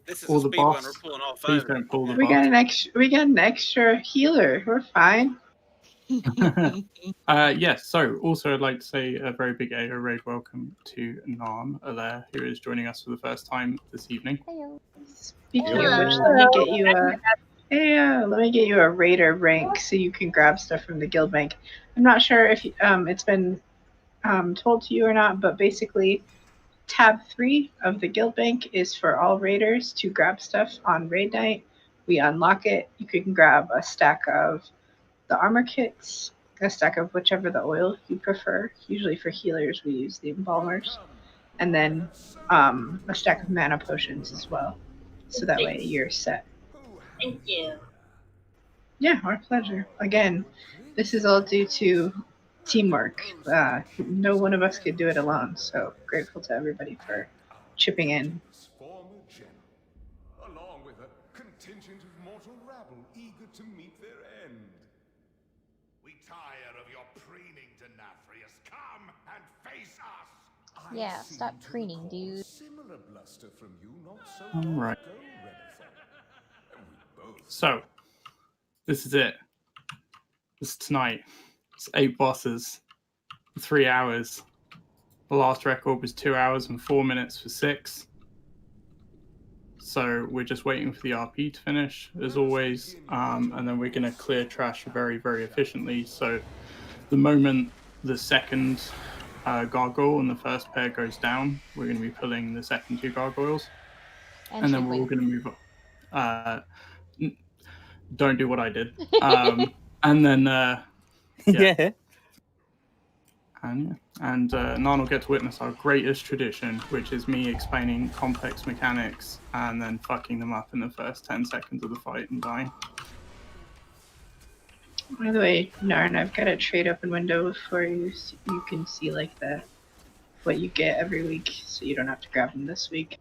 This is Or a the speed run. We're boss. pulling all Please five. don't pull the We got boss. an extra healer. We're fine. Yes, so also I'd like to say a very big AO raid welcome to Nan Alaire, who is joining us for the first time this evening. Hello. Speaking of which, let me get you a raider rank so you can grab stuff from the guild bank. I'm not sure if it's been told to you or not, but basically tab 3 of the guild bank is for all raiders to grab stuff on raid night. We unlock it. You can grab a stack of the armor kits, a stack of whichever the oil you prefer. Usually for healers, we use the embalmers. And then a stack of mana potions as well. So that way you're set. Thank you. Yeah, our pleasure. Again, this is all due to teamwork. No one of us could do it alone, so grateful to everybody for chipping in. Along with a contingent of mortal rabble eager to meet their end. We tire of your preening, Denathrius. Come and face us. Yeah, stop preening, dude. Similar bluster from you not so All right. long ago, So, this is it. This is tonight. It's 8 bosses, 3 hours. The last record was 2 hours and 4 minutes for 6. So we're just waiting for the RP to finish, as always, and then we're going to clear trash very, very efficiently. So the moment the second gargoyle and the first pair goes down, we're going to be pulling the second 2 gargoyles, and then we're all going to move on. Don't do what I did. And then, yeah. And Nan will get to witness our greatest tradition, which is me explaining complex mechanics and then fucking them up in the first 10 seconds of the fight and dying. By the way, Narn, I've got a trade open window for you so you can see like what you get every week, so you don't have to grab them this week.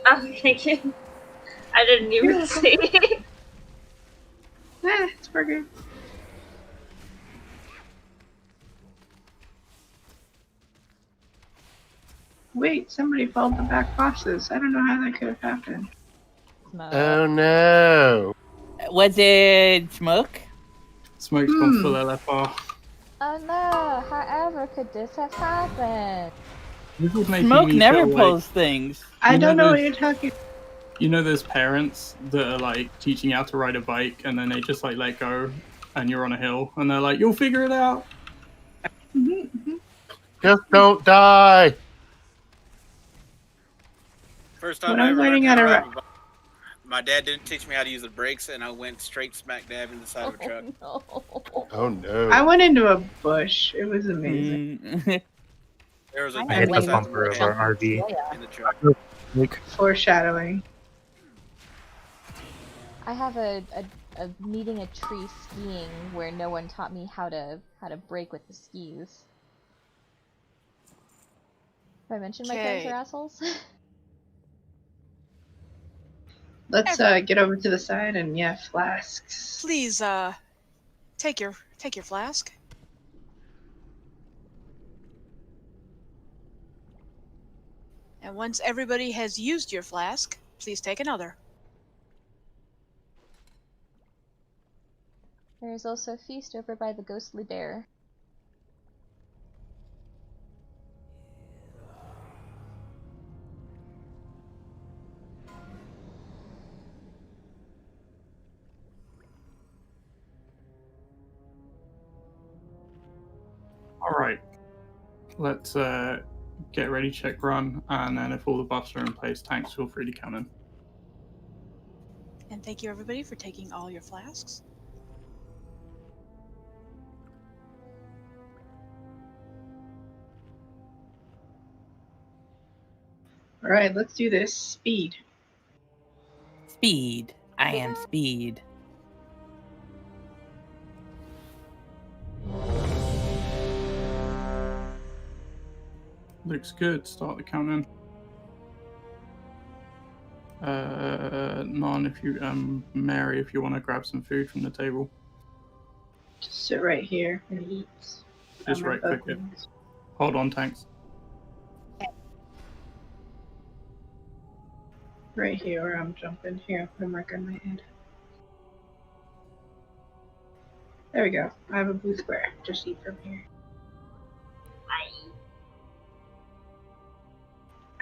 Oh, thank you. I didn't even see. It's burger. Wait, somebody followed the back bosses. I don't know how that could have happened. Oh no. Was it Smoke? Smoke's gone full LFR. Oh no, however could this have happened? Smoke never pulls things. I don't know what you're talking about. You know there's parents that are like teaching you how to ride a bike and then they just like let go and you're on a hill and they're like, you'll figure it out. Just don't die. First time When I I'm ever learning learned how to ride a bike, my dad didn't teach me how to use the brakes, and I went straight smack dab in the side of a truck. No. Oh no. I went into a bush. It was amazing. There was a I hit the bumper of our RV. in the truck. Foreshadowing. I have a meeting a tree skiing where no one taught me how to brake with the skis. Have I mentioned my parents are assholes? Let's get over to the side and flasks. Please, take your flask. And once everybody has used your flask, please take another. There is also a feast over by the ghostly bear. Alright. Let's get ready, check run, and then if all the buffs are in place, tanks feel free to count in. And thank you everybody for taking all your flasks. Alright, let's do this. Speed. Speed. I am speed. Looks good. Start the countdown. Nan, if you Mary, if you want to grab some food from the table. Just sit right here and eat. Just right click it. Hold on, tanks. Right here where I'm jumping. Here, put a mark on my head. There we go. I have a blue square. Just eat from here.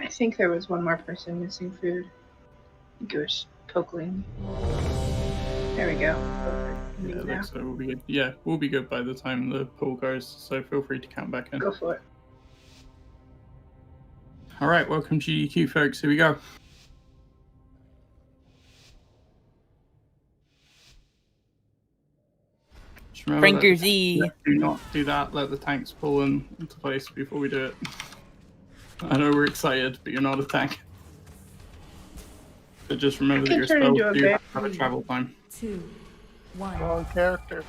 I think there was one more person missing food. I think it was Pokling. There we go. Yeah, it looks like we'll be good. Yeah, we'll be good by the time the pool goes, so feel free to count back in. Go for it. Alright, welcome to GDQ, folks. Here we go. Just remember Frank your Z. do not do that. Let the tanks pull into place before we do it. I know we're excited, but you're not a tank. But just remember that your spells do have a travel time. 2, 1. Wrong character.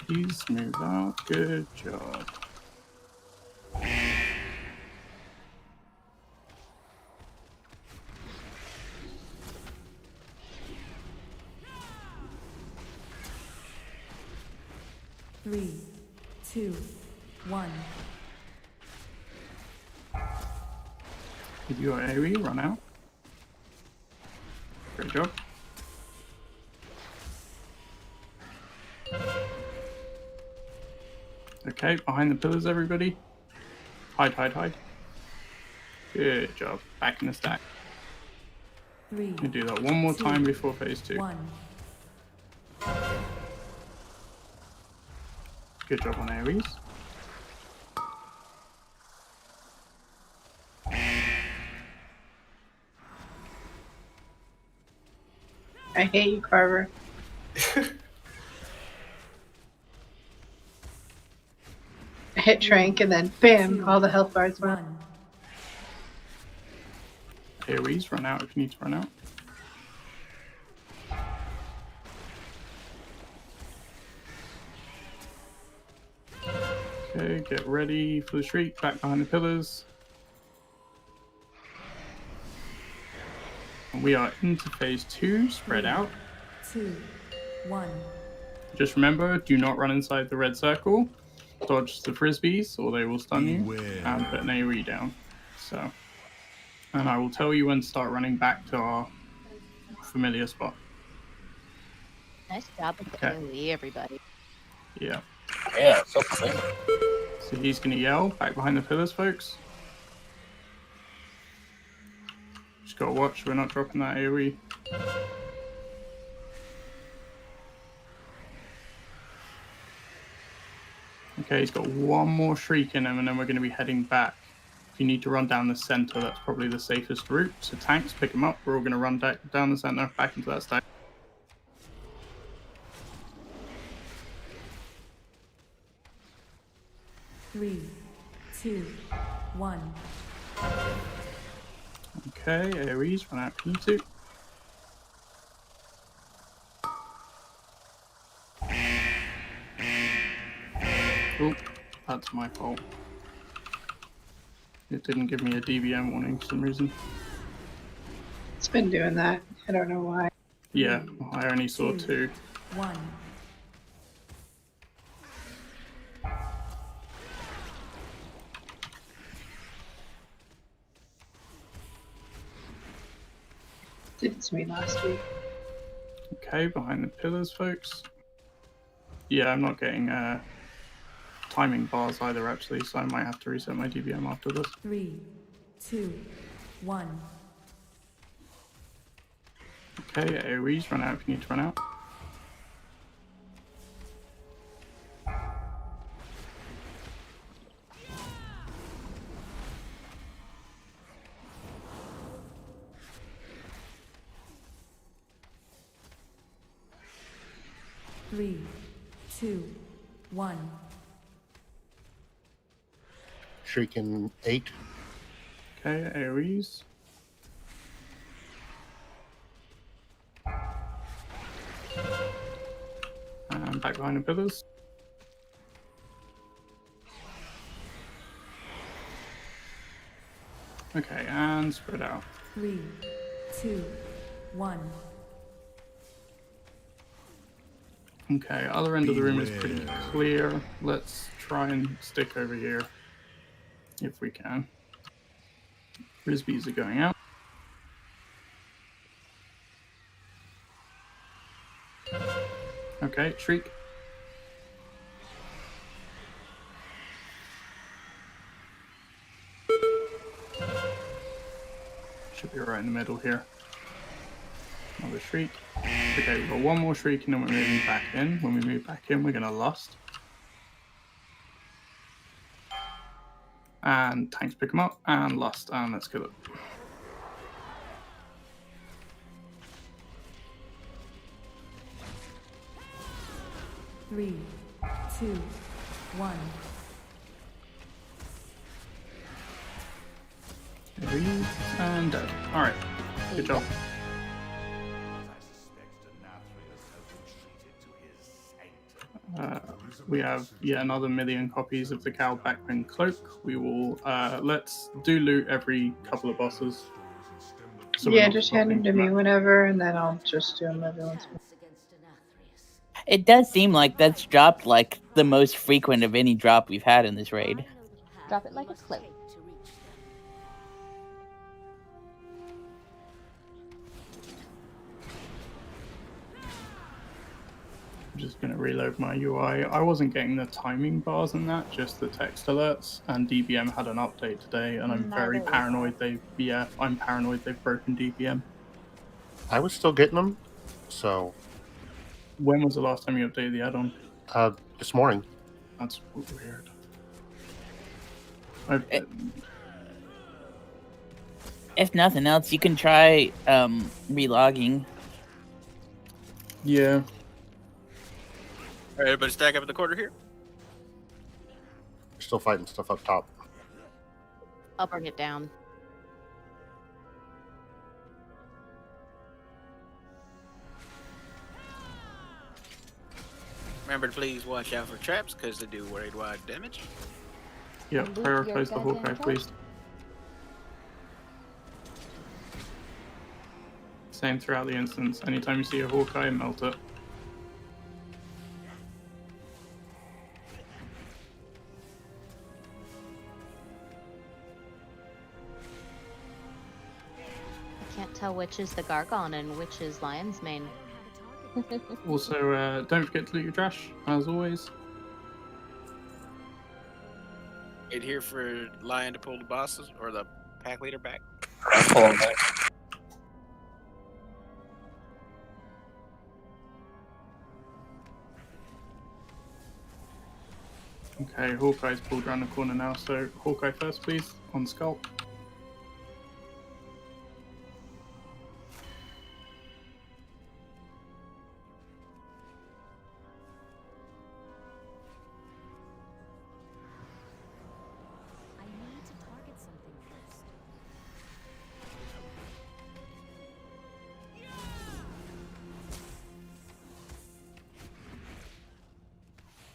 He's move out. Good job. Three, 2, 1. Did your AoE run out? Great job. Okay, behind the pillars, everybody. Hide, hide, hide. Good job. Back in the stack. 3. We do that one more time before phase 2. 1. Good job on AoEs. I hate you, Carver. I hit Trank and then bam, all the health bars went. AoEs, run out if you need to run out. Okay, get ready for the shriek, back behind the pillars. And we are into phase 2, spread out. 2, 1. Just remember, do not run inside the red circle. Dodge the frisbees or they will stun you. And put an AoE down. So, and I will tell you when to start running back to our familiar spot. Nice job with the AoE, everybody. Yeah. Yeah, so clean. So he's going to yell, back behind the pillars, folks. Just got to watch, we're not dropping that AoE. Okay, he's got one more shriek in him, and then we're going to be heading back. If you need to run down the center, that's probably the safest route. So tanks, pick him up. We're all going to run down the center, back into that stack. Three, 2, 1. Okay, AoEs, run out P2. Oh, that's my fault. It didn't give me a DBM warning for some reason. It's been doing that. I don't know why. Yeah, I only saw 2. 1. Did it to me last week. Okay, behind the pillars, folks. Yeah, I'm not getting timing bars either, actually, so I might have to reset my DBM after this. 3, 2, 1. Okay, AoEs, run out if you need to run out. Three, 2, 1. Shrieking 8. Okay, AoEs. And back behind the pillars. Okay, and spread out. 3, 2, 1. Okay, other end of the room is pretty clear. Let's try and stick over here. if we can. Frisbees are going out. Okay, Shriek. Should be right in the middle here. Another Shriek. Okay, we've got one more Shriek and then we're moving back in. When we move back in, we're going to Lust. And tanks pick them up, and Lust, and let's kill it. Three, two, one. Breathe and dead. Alright, good job. We have yet another 1,000,000 copies of the Cow Backbone Cloak. We will, let's do loot every couple of bosses. So Yeah, just hand them to me whenever, and then I'll just do them every once in a while. It does seem like that's dropped like the most frequent of any drop we've had in this raid. Drop it like it's cloak. I'm just going to reload my UI. I wasn't getting the timing bars and that, just the text alerts. And DBM had an update today, and I'm very paranoid I'm paranoid they've broken DBM. I was still getting them, so... When was the last time you updated the add-on? This morning. That's weird. If nothing else, you can try relogging. Yeah. All right, everybody stack up in the corner here. We're still fighting stuff up top. I'll bring it down. Remember to please watch out for traps because they do raid-wide damage. Yeah, prioritize the Hawkeye, please. Same throughout the instance. Anytime you see a Hawkeye, melt it. I can't tell which is the Gargon and which is Lion's Mane. Also, don't forget to loot your trash, as always. Wait here for Lion to pull the bosses or the pack leader back. I'm pulling back. Okay, Hawkeye's pulled around the corner now, so Hawkeye first, please, on Skull.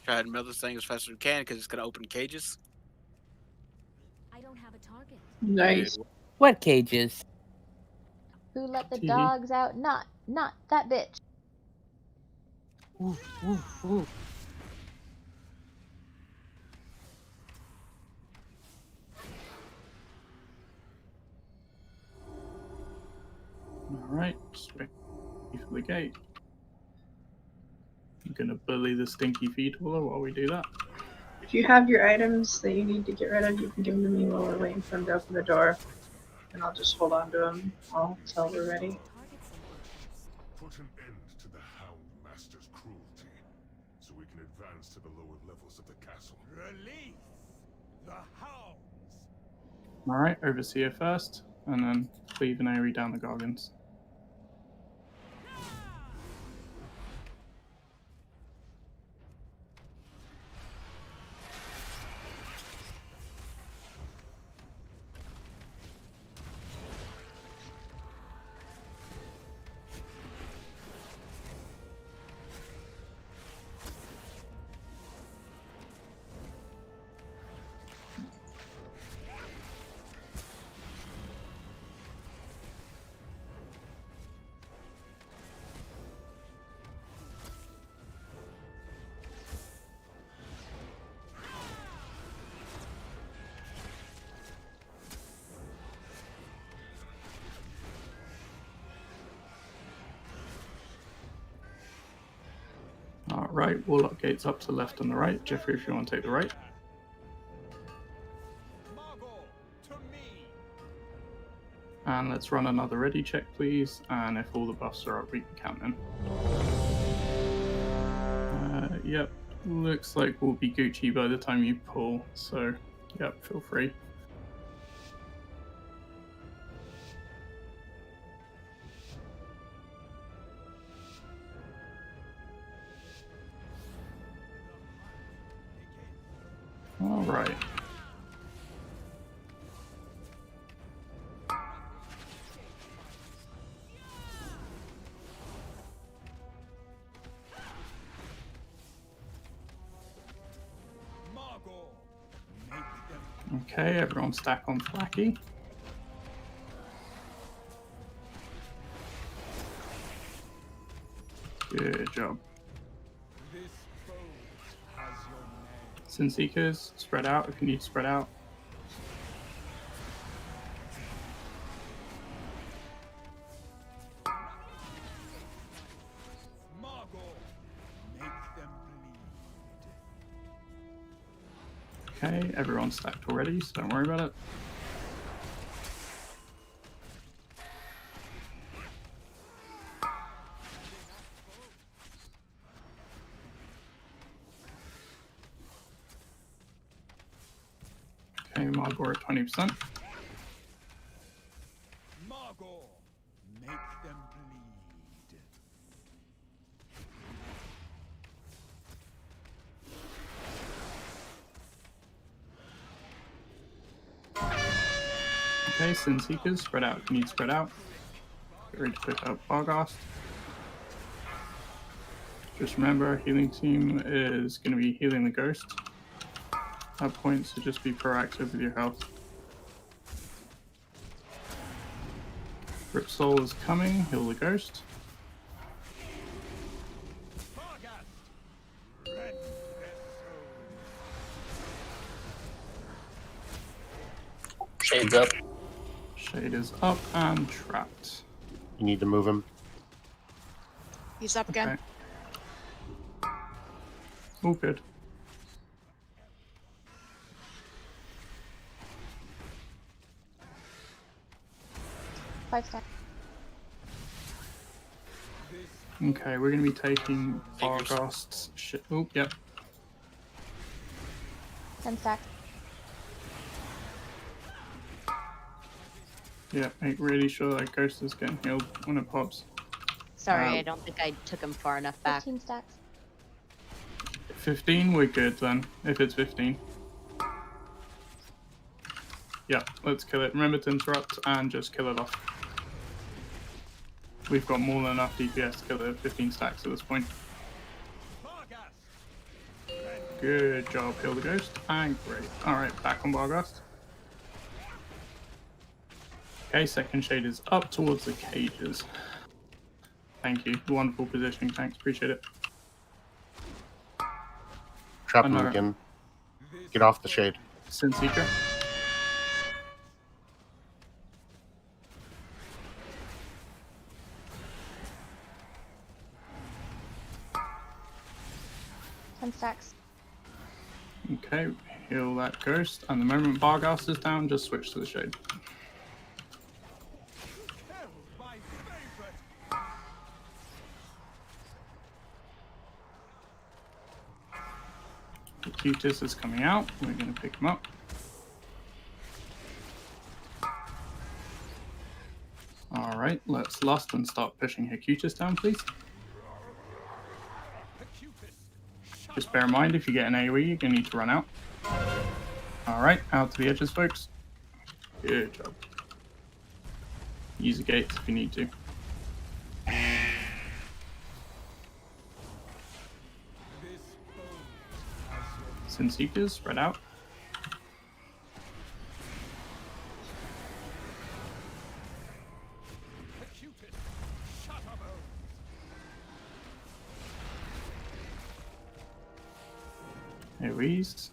Try to mill this thing as fast as we can because it's going to open cages. I don't have a target. Nice. What cages? Who let the TV. dogs out? Not that bitch. Ooh, ooh, ooh. Alright, just wait for the gate. I'm gonna bully the stinky feed hauler while we do that. If you have your items that you need to get rid of, you can give them to me while we're waiting for them to open the door. And I'll just hold on to them until we're ready. Put an end to the Hound Master's cruelty, so we can advance to the lower levels of the castle. Release the hounds! Alright, Overseer first, and then cleave and AoE down the Gargons. Right, Warlock gates up to the left and the right. Jeffrey, if you want to take the right. And let's run another ready check, please. And if all the buffs are up, we can count in. Yep, looks like we'll be Gucci by the time you pull. So, yep, feel free. All right. Okay, everyone stack on Flacky. Good job. Sin Seekers, spread out if you need to spread out. Okay, everyone's stacked already, so don't worry about it. Okay, Margor at 20%. Margor, make them bleed. Okay, Sin Seekers, spread out if you need to spread out. Get ready to pick up Barghast. Just remember, our healing team is going to be healing the ghost at points, so just be proactive with your health. Rip Soul is coming, heal the ghost. Shade's up. Shade is up and trapped. You need to move him. He's up again. Okay. All good. Five stack. Okay, we're going to be taking Barghast's shit. Oh, yep. 10 stack. Yeah, make really sure that ghost is getting healed when it pops. Sorry, I don't think I took him far enough back. 15 stacks. 15, we're good then, if it's 15. Yeah, let's kill it. Remember to interrupt and just kill it off. We've got more than enough DPS to kill it at 15 stacks at this point. Good job, heal the ghost. And great. Alright, back on Barghast. Okay, second shade is up towards the cages. Thank you. Wonderful positioning, thanks. Appreciate it. Trap him again. Get off the shade. Sin Seeker. Stacks. Okay, heal that ghost, and the moment Barghast is down, just switch to the shade. The Cutis is coming out, we're going to pick him up. Alright, let's lust and start pushing Hercutis down, please. Just bear in mind, if you get an AoE, you're going to need to run out. Alright, out to the edges, folks. Good job. Use the gates if you need to. Sin Seekers, spread out. AoEs.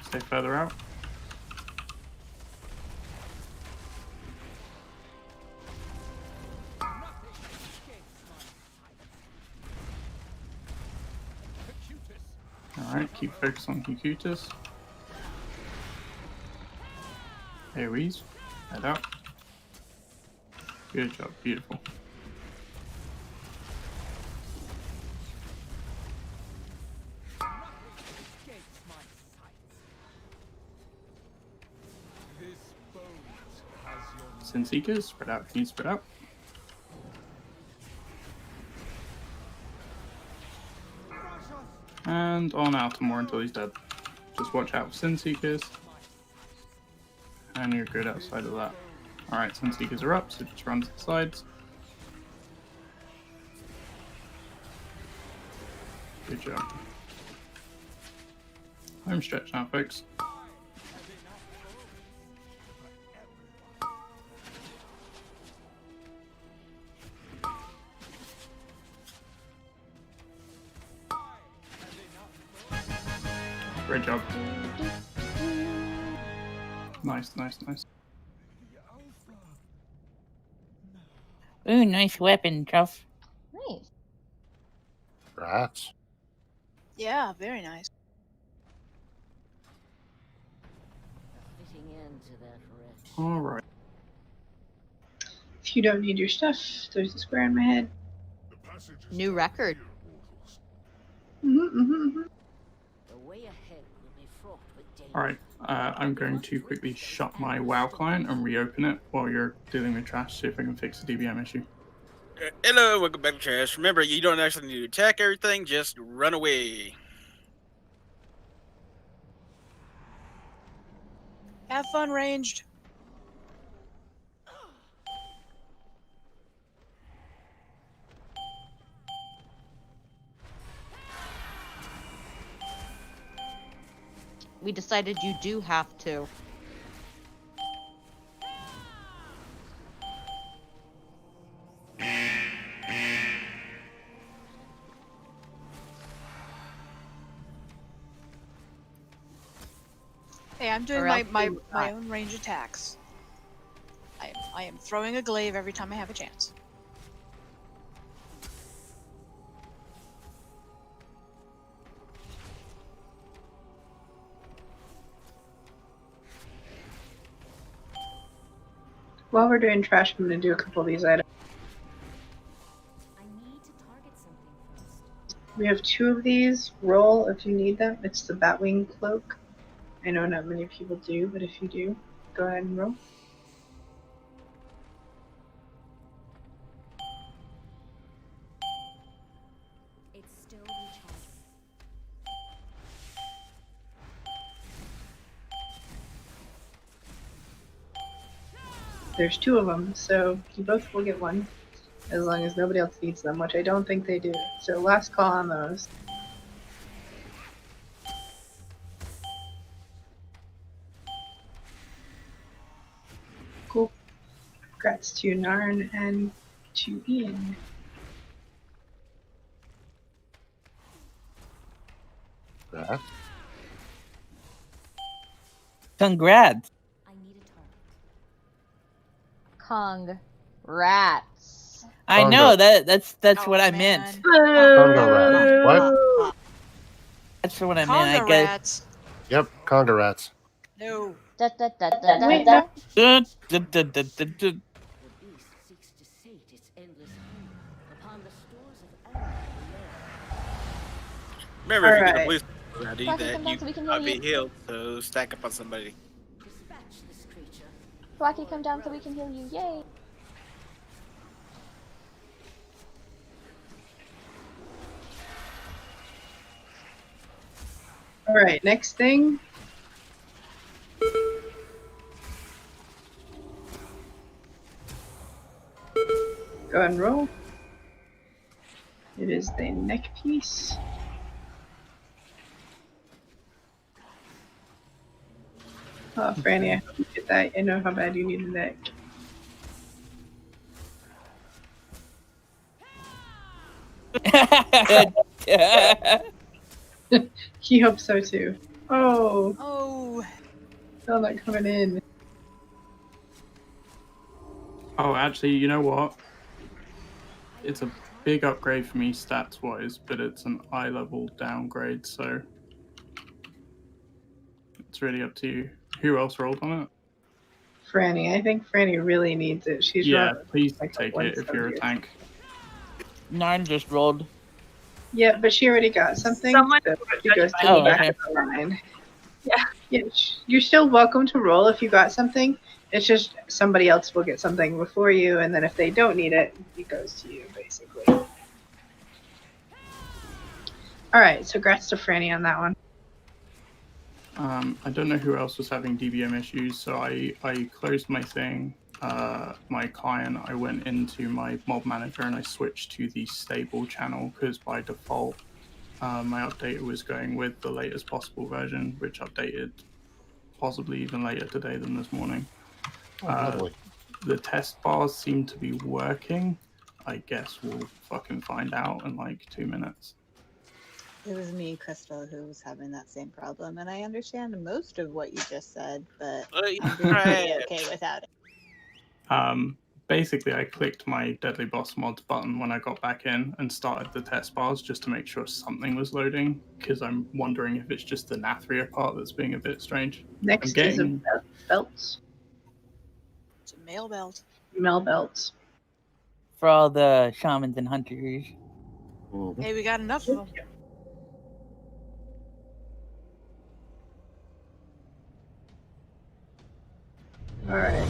Stay further out. Alright, keep focus on Kikutas. AoEs. Head out. Good job, beautiful. Sin Seekers, spread out, can you spread out? And on Altamore until he's dead. Just watch out for Sin Seekers. And you're good outside of that. Alright, Sin Seekers are up, so just run to the sides. Good job. Home stretch now, folks. Great job. Nice, nice, nice. Ooh, nice weapon, Truff. Nice. Rats. Yeah, very nice. Alright. If you don't need your stuff, there's a square in my head. New record. Alright, I'm going to quickly shut my WoW client and reopen it while you're dealing with Trash, see if I can fix the DBM issue. Hello, welcome back to Trash. Remember, you don't actually need to attack everything, just run away. Have fun, ranged. We decided you do have to. Hey, I'm doing Or my, else my, you would my not. own range attacks. I am throwing a glaive every time I have a chance. While we're doing trash, I'm going to do a couple of these items. I need to target something first. We have 2 of these. Roll if you need them. It's the Batwing Cloak. I know not many people do, but if you do, go ahead and roll. It's still recharging. There's 2 of them, so you both will get one, as long as nobody else needs them, which I don't think they do. So last call on those. Cool. Congrats to Narn and to Ian. Rats. Congrats. I need a target. Congrats. I Congo. know that's Oh, what I man. meant. Congo rats. What? That's what I meant. I Conga guess. rats. Yep, Congo rats. No. Da, da, da, da, da, Wait, da. no. Remember, if you get a Alright. police around you, Rocky, that come down you so we can might heal be you. healed, so stack up on somebody. Rocky, come down so we can heal you. Yay. Alright, next thing. Go ahead and roll. It is the neck piece. Oh, Franny, I hope you get that. I know how bad you need the neck. He hopes so too. Oh, Oh. still not coming in. Oh, actually, you know what? It's a big upgrade for me stats-wise, but it's an eye level downgrade, so It's really up to you. Who else rolled on it? Franny. I think Franny really needs it. She's Yeah, running please like a take it if you're a 170 or tank. Nine just rolled. Yeah, but she already got something. Someone So she goes to Oh, the back okay. of the line. Yeah. Yeah, you're still welcome to roll if you got something. It's just somebody else will get something before you, and then if they don't need it, it goes to you, basically. All right, so grats to Franny on that one. I don't know who else was having DBM issues, so I closed my thing, my client. I went into my mob manager and I switched to the stable channel because by default, my updater was going with the latest possible version, which updated possibly even later today than this morning. Oh, lovely. The test bars seem to be working. I guess we'll fucking find out in like 2 minutes. It was me, Crystal, who was having that same problem, and I understand most of what you just said, but I'm doing pretty okay without it. Basically, I clicked my Deadly Boss Mods button when I got back in and started the test bars just to make sure something was loading, because I'm wondering if it's just the Nathria part that's being a bit strange. Next is a belt. It's a mail belt. Mail belts. For all the shamans and hunters. Hey, we got enough of them. All right.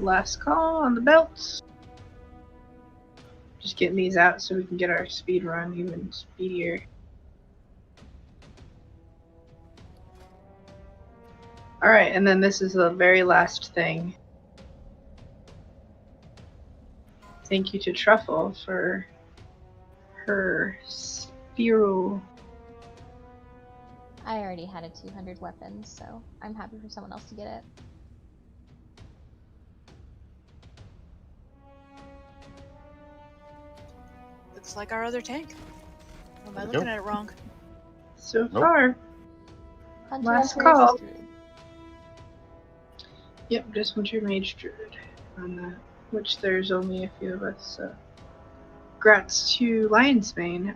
Last call on the belts. Just getting these out so we can get our speed run even speedier. All right, and then this is the very last thing. Thank you to Truffle for her Spiro. I already had a 200 weapon, so I'm happy for someone else to get it. Looks like our other tank. Or am I looking at it wrong? So far, Hunter last Hunter call. Druid. Yep, just Hunter Mage Druid on that, which there's only a few of us. So, grats to Lion's Mane.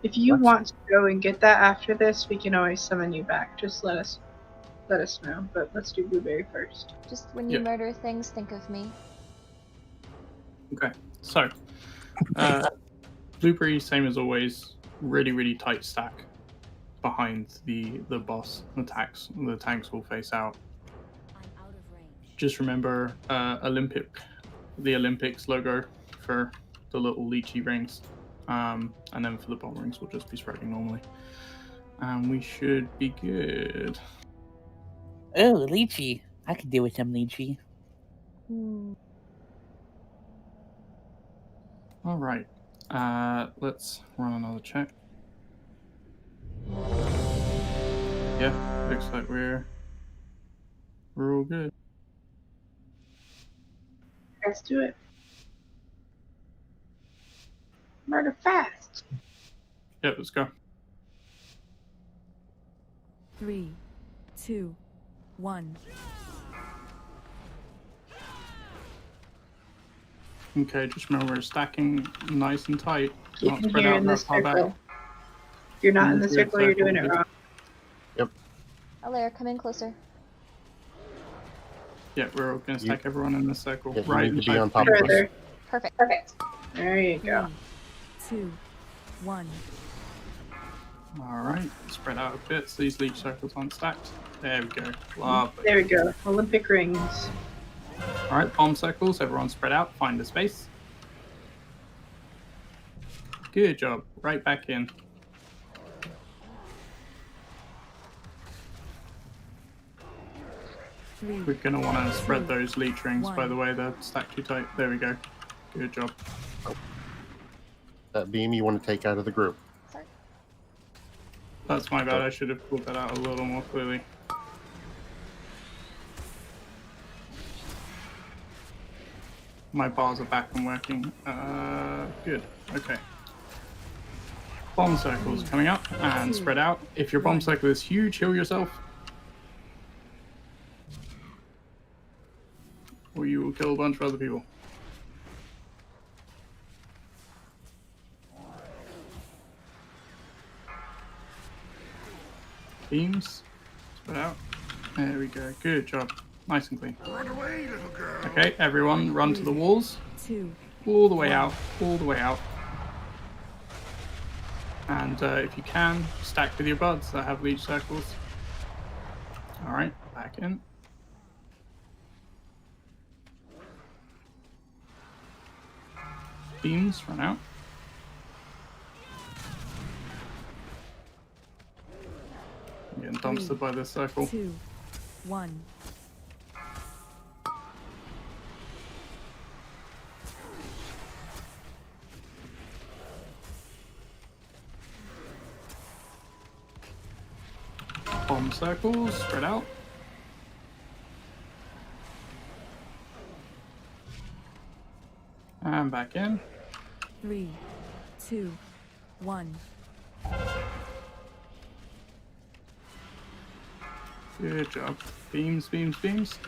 If you want to go and get that after this, we can always summon you back. Just let us know. But let's do Blueberry first. Just when you murder things, think of me. Okay, so Blueberry, same as always, really tight stack behind the boss. The tanks will face out. Just remember the Olympics logo for the little lychee rings, and then for the bomb rings we'll just be spreading normally, and we should be good. Oh, lychee! I could deal with some lychee. All right, let's run another check. Yeah, looks like we're all good. Let's do it. Murder fast. Yep, let's go. 3, 2, 1. Okay, just remember we're stacking nice and tight. Keep Not in spread here out in that this far back. circle. If you're not in the circle, you're doing it wrong. Yep. Alaire, come in closer. Yeah, we're going to stack everyone in the circle. Yeah, you right need to be on top of of us. us. Perfect. There you go. 2, 1. Alright, spread out a bit so these leech circles aren't stacked. There we go. Lovely. There we go. Olympic rings. Alright, bomb circles, everyone spread out, find a space. Good job. Right back in. We're going to want to spread those leech rings, by the way. They're stacked too tight. There we go. Good job. That beam you want to take out of the group. That's my bad. I should have pulled that out a little more clearly. My bars are back and working. Good. Okay. Bomb circles coming up and spread out. If your bomb circle is huge, heal yourself. Or you will kill a bunch of other people. Beams. Spread out. There we go. Good job. Nice and clean. Run away, little girl. Okay, everyone run to the walls. 2, All the way out. All the way out. And if you can, stack with your buds that have leech circles. Alright, back in. Beams, run out. I'm getting dumpstered by this circle. 2, 1. Bomb circles, spread out. And back in. 3, 2, 1. Good job. Beams, beams, beams.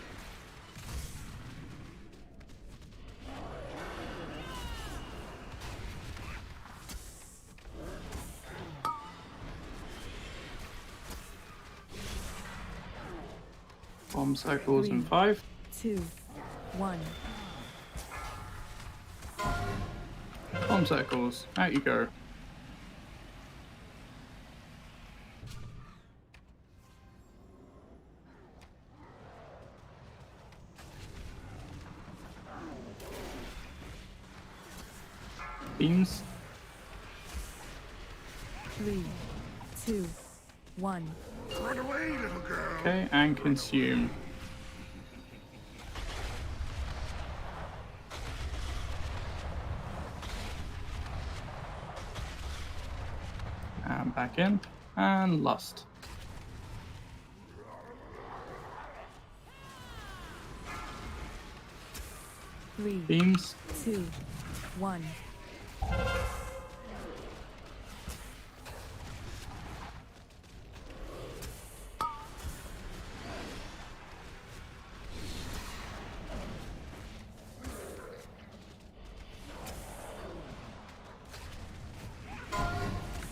Bomb cycles in 5. 2, 1. Bomb circles. Out you go. Beams. 3, 2, 1. Run away, little girl. Okay, and consume. And back in. And lust. Three, Beams. 2, 1.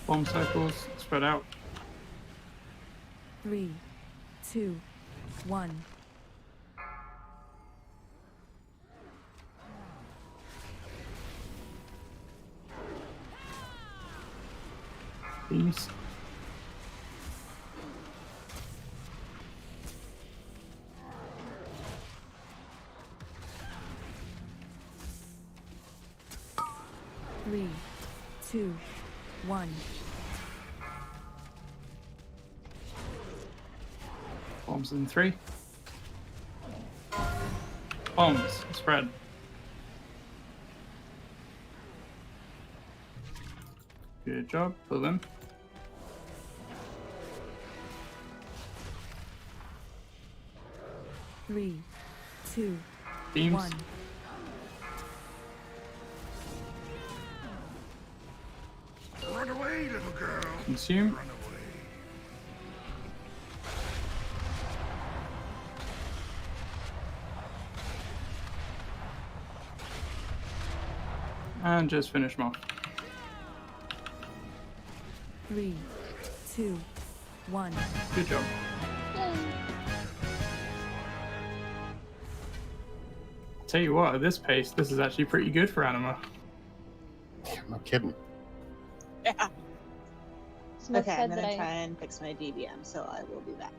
Bomb circles spread out. 3, 2, 1. Beams. Three, 2, 1. Bombs in 3. Bombs spread. Good job, pull in. Three, 2, Beams. 1. Run away, little girl. Consume. Run away. And just finish them off. 3, 2, 1. Good job. Tell you what, at this pace, this is actually pretty good for Anima. No kidding. Yeah. Smoke Okay, I'm said gonna that try and fix my DBM, so I will be back.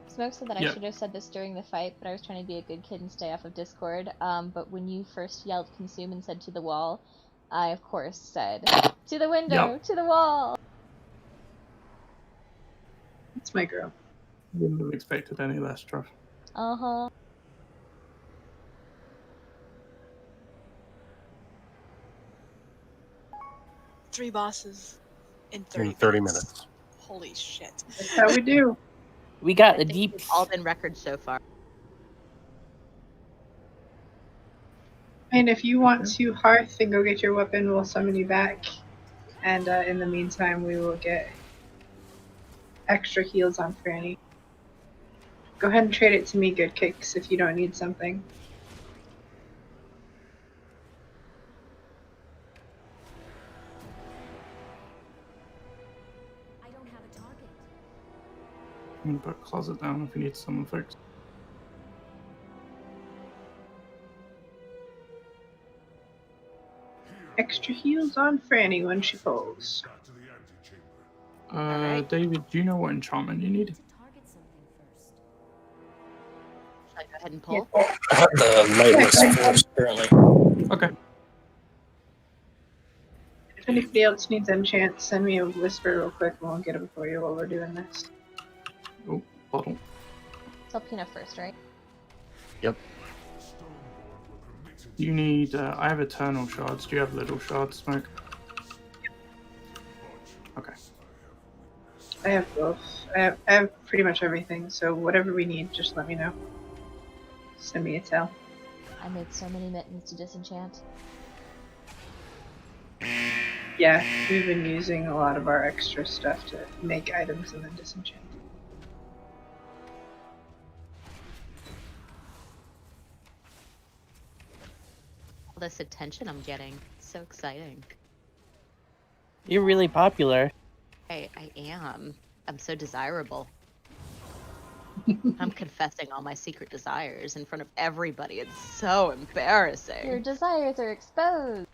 Smoke said that I Yep. should have said this during the fight, but I was trying to be a good kid and stay off of Discord. But when you first yelled consume and said to the wall, I of course said to the window, Yep. to the wall. It's my girl. Wouldn't have expected any less, Truff. Uh-huh. Three bosses in 30, In 30 minutes. Holy shit. That's how we do. We got I the think deep. we've all been records so far. And if you want to hearth and go get your weapon, we'll summon you back. And in the meantime, we will get extra heals on Franny. Go ahead and trade it to me, Good Kicks, if you don't need something. I don't have a target. I'm gonna put closet down if you need someone, folks. Extra heals on Franny when she pulls. David, do you know what enchantment you need? Should I go ahead and pull? I have the Lightless Force currently. Okay. If anybody else needs enchant, send me a whisper real quick and we'll get it before you while we're doing this. Oh, bottle. Selpina first, right? Yep. You need, I have eternal shards. Do you have little shards, Smoke? Okay. I have both. I have pretty much everything, so whatever we need, just let me know. Send me a tell. I made so many mittens to disenchant. Yeah, we've been using a lot of our extra stuff to make items and then disenchant. All this attention I'm getting. So exciting. You're really popular. I am. I'm so desirable. I'm confessing all my secret desires in front of everybody. It's so embarrassing. Your desires are exposed.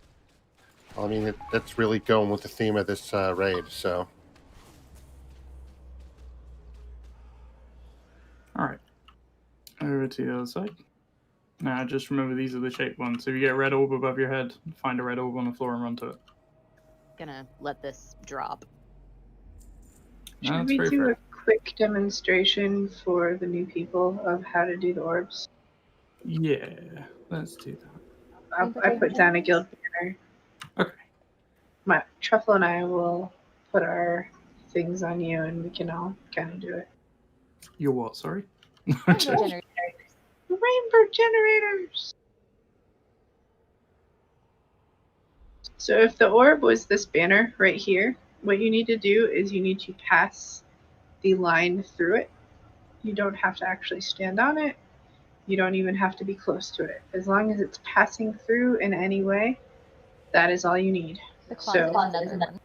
I mean, that's really going with the theme of this raid, so. Alright. Over to the other side. Now, just remember these are the shaped ones. So if you get a red orb above your head, find a red orb on the floor and run to it. Gonna let this drop. Should we do a quick demonstration for the new people of how to do the orbs? Yeah, let's do that. I put down a guild banner. Okay. My Truffle and I will put our things on you and we can all kind of do it. Your what, sorry? Rainbow generators! So if the orb was this banner right here, what you need to do is you need to pass the line through it. You don't have to actually stand on it. You don't even have to be close to it. As long as it's passing through in any way, that is all you need. The closet So, another one.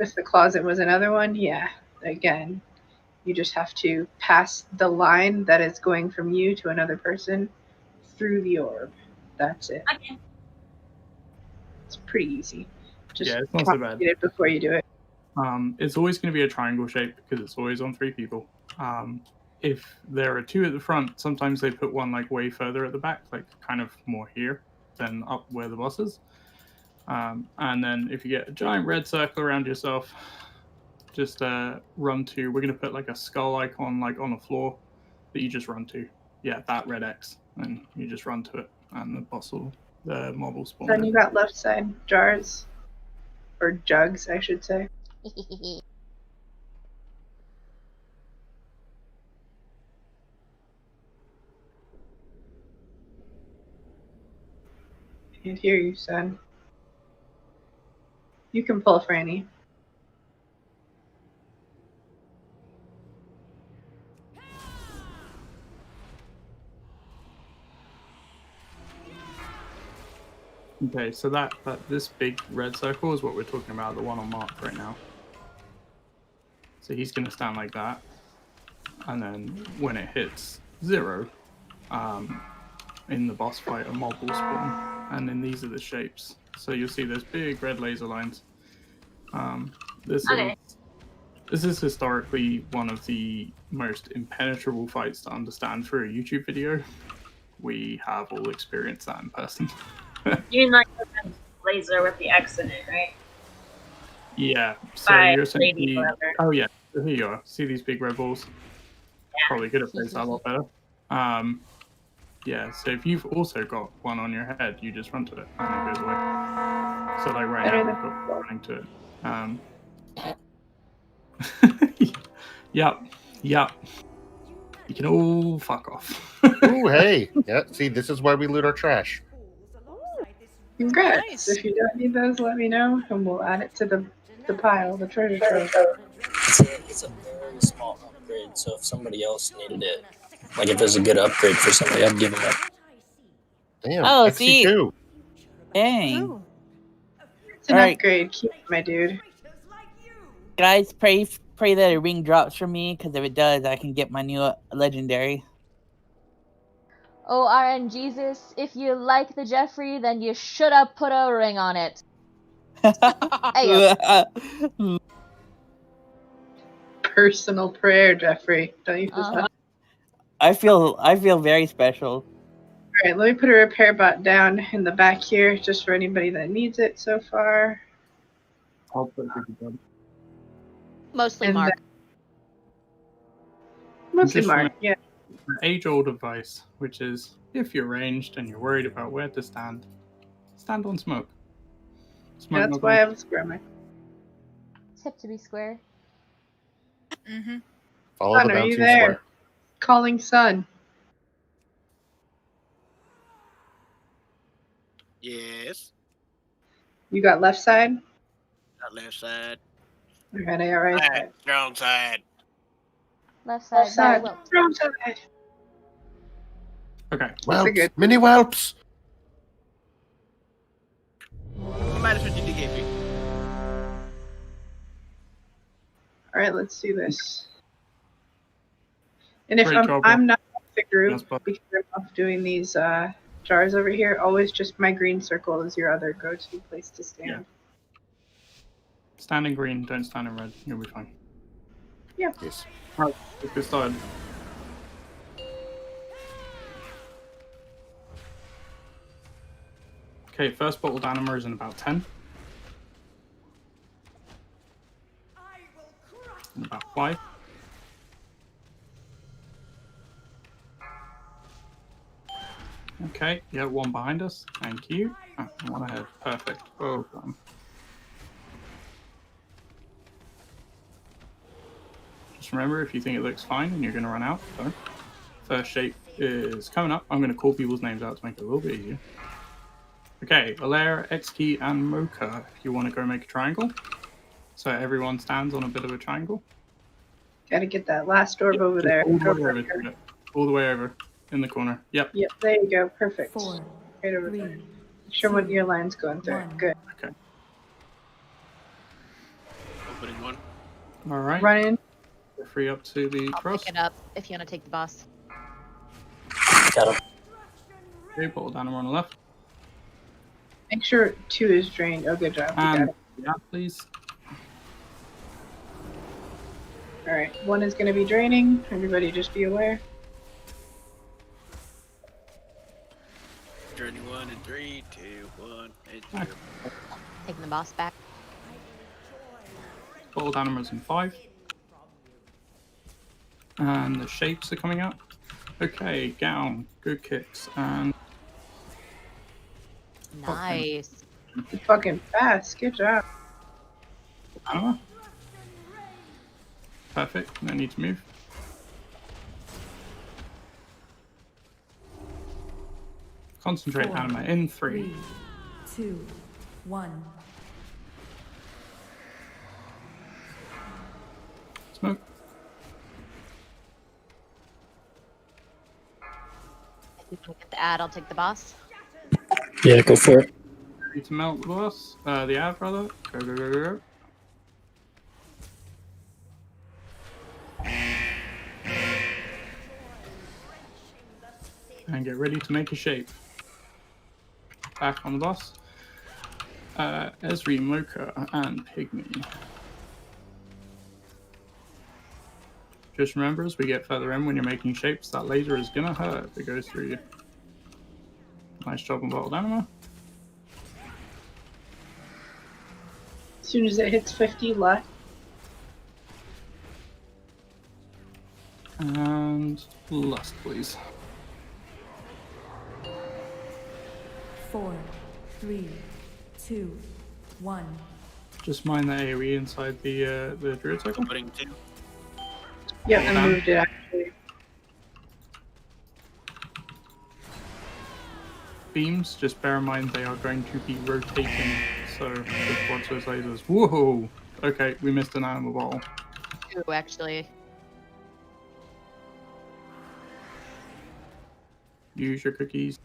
If the closet was another one, yeah, again, you just have to pass the line that is going from you to another person through the orb. That's it. Okay. It's pretty easy. Just Yeah, it's not so bad. get it before you do it. It's always going to be a triangle shape because it's always on 3 people. If there are 2 at the front, sometimes they put one like way further at the back, like kind of more here than up where the boss is. And then if you get a giant red circle around yourself, just run to. We're going to put like a skull icon like on the floor that you just run to. Yeah, that red X, and you just run to it, and the mob will spawn. Then you got left side jars, or jugs, I should say. Can't hear you, son. You can pull Franny. Okay, so that this big red circle is what we're talking about, the one on Mark right now. So he's going to stand like that, and then when it hits 0, in the boss fight, a mob will spawn, and then these are the shapes. So you'll see those big red laser lines. This is historically one of the most impenetrable fights to understand through a YouTube video. We have all experienced that in person. You mean like the laser with the X in it, right? Yeah. So you're essentially. Oh yeah. Here you are. See these big red balls? Yeah. Probably could have played that a lot better. Yeah. So if you've also got one on your head, you just run to it and it goes away. So like right now we've got running to it. Yep. You can all fuck off. Ooh, hey. Yeah. See, this is why we loot our trash. Congrats. Nice. If you don't need those, let me know, and we'll add it to the pile, the treasure trove. It's a very small upgrade, so if somebody else needed it, like if there's a good upgrade for somebody, I'd give them it. Damn, oh, XC2. Dang. It's an upgrade. Keep it, my dude. Guys, pray pray that a ring drops for me, because if it does, I can get my new legendary. Oh, RN Jesus, if you like the Jeffrey, then you should have put a ring on it. Hey, Personal prayer, Jeffrey. Don't you feel that? I feel very special. All right, let me put a repair bot down in the back here, just for anybody that needs it so far. I'll put it Mostly And Mark. Mostly Just Mark, remember yeah. the age-old advice, which is if you're ranged and you're worried about where to stand, stand on smoke. Smoke That's not why I going- have a square mic. Tip to be square. Mm-hmm. Follow Sun, the are you bouncing there? square. Calling Sun. Yes. You got left side? Got left side. Alright, I got right side. Strong side. Left Left side. side. Well, Wrong side. Okay. Whelps, mini whelps. Minus 50 DKP. Alright, let's do this. And if Great job, I'm not off the group, Yes, bud. because I'm off doing these jars over here, always just my green circle is your other go-to place to stand. Yeah. Stand in green, don't stand in red. You'll be fine. Yeah. Yes. Alright, let's get started. Okay, first bottled anima is in about 10. In about 5. Okay, yeah, one behind us. Thank you. Ah, one ahead. Perfect. Oh, God. Just remember, if you think it looks fine and you're going to run out, don't. First shape is coming up. I'm going to call people's names out to make it a little bit easier. Okay, Alera, Xkey, and Mocha, if you want to go make a triangle. So everyone stands on a bit of a triangle. Gotta get that last orb over there. All the way over. Yep. All the way over. In the corner. Yep. Yep, there you go. Perfect. 4, Right over 3, there. Show what your line's going through. 1. Good. Okay. Opening one. All right. Run in. Free up to the I'll cross. pick it up if you want to take the boss. Got him. Okay, bottled anima on the left. Make sure 2 is drained. Oh, good job. You got And it. yeah, please. Alright, 1 is going to be draining. Everybody just be aware. Journey 1 and 3, 2, 1, and 0. Taking the boss back. Bottled animals in 5. And the shapes are coming out. Okay, gown, good kicks, and Nice. You're fucking fast. Good job. anima. Perfect. No need to move. Concentrate 4, anima in 3. 2, 1. Smoke. If you can get the ad, I'll take the boss. Yeah, go for it. Ready to melt the boss. The ad, rather. Go, go, go, go, go. And get ready to make a shape. Back on the boss. Esri, Mocha, and Pygmy. Just remember, as we get further in, when you're making shapes, that laser is gonna hurt if it goes through you. Nice job on bottled anima. As soon as it hits 50 left. And lust, please. 4, 3, 2, 1. Just mind the AoE inside the druid circle. Opening 2. Yep, Well I done. moved it actually. Beams, just bear in mind they are going to be rotating, so just watch those lasers. Whoa! Okay, we missed an animal bottle. Ooh, actually. Use your cookies.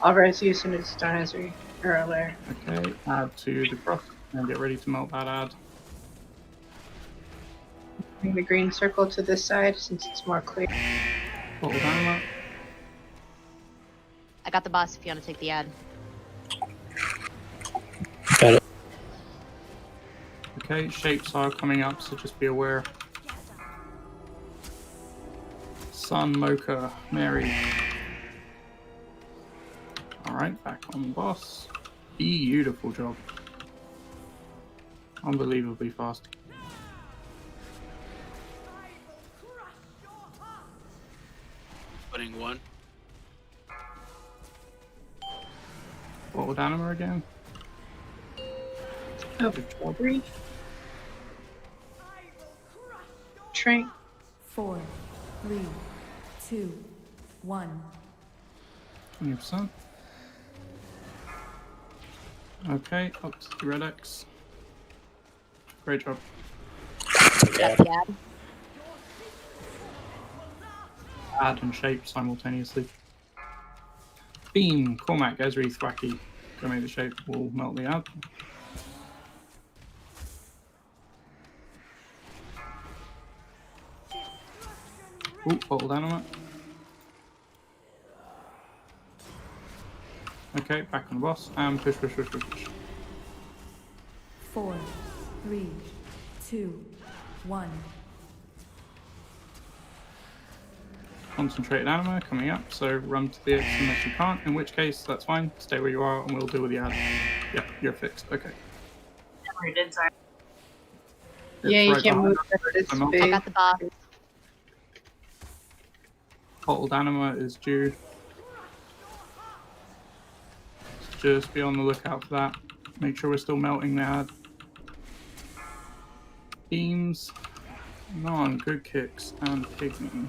I'll res you as soon as it's done, Esri. earlier. Okay, add to the cross and get ready to melt that ad. Bring the green circle to this side since it's more clear. Bottle dynamite. I got the boss if you want to take the ad. Got it. Okay, shapes are coming up, so just be aware. Sun, Mocha, Mary. Alright, back on the boss. Beautiful job. Unbelievably fast. Putting one. What would Anima again? Oh, 3. Shrink. 4, 3, 2, 1. 20%. Okay, up to the red X. Great job. Got the ad. Add and shape simultaneously. Beam, Cormac, Ezri, Thwacky. Go make the shape, we'll melt the ad. Ooh, bottle dynamite. Okay, back on the boss, and push, push, push, push, push. 4, 3, 2, 1. Concentrated anima coming up, so run to the X unless you can't, in which case, that's fine. Stay where you are, and we'll deal with the ad. Yeah, you're fixed, okay. We did, sorry. Yeah, you can't move this I'm big. I got the boss. Bottled anima is due. Just be on the lookout for that. Make sure we're still melting the ad. Beams, non, good kicks, and pygmy.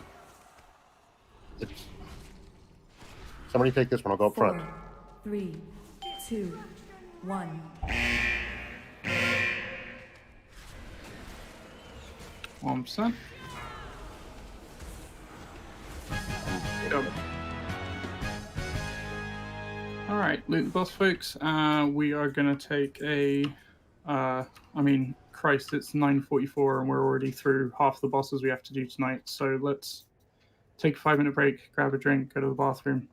Somebody take this one, I'll go up 4, front. 3, 2, 1. 1%. Alright, loot the boss, folks. We are going to take a... Christ, it's 9:44 and we're already through half the bosses we have to do tonight. So let's take a 5-minute break, grab a drink, go to the bathroom.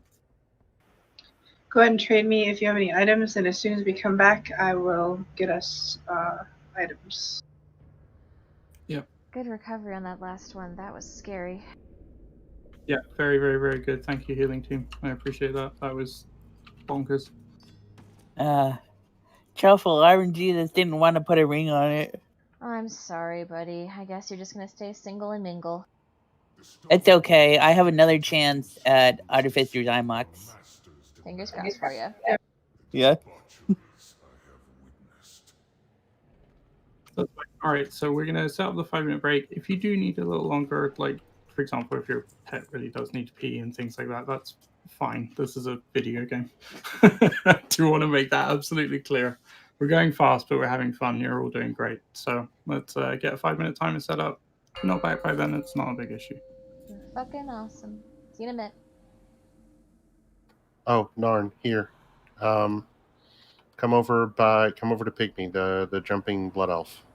Go ahead and trade me if you have any items, and as soon as we come back, I will get us items. Yep. Good recovery on that last one. That was scary. Yeah, very, very, very good. Thank you, healing team. I appreciate that. That was bonkers. Truffle, RNG just didn't want to put a ring on it. Oh, I'm sorry, buddy. I guess you're just gonna stay single and mingle. It's okay. I have another chance at Artificer's IMOX. Fingers crossed for you. Yeah. Alright, so we're going to set up the 5-minute break. If you do need a little longer, like, for example, if your pet really does need to pee and things like that, that's fine. This is a video game. Do want to make that absolutely clear. We're going fast, but we're having fun. You're all doing great. So let's get a 5-minute timer set up. If you're not back by then, it's not a big issue. You're fucking awesome. See you in a minute. Oh, Narn, here. Come over to Pygmy, the jumping blood elf.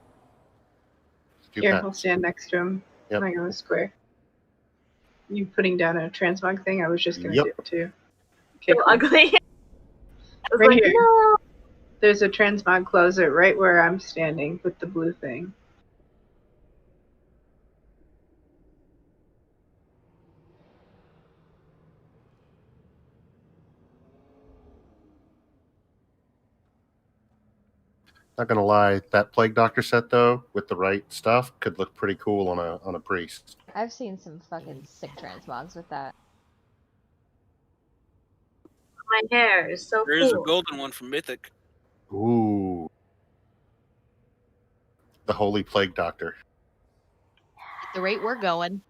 Here, I'll stand next to him. Yep. I go square. You putting down a transmog thing? I was just gonna Yep. do it too. Okay, So cool. ugly. Right like, here. no. There's a transmog closet right where I'm standing with the blue thing. Not gonna lie, that plague doctor set though, with the right stuff, could look pretty cool on a priest. I've seen some fucking sick transmogs with that. My hair is so There's cool. a golden one from Mythic. Ooh. The holy plague doctor. At the rate we're going.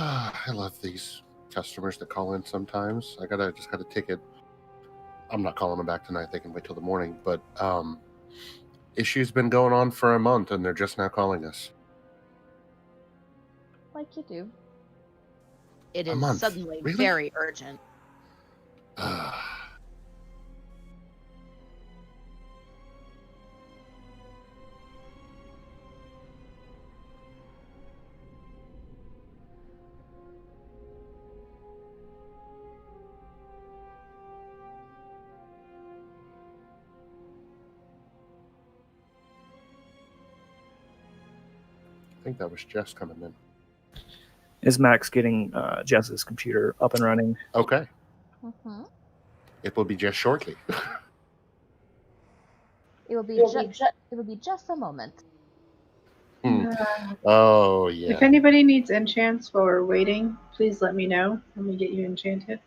I love these customers that call in sometimes. Just gotta take it. I'm not calling them back tonight. They can wait till the morning. But issue's been going on for a month, and they're just now calling us. Like you do. It A is month? suddenly Really? very urgent. I think that was Jess coming in. Is Max getting Jess's computer up and running? Okay. Mm-hmm. It will be just shortly. It will be just a moment. Oh, yeah. If anybody needs enchants while we're waiting, please let me know. Let me get you enchanted.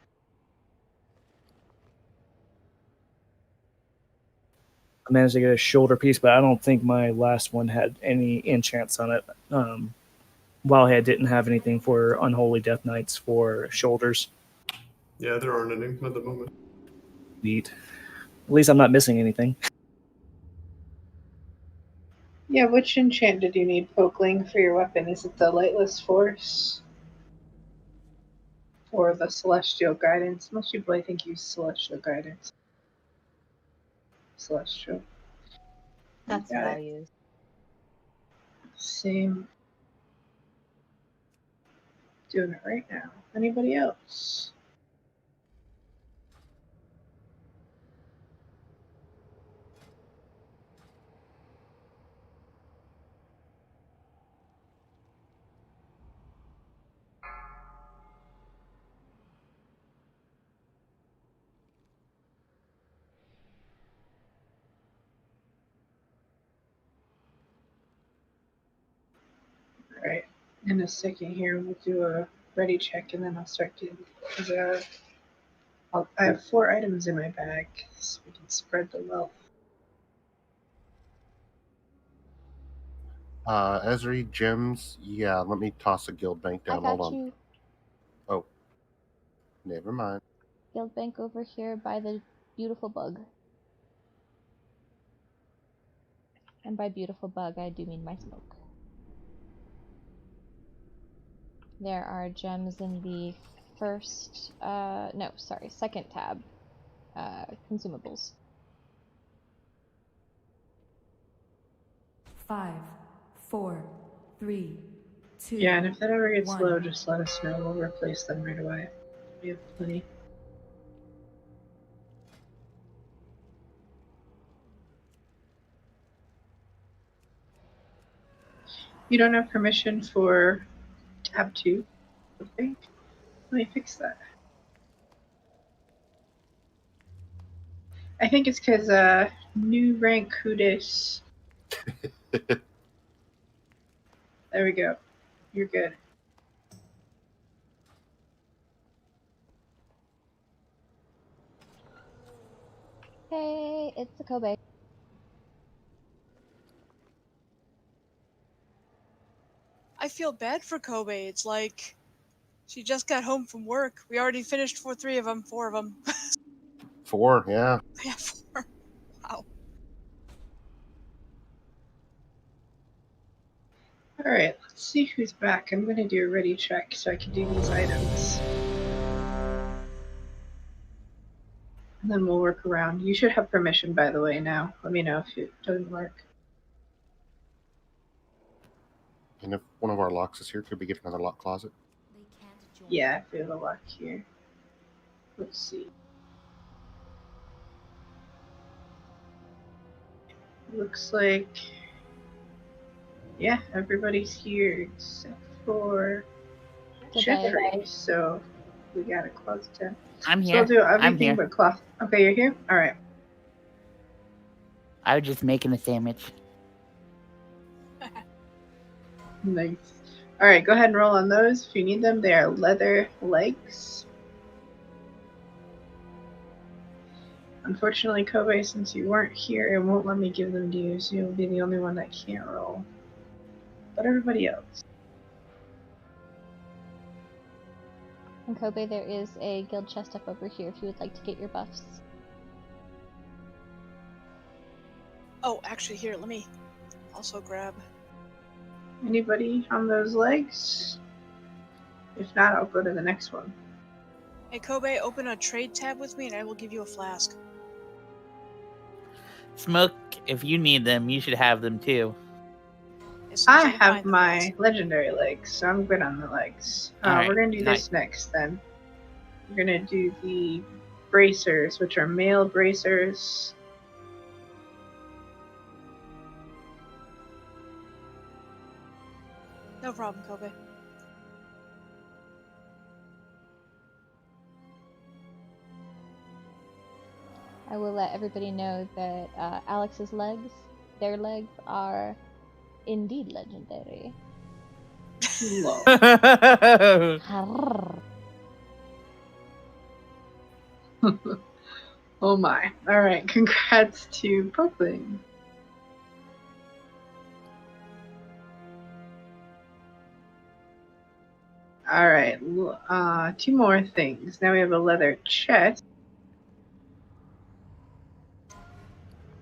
I managed to get a shoulder piece, but I don't think my last one had any enchants on it. Wildhead didn't have anything for Unholy Death Knights for shoulders. Yeah, there aren't any at the moment. Neat. At least I'm not missing anything. Yeah, which enchant did you need, Pokeling, for your weapon? Is it the Lightless Force? Or the Celestial Guidance? Most people, I think, use Celestial Guidance. Celestial. That's what I use. Same. Doing it right now. Anybody else? Alright, in a second here, we'll do a ready check and then I'll start doing. I have 4 items in my bag, so we can spread the wealth. Esri, gems. Yeah, let me toss a guild bank down. I got Hold on. you. Oh, never mind. Guild bank over here by the beautiful bug. And by beautiful bug, I do mean my smoke. There are gems in the second tab. Consumables. 5, 4, 3, 2. Yeah, and if that ever gets 1. low, just let us know. We'll replace them right away. We have plenty. You don't have permission for tab 2, I think. Let me fix that. I think it's because new rank Kudis. There we go. You're good. Hey, it's a Kobe. I feel bad for Kobe. It's like she just got home from work. We already finished 4 of them. 4, yeah. Yeah, 4. Wow. Alright, let's see who's back. I'm going to do a ready check so I can do these items. And then we'll work around. You should have permission, by the way, now. Let me know if it doesn't work. And if one of our locks is here, could we get another lock closet? Yeah, we have a lock here. Let's see. Looks like, yeah, everybody's here except for Jeffrey. So we got a closet 10. I'm So here. I'll do I'm everything here. but cloth. Okay, you're here? Alright. I was just making a sandwich. Nice. Alright, go ahead and roll on those. If you need them, they are leather legs. Unfortunately, Kobe, since you weren't here, it won't let me give them to you, so you'll be the only one that can't roll. But everybody else. And Kobe, there is a guild chest up over here if you would like to get your buffs. Oh, actually, here, let me also grab. Anybody on those legs? If not, I'll go to the next one. Hey, Kobe, open a trade tab with me and I will give you a flask. Smoke, if you need them, you should have them too. As soon as I can have find them, my guys. legendary legs, so I'm good on the legs. Alright, We're gonna do nice. this next then. We're gonna do the bracers, which are male bracers. No problem, Kobe. I will let everybody know that Alex's legs, their legs are indeed legendary. Lol. Oh my. Alright, congrats to Brooklyn. Alright, two more things. Now we have a leather chest.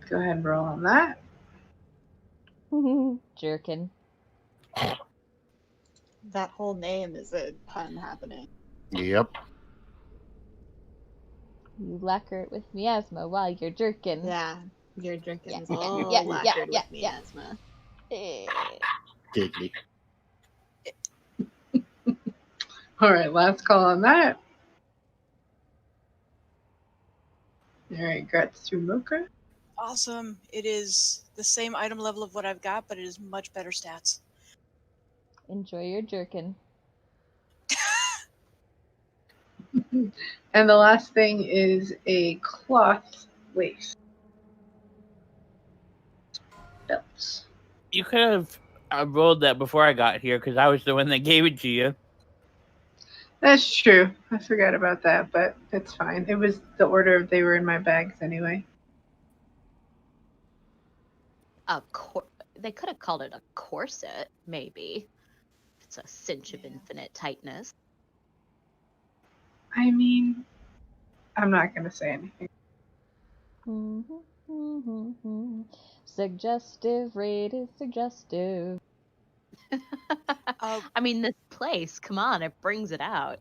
Go ahead and roll on that. Jerkin. That whole name is a pun happening. Yep. You lacquer it with miasma while you're jerkin. Yeah, your jerkin's Yeah, all yeah, lacquered yeah, with yeah. miasma. Giggly. Alright, last call on that. Alright, congrats to Mocha. Awesome. It is the same item level of what I've got, but it is much better stats. Enjoy your jerkin. And the last thing is a cloth waist. Belts. You could have rolled that before I got here because I was the one that gave it to you. That's true. I forgot about that, but it's fine. It was the order they were in my bags anyway. They could have called it a corset, maybe. It's a cinch of infinite tightness. I mean, I'm not going to say anything. Suggestive rate is suggestive. I mean, this place, come on, it brings it out.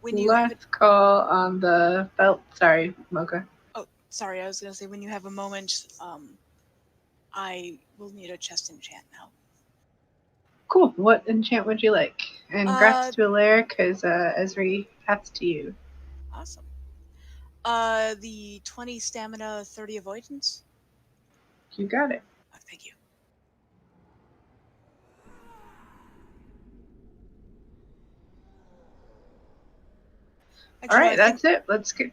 When you Last call on the belt. Sorry, Mocha. Oh, sorry, I was going to say, when you have a moment, I will need a chest enchant now. Cool. What enchant would you like? And congrats to Alaire, because Esri, that's to you. Awesome. The 20 stamina, 30 avoidance? You got it. Oh, thank you. All right, that's it. Let's get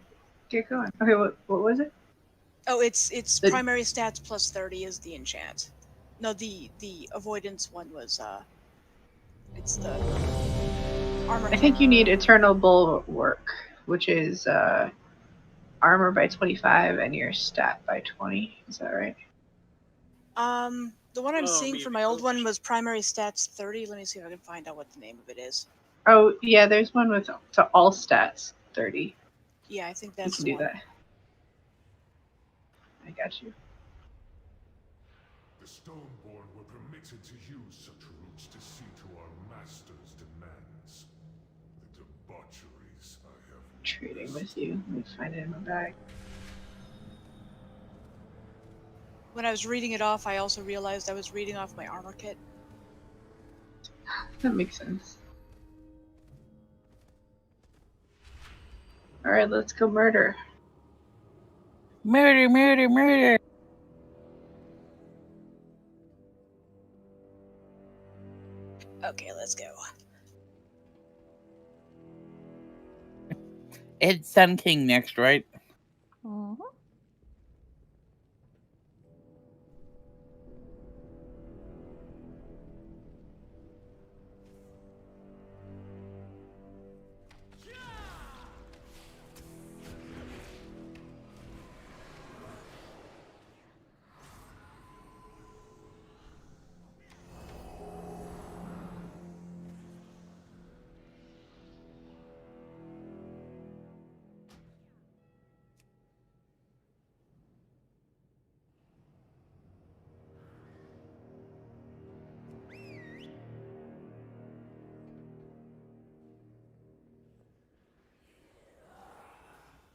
going. Okay, what was it? Oh, it's primary stats plus 30 is the enchant. No, the avoidance one was it's the armor. I think you need Eternal Bulwark, which is armor by 25 and your stat by 20. Is that right? The one I'm seeing for my old one was primary stats 30. Let me see if I can find out what the name of it is. Oh, yeah, there's one with all stats 30. Yeah, I think that's you the can do one. that. I got you. The Stoneborn were permitted to use such routes to see to our master's demands. The debaucheries I have Trading with you. Let me find it in my bag. When I was reading it off, I also realized I was reading off my armor kit. That makes sense. All right, let's go murder. Murder, murder, murder. Okay, let's go. It's Sun King next, right? Mm-hmm.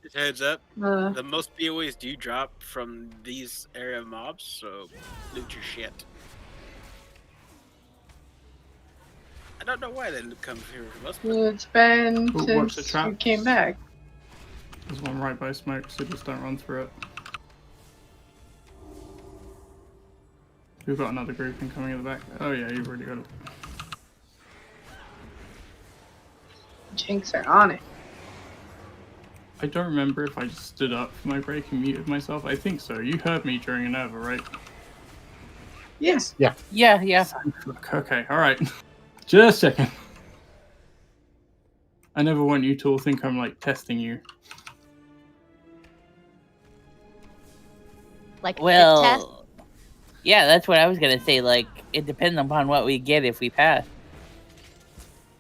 Just heads up. Uh, The most BOEs do drop from these area mobs, so loot your shit. I don't know why they come here from us. But... It's been Ooh, watch the since trap. you came back. There's one right by smoke, so just don't run through it. We've got another grouping coming in the back. Oh yeah, you've already got it. Jinx are on it. I don't remember if I just stood up for my break and muted myself. I think so. You heard me during an over, right? Yes. Yeah. Yeah. Okay, alright. Just checking. I never want you to all think I'm like testing you. Like test. Well, yeah, that's what I was gonna say. Like, it depends upon what we get if we pass.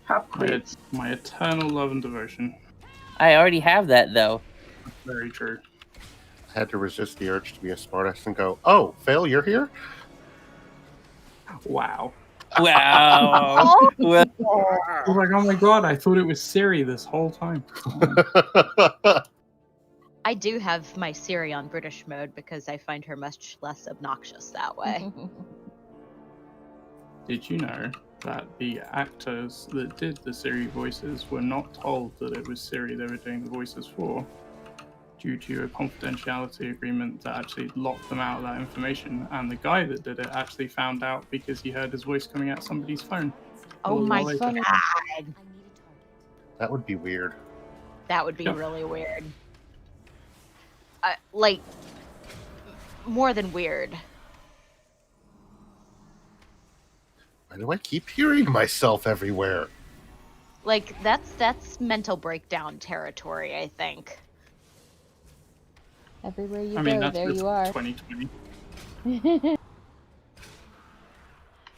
Pop quiz. My eternal love and devotion. I already have that though. Very true. I had to resist the urge to be a smartass and go, "Oh, Phil, you're here." Wow. Wow. Well, I was like, oh my god, I thought it was Siri this whole time. I do have my Siri on British mode because I find her much less obnoxious that way. Did you know that the actors that did the Siri voices were not told that it was Siri they were doing the voices for, due to a confidentiality agreement that actually locked them out of that information? And the guy that did it actually found out because he heard his voice coming out somebody's phone. Oh my god. That would be weird. That would be really weird. Like, more than weird. Why do I keep hearing myself everywhere? Like, that's mental breakdown territory, I think. Everywhere you I mean, go, that's there with you are. 2020.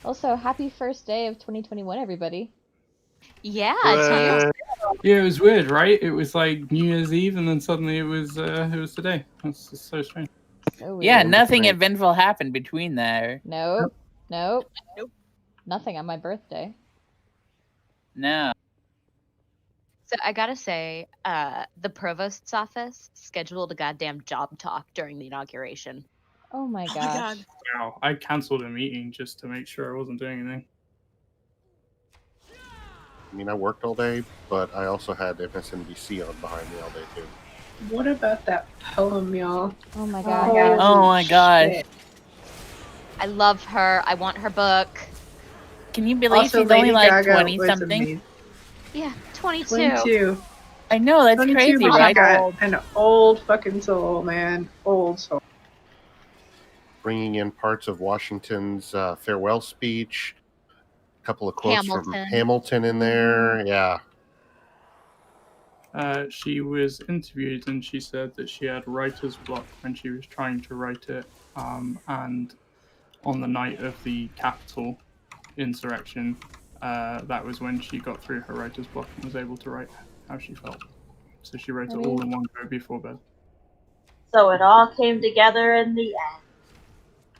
Also, happy first day of 2021, everybody. Yeah, yeah, it was weird, right? It was like New Year's Eve, and then suddenly it was today. That's just so strange. So yeah, weird. nothing eventful happened between there. Nope. Nothing on my birthday. No. So I gotta say, the provost's office scheduled a goddamn job talk during the inauguration. Oh my gosh. Wow, I cancelled a meeting just to make sure I wasn't doing anything. I mean, I worked all day, but I also had MSNBC on behind me all day too. What about that poem, y'all? Oh my god. Oh my god. I love her. I want her book. Can you believe Also, she's Lady only like Gaga 20 was something? amazing. Yeah, 22. 22. I know, that's 22, crazy, but right? she got an old fucking soul, man. Old soul. Bringing in parts of Washington's farewell speech, a couple of quotes from Hamilton in there. Yeah. She was interviewed and she said that she had writer's block when she was trying to write it. And on the night of the Capitol insurrection, that was when she got through her writer's block and was able to write how she felt. So she wrote it all in one go before bed. So it all came together in the end.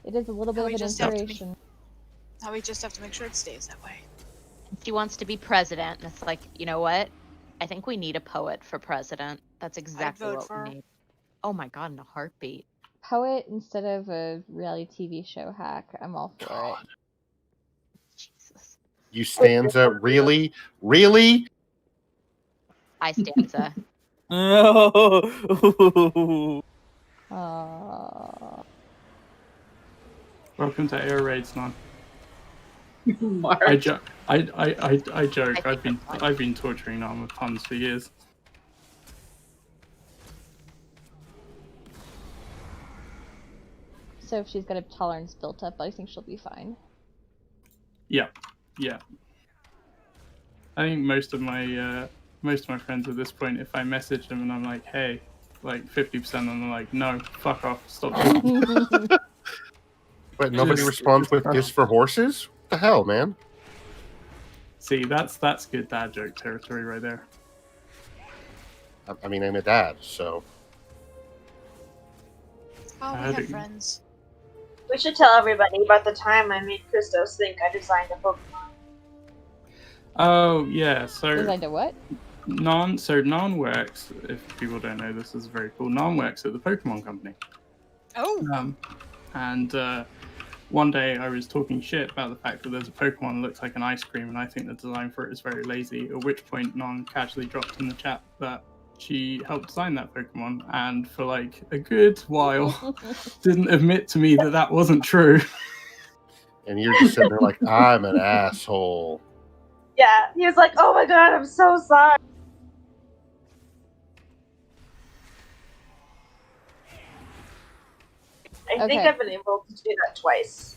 It is a little bit of an inspiration. Now we just have to make sure it stays that way. She wants to be president, and it's like, you know what? I think we need a poet for president. That's exactly vote what for we her. need. Oh my god, in a heartbeat. Poet instead of a reality TV show hack. I'm all for it. Jesus. You stanza, really? Really? I stanza. No. Welcome to Air Raids, man. Mark. I joke. I joke. I've been torturing Nam with puns for years. So if she's got a tolerance built up, I think she'll be fine. Yeah. I think most of my friends at this point, if I message them and I'm like, hey, like 50% of them are like, no, fuck off, stop talking. But nobody responds with "is for horses"? What the hell, man? See, that's good dad joke territory right there. I mean, I'm a dad, so. Oh, we have friends. We should tell everybody about the time I made Christos think I designed a Pokemon. Oh yeah, so Designed a what? Nan works, if people don't know, this is very cool. Nan works at the Pokemon Company. Oh. And one day I was talking shit about the fact that there's a Pokemon that looks like an ice cream, and I think the design for it is very lazy. At which point, Nan casually dropped in the chat that she helped design that Pokemon, and for like a good while didn't admit to me that that wasn't true. And you're just sitting there like, I'm an asshole. Yeah, he was like, "Oh my god, I'm so sorry." I think Okay. I've been able to do that twice.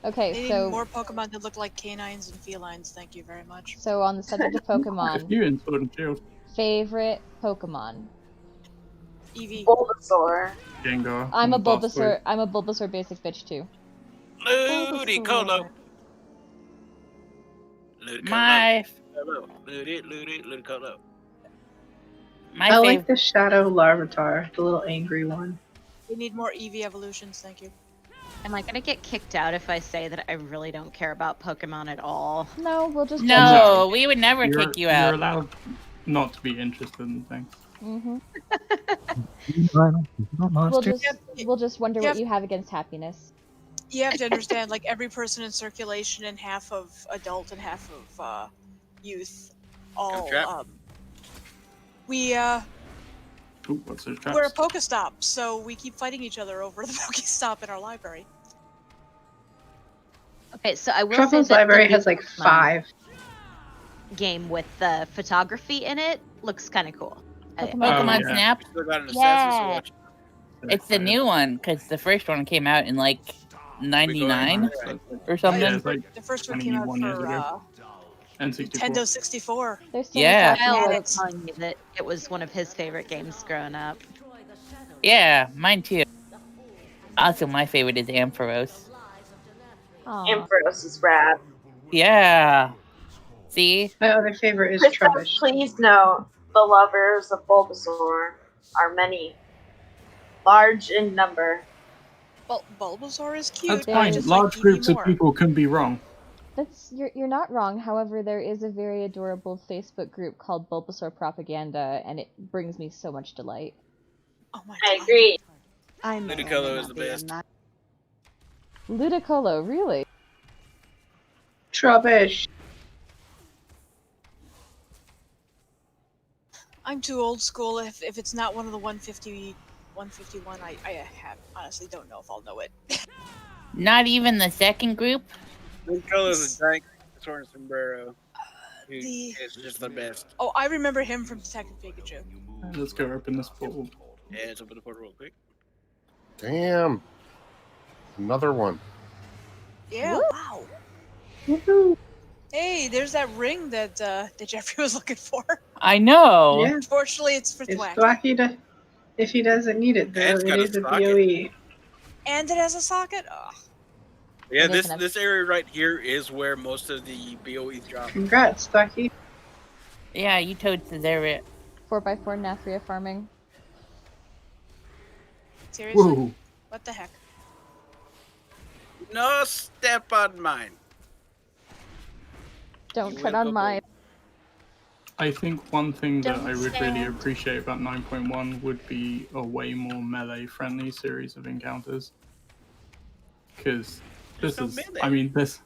Okay, They need so more Pokemon that look like canines and felines. Thank you very much. so on the subject of Pokemon, You in Sword and Shield. favorite Pokemon. Eevee. Bulbasaur. Gengar. I'm a and Blastoise. Bulbasaur. I'm a Bulbasaur basic bitch too. Ludicolo. My Ludicolo. My I like favorite. the Shadow Larvitar, the little angry one. We need more Eevee evolutions. Thank you. Am I gonna get kicked out if I say that I really don't care about Pokemon at all? No, we'll just No, we would never You're, kick you You're out. allowed not to be interested in things. Mm-hmm. Monster. We'll just wonder what you have against happiness. You have to understand, like every person in circulation and half of adult and half of youth, all Ooh, what's those traps? we're a Pokestop, so we keep fighting each other over the Pokestop in our library. Okay, so I will say Tropico's that library the new has like Pokemon 5. game with the photography in it looks kind of cool. Pokemon yeah. Snap. Still got an Yeah, Assassin's it's the new one because the first one came out in like '99 or something. Yeah, it's like The first one came out 21 years for ago. N64. Nintendo 64. Yeah. Kyle was telling me that it was one of his favorite games growing up. Yeah, mine too. Also, my favorite is Ampharos. Ampharos is rad. Yeah. See? My other favorite is Princess, Trubbish. please know the lovers of Bulbasaur are many, large in number. Bulbasaur is cute. That's fine. just Large like groups Eevee of more. people can be wrong. You're not wrong. However, there is a very adorable Facebook group called Bulbasaur Propaganda, and it brings me so much delight. Oh my I agree. Ludicolo is the best. Ludicolo, really? Trubbish. I'm too old school. If it's not one of the 151, I honestly don't know if I'll know it. Not even the second group? Ludicolo is a giant sword and sombrero. It's just the best. Oh, I remember him from Detective Pikachu. Let's go open this portal. Yeah, let's open the portal real quick. Damn. Another one. Yeah, wow. Hey, there's that ring that Jeffrey was looking for. I know. Yeah. Unfortunately, it's for It's Thwack. Thwacky if he doesn't need it, though. And it's It got a is a socket. BOE. And it has a socket? Ugh. Yeah, It this isn't a- this area right here is where most of the BOEs drop. Congrats, Thwacky. Yeah, you totes deserve it. 4x4 Nathria farming. Seriously? Whoa. What the heck? No step on mine. Don't You tread will on go mine. I think one thing that I would really Understand. appreciate about 9.1 would be a way more melee-friendly series of encounters. Because this no is, melee. I mean, this.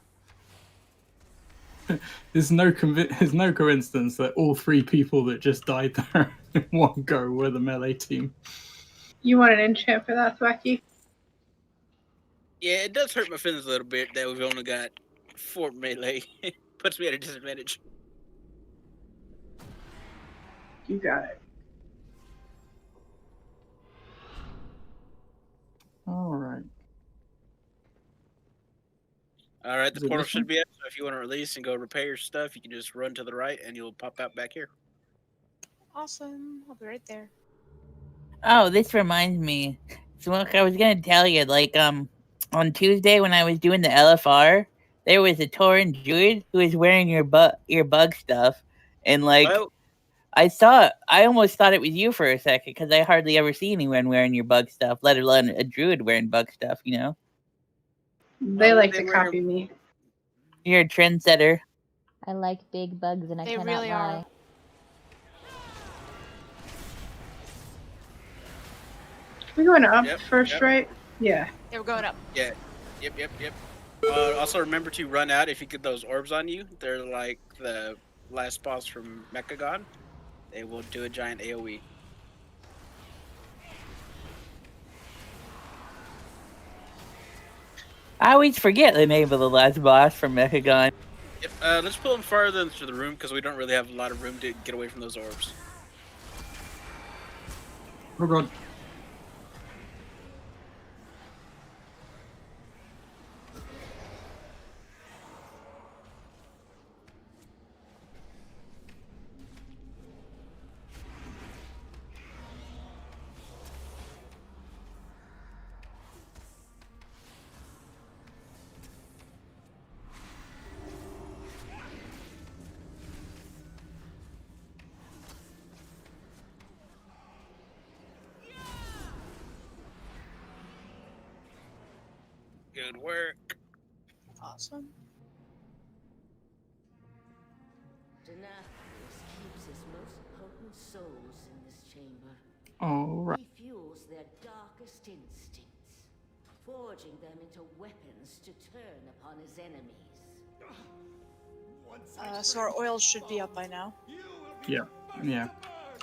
There's no coincidence that all 3 people that just died there in one go were the melee team. You want an enchant for that, Thwacky? Yeah, it does hurt my feelings a little bit that we've only got 4 melee. Puts me at a disadvantage. You got it. Alright. All right, the Is it portal this should one? be up. So if you want to release and go repair your stuff, you can just run to the right and you'll pop out back here. Awesome. I'll be right there. Oh, this reminds me. So look, I was gonna tell you, like, on Tuesday when I was doing the LFR, there was a Tauren Druid who was wearing your bug stuff, and like, Well, I almost thought it was you for a second because I hardly ever see anyone wearing your bug stuff, let alone a Druid wearing bug stuff. You know, They like they to wear- copy me. you're a trendsetter. I like big bugs and I They cannot really lie. are. We're going up Yep, first, yep. right? Yeah. Yeah, we're going up. Yeah. Yep. Also, remember to run out if you get those orbs on you. They're like the last boss from Mechagon. They will do a giant AoE. I always forget the name of the last boss from Mechagon. Yep. Let's pull them farther into the room because we don't really have a lot of room to get away from those orbs. Oh god. Good work. Awesome. Denathrius keeps his most potent souls in this chamber. Alright. He fuels their darkest instincts, forging them into weapons to turn upon his enemies. So our oil should be up by now. Yeah.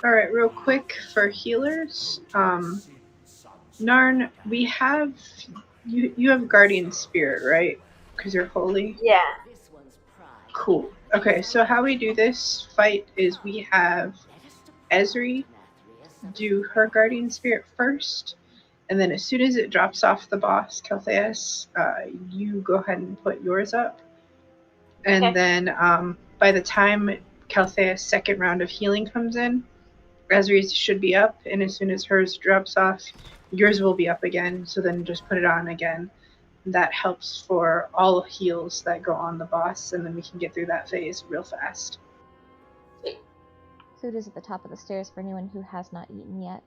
All right, real quick for healers. Narn, we have you have Guardian Spirit, right? Because you're holy. Yeah. Cool. Okay, so how we do this fight is we have Ezri do her Guardian Spirit first, and then as soon as it drops off the boss, Caltheus, you go ahead and put yours up. And then by the time Caltheus' second round of healing comes in, Ezri's should be up, and as soon as hers drops off, yours will be up again, so then just put it on again. That helps for all heals that go on the boss, and then we can get through that phase real fast. Food is at the top of the stairs for anyone who has not eaten yet.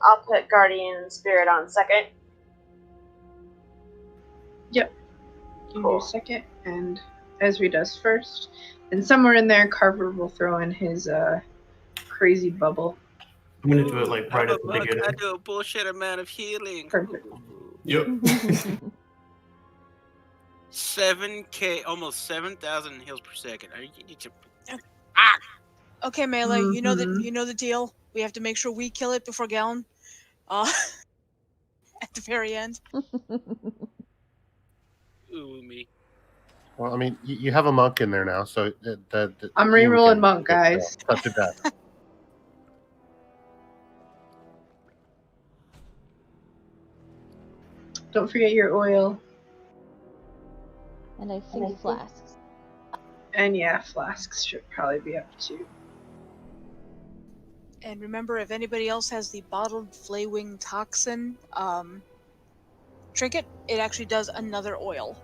I'll put Guardian Spirit on second. Yep. You do second, and Ezri does first. And somewhere in there, Carver will throw in his crazy bubble. I'm gonna do it like right at the beginning. I do a bullshit amount of healing. Perfect. Yep. 7K, almost 7,000 heals per second. You need to. Okay, Melee, you know the deal. We have to make sure we kill it before Gallon. At the very end. Ooh, me. Well, I mean, you have a monk in there now, so I'm rerolling monk, guys. Touch of death. Don't forget your oil. And I think flasks. And yeah, flasks should probably be up too. And remember, if anybody else has the bottled Flaywing Toxin trinket, it actually does another oil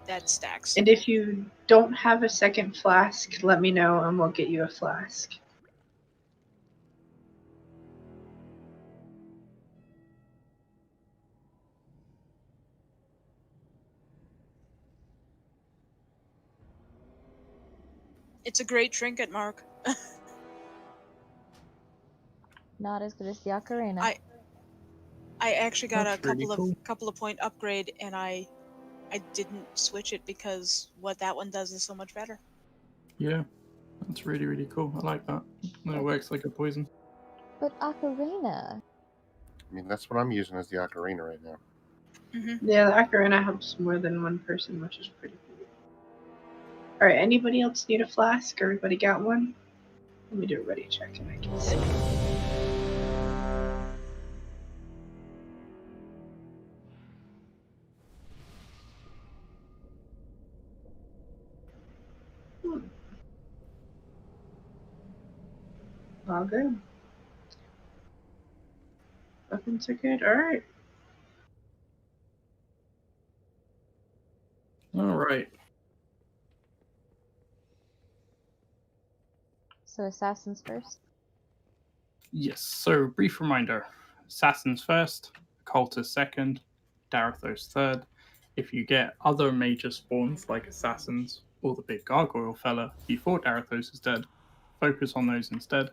that stacks. And if you don't have a second flask, let me know and we'll get you a flask. It's a great trinket, Mark. Not as good as the ocarina. I actually got That's a couple really of couple of point upgrade, and I didn't switch it because what that one does is so much better. Yeah. That's really, really cool. I like that. It works like a poison. But ocarina. I mean, that's what I'm using as the ocarina right now. Yeah, the ocarina helps more than one person, which is pretty cool. Alright, anybody else need a flask? Everybody got one? Let me do a ready check and I can see. All good. Weapons are good. Alright. Alright. So assassins first? Yes, so brief reminder. Assassins first, Occultist second, Darathos third. If you get other major spawns like Assassins or the big gargoyle fella before Darathos is dead, focus on those instead.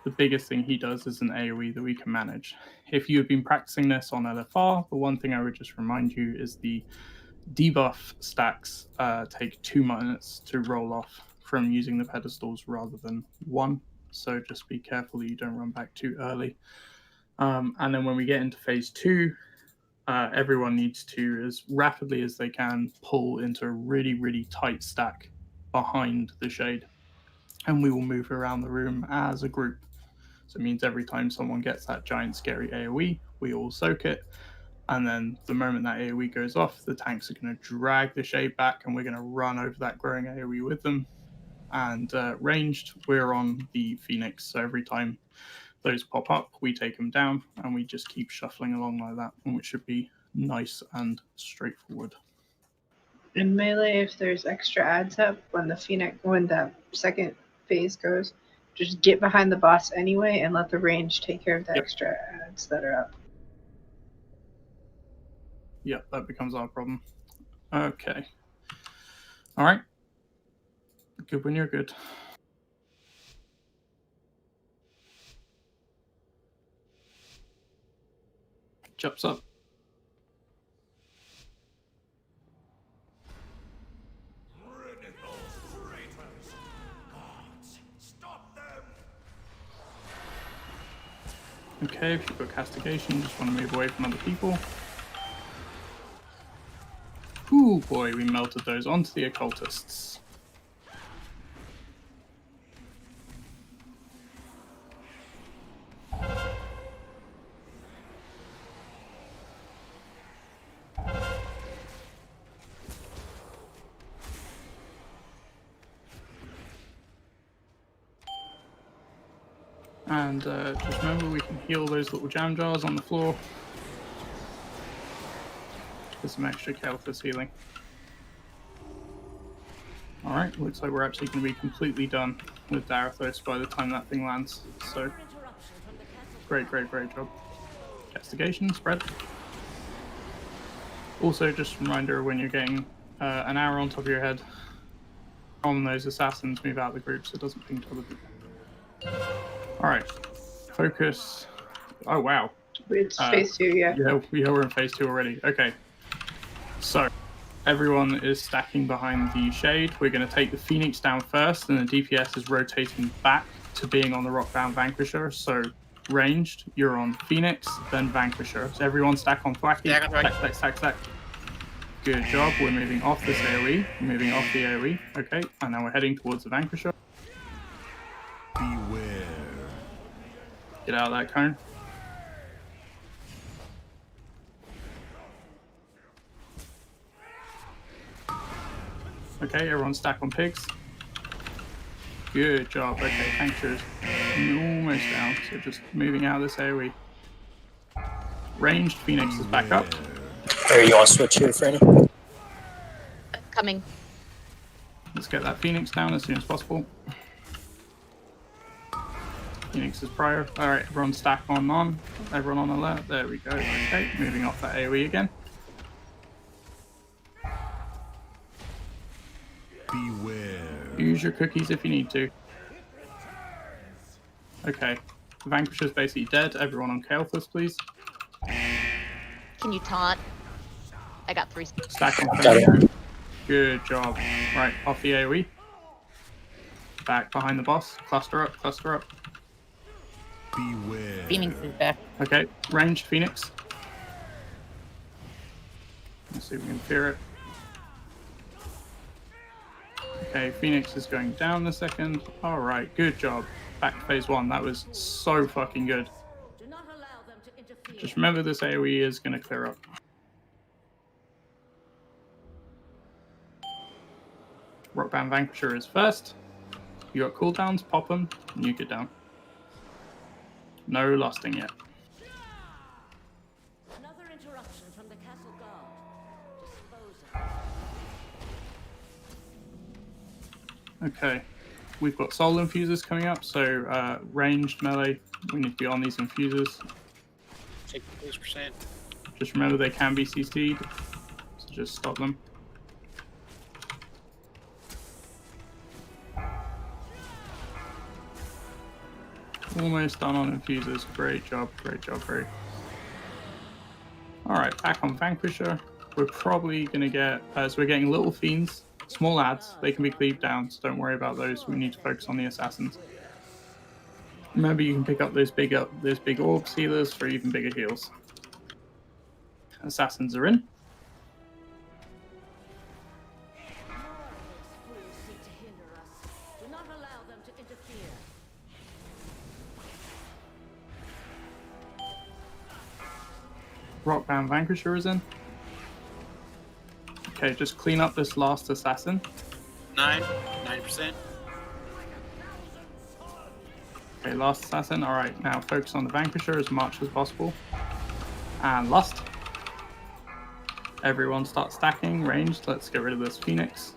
the biggest thing he does is an AoE that we can manage. If you've been practicing this on LFR, the one thing I would just remind you is the debuff stacks take 2 minutes to roll off from using the pedestals rather than 1. So just be careful that you don't run back too early. And then when we get into phase 2, everyone needs to, as rapidly as they can, pull into a really, really tight stack behind the shade. And we will move around the room as a group. So it means every time someone gets that giant scary AoE, we all soak it. And then the moment that AoE goes off, the tanks are going to drag the shade back and we're going to run over that growing AoE with them. And ranged, we're on the Phoenix. So every time those pop up, we take them down and we just keep shuffling along like that, which should be nice and straightforward. In melee, if there's extra adds up when that second phase goes, just get behind the boss anyway and let the range take care of the extra adds that are up. Yep, that becomes our problem. Okay. All right. Good when you're good. Jumps up. Okay, if you've got castigation, you just want to move away from other people. Ooh, boy, we melted those onto the occultists. And just remember, we can heal those little jam jars on the floor. Get some extra Kelthus healing. Alright, looks like we're actually going to be completely done with Darathos by the time that thing lands. So, great job. Castigation, spread. Also, just a reminder, when you're getting an arrow on top of your head, on those assassins, move out of the group so it doesn't ping to other people. Alright, focus. Oh, wow. It's phase 2, yeah. Yeah, we're in phase 2 already. Okay. So, everyone is stacking behind the shade. We're going to take the Phoenix down first, and the DPS is rotating back to being on the Rockbound Vanquisher. So, ranged, you're on Phoenix, then Vanquisher. So, everyone stack on Thwacky. Stack. Good job. We're moving off this AoE. Moving off the AoE. Okay, and now we're heading towards the Vanquisher. Beware. Get out of that cone. Okay, everyone stack on pigs. Good job. Okay, Vanquisher's almost down, so just moving out of this AoE. Ranged Phoenix is back up. There, you want to switch here, Franny? Coming. Let's get that Phoenix down as soon as possible. Phoenix is prior. Alright, everyone stack on. Everyone on alert. There we go. Okay, moving off that AoE again. Beware. Use your cookies if you need to. Okay, the Vanquisher's basically dead. Everyone on Kelthus, please. Can you taunt? I got 3. Stack on Fenrir. Good job. Right, off the AoE. Back behind the boss. Cluster up. Beware. Phoenix is back. Okay, ranged Phoenix. Let's see if we can fear it. Okay, Phoenix is going down in a second. Alright, good job. Back to phase 1. That was so fucking good. Just remember this AoE is going to clear up. Rockbound Vanquisher is first. You got cooldowns, pop them, and you get down. No lusting yet. Another interruption from the castle guard. Dispose of. Okay, we've got soul infusers coming up, so ranged melee, we need to be on these infusers. Take 30%. Just remember they can be CC'd, so just stop them. Almost done on infusers. Great job, Ray. Alright, back on Vanquisher. We're probably going to get... so we're getting little fiends, small ads. They can be cleaved down, so don't worry about those. We need to focus on the assassins. Remember, you can pick up those big orb sealers for even bigger heals. Assassins are in. Do not allow them to interfere. Rockbound Vanquisher is in. Okay, just clean up this last assassin. 9%. Okay, last assassin. Alright, now focus on the Vanquisher as much as possible. And Lust. Everyone start stacking, ranged. Let's get rid of this Phoenix.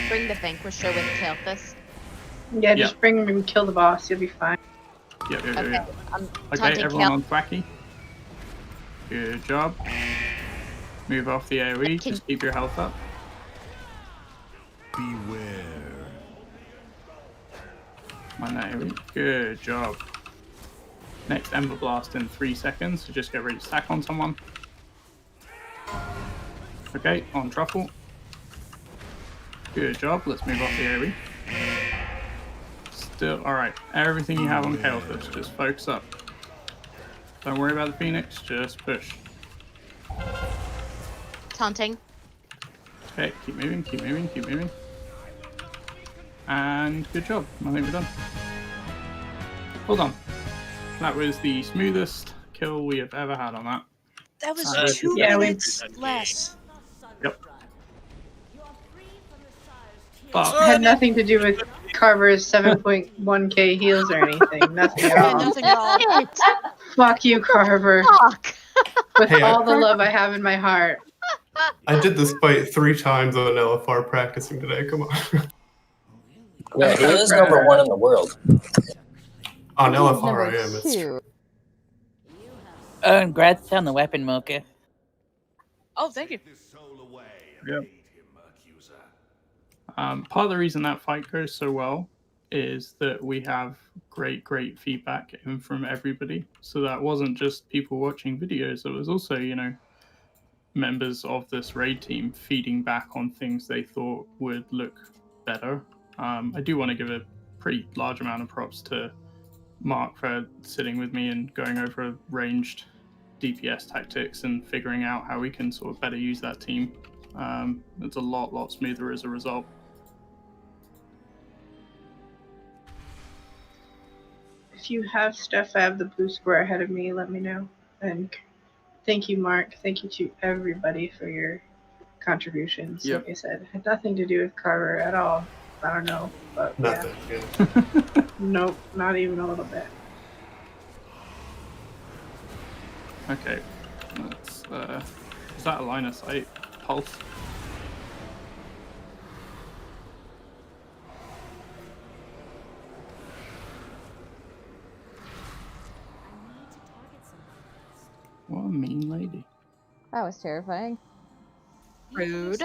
Bring the Vanquisher with Kael'thas. Yeah, just bring him and kill the boss. You'll be fine. Yep. I'm Okay, taunting everyone Kael. on Thwacky. Good job. Move off the AoE, just keep your health up. Beware. On that AoE. Good job. Next Ember Blast in 3 seconds, so just get ready to stack on someone. Okay, on Truffle. Good job, let's move off the AoE. Still, alright, everything you have on Kael'thas, just focus up. Don't worry about the Phoenix, just push. Taunting. Okay, keep moving. And good job, I think we're done. Hold on. That was the smoothest kill we have ever had on that. That was That 2 minutes less. Yep. Had nothing to do with Carver's 7.1k heals or anything. Nothing at all. Nothing at all. Fuck you, Carver. Fuck. With Hey, all the love I have in my heart. I did this fight 3 times on LFR practicing today. Come on. Yeah, he is number 1 in the world. On He's LFR, number I am. It's 2. true. Oh, and congrats on the weapon, Mocha. Oh, thank you. Yep. Part of the reason that fight goes so well is that we have great feedback from everybody. So that wasn't just people watching videos. It was also, members of this raid team feeding back on things they thought would look better. I do want to give a pretty large amount of props to Mark for sitting with me and going over ranged DPS tactics and figuring out how we can sort of better use that team. It's a lot smoother as a result. If you have stuff, I have the blue square ahead of me. Let me know. And thank you, Mark. Thank you to everybody for your contributions. Yep. Like I said, had nothing to do with Carver at all. I don't know, but Nothing. yeah. Nope, not even a little bit. Okay, let's, is that a line of sight? Pulse? What a mean lady. That was terrifying. Rude.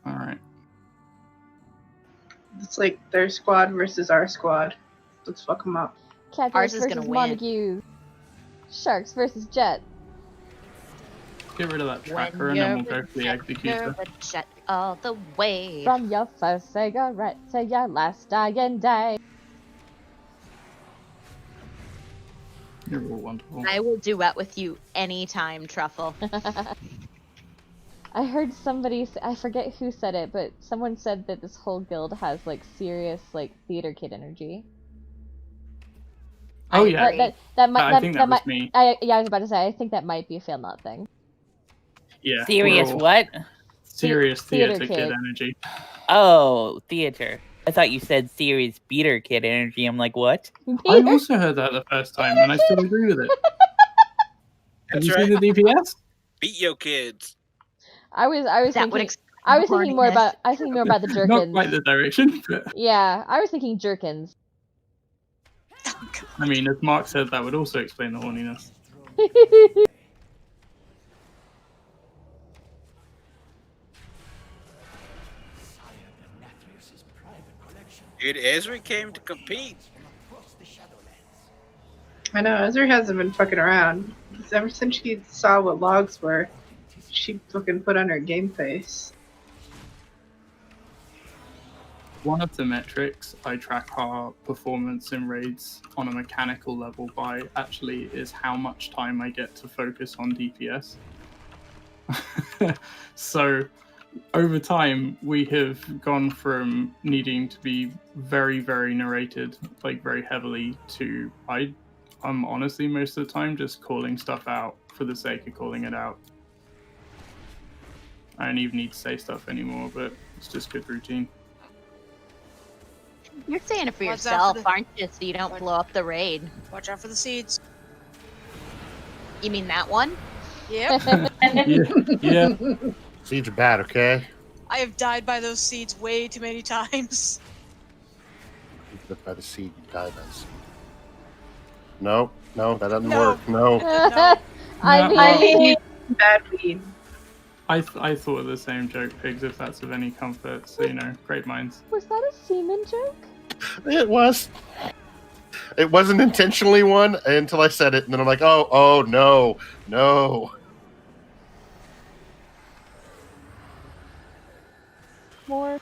Alright. It's like their squad versus our squad. Let's fuck them up. Catfish Ours is versus gonna win. Montague. Sharks versus Jet. Get rid of that tracker and then we'll go for the executor. The jet all the way. From your first cigarette to your last dying day. You're all wonderful. I will duet with you anytime, Truffle. I heard somebody, I forget who said it, but someone said that this whole guild has like serious like theater kid energy. Oh yeah. I think that was me. I was about to say, I think that might be a fail not thing. Yeah. Serious what? Serious theater Theater kid kid. energy. Oh, theater. I thought you said serious beater kid energy. I'm like, what? I also heard that the first time, and I still agree with it. Have you seen the DPS? Beat your kids. I was That would thinking more about the jerkins. Not quite the direction, but Yeah, I was thinking jerkins. I mean, as Mark said, that would also explain the horniness. Dude, Ezra came to compete. I know, Ezra hasn't been fucking around. Ever since she saw what logs were, she fucking put on her game face. One of the metrics I track our performance in raids on a mechanical level by actually is how much time I get to focus on DPS. So over time, we have gone from needing to be very, very narrated, like very heavily, to I'm honestly most of the time just calling stuff out for the sake of calling it out. I don't even need to say stuff anymore, but it's just good routine. You're saying it for Watch out yourself, for the- aren't you? So you don't blow up the raid. Watch out for the seeds. You mean that one? Yep. Yeah. Seeds are bad, okay? I have died by those seeds way too many times. You live by the seed, you die by the seed. No, that doesn't No. work. No. I mean, bad weed. I thought of the same joke, Pigs, if that's of any comfort. So, great minds. was that a semen joke? It was. It wasn't intentionally one until I said it, and then I'm like, oh, no. More.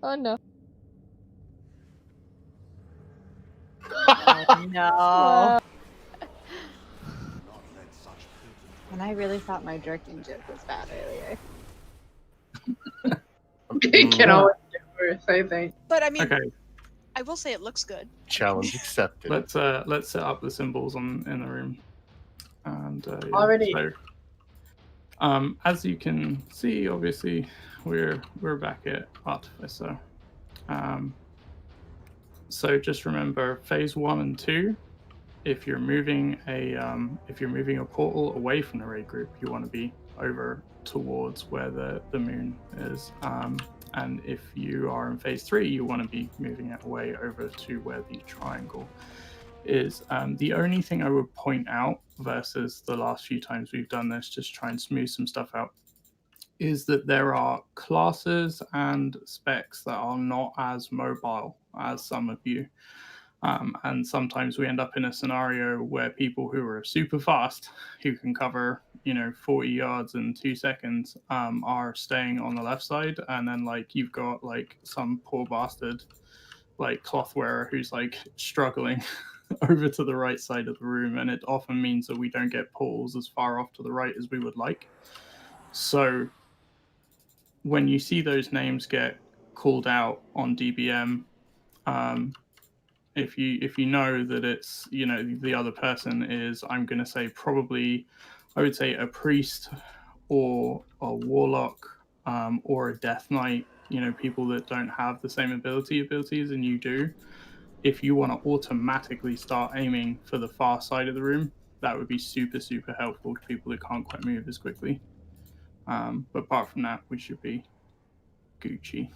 Oh no. Oh, no. Wow. And I really thought my jerking joke was bad earlier. It can always get worse, I think. But I mean, Okay, I will say it looks good. Challenge accepted. let's set up the symbols in the room. And yeah, Already. So, as you can see, obviously we're back at Artificer. So just remember, phase 1 and 2. If you're moving a portal away from the raid group, you want to be over towards where the moon is. And if you are in phase 3, you want to be moving it away over to where the triangle is. The only thing I would point out versus the last few times we've done this, just try and smooth some stuff out, is that there are classes and specs that are not as mobile as some of you. And sometimes we end up in a scenario where people who are super fast, who can cover 40 yards in 2 seconds, are staying on the left side, and then you've got some poor bastard cloth wearer who's struggling over to the right side of the room, and it often means that we don't get portals as far off to the right as we would like. So when you see those names get called out on DBM, if you know that it's the other person is, I'm going to say probably, I would say a priest or a warlock, or a death knight, people that don't have the same abilities and you do. If you want to automatically start aiming for the far side of the room, that would be super, super helpful to people that can't quite move as quickly. But apart from that, we should be Gucci.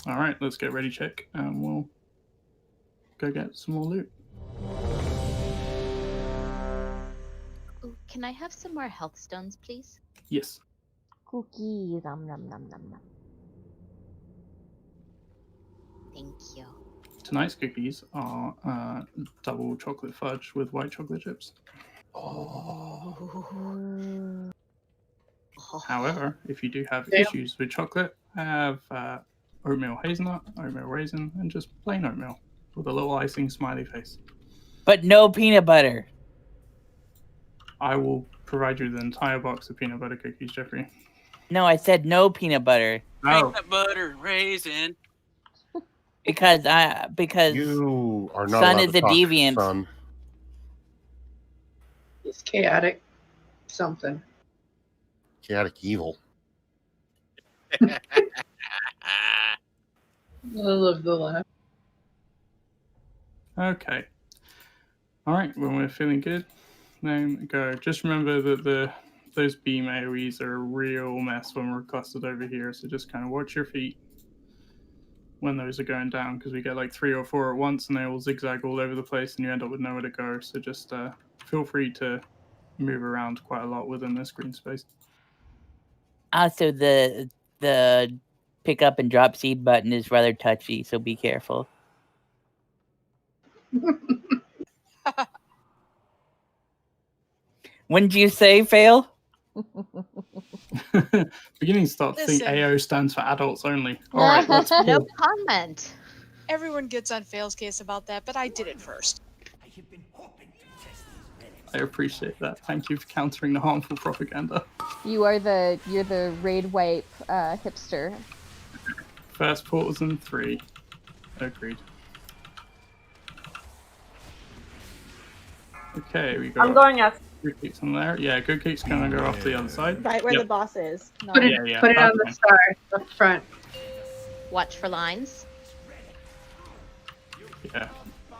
All right, let's get ready check, and we'll go get some more loot. Ooh, can I have some more health stones, please? Yes. Cookies. Nom nom nom nom nom. Thank you. Tonight's cookies are double chocolate fudge with white chocolate chips. However, if you do have issues with chocolate, I have oatmeal hazelnut, oatmeal raisin, and just plain oatmeal with a little icing smiley face. But no peanut butter. I will provide you with an entire box of peanut butter cookies, Jeffrey. No, I said no peanut butter. Peanut butter, raisin. Because you are not Son allowed is to a talk, deviant. Son. It's chaotic. Something. Chaotic evil. I love the laugh. Okay. All right. When we're feeling good, then go. Just remember that those beam AoEs are a real mess when we're clustered over here. So just kind of watch your feet when those are going down, because we get 3 or 4 at once, and they all zigzag all over the place, and you end up with nowhere to go. So just feel free to move around quite a lot within this green space. Also, the pick up and drop seed button is rather touchy, so be careful. Wouldn't you say, Fail? Beginning to start to think Listen. AO stands for adults only. All right, let's No pull. comment. Everyone gets on Fail's case about that, but I did it first. I appreciate that. Thank you for countering the harmful propaganda. You're the raid wipe hipster. First portals in 3. Agreed. Okay, we got. I'm going up. Good Geek's on there. Yeah, Good Geek's gonna go off to the other side. Right where Yep. the boss is. No. Put it, put it on the that's star up front. Watch for lines. Yeah,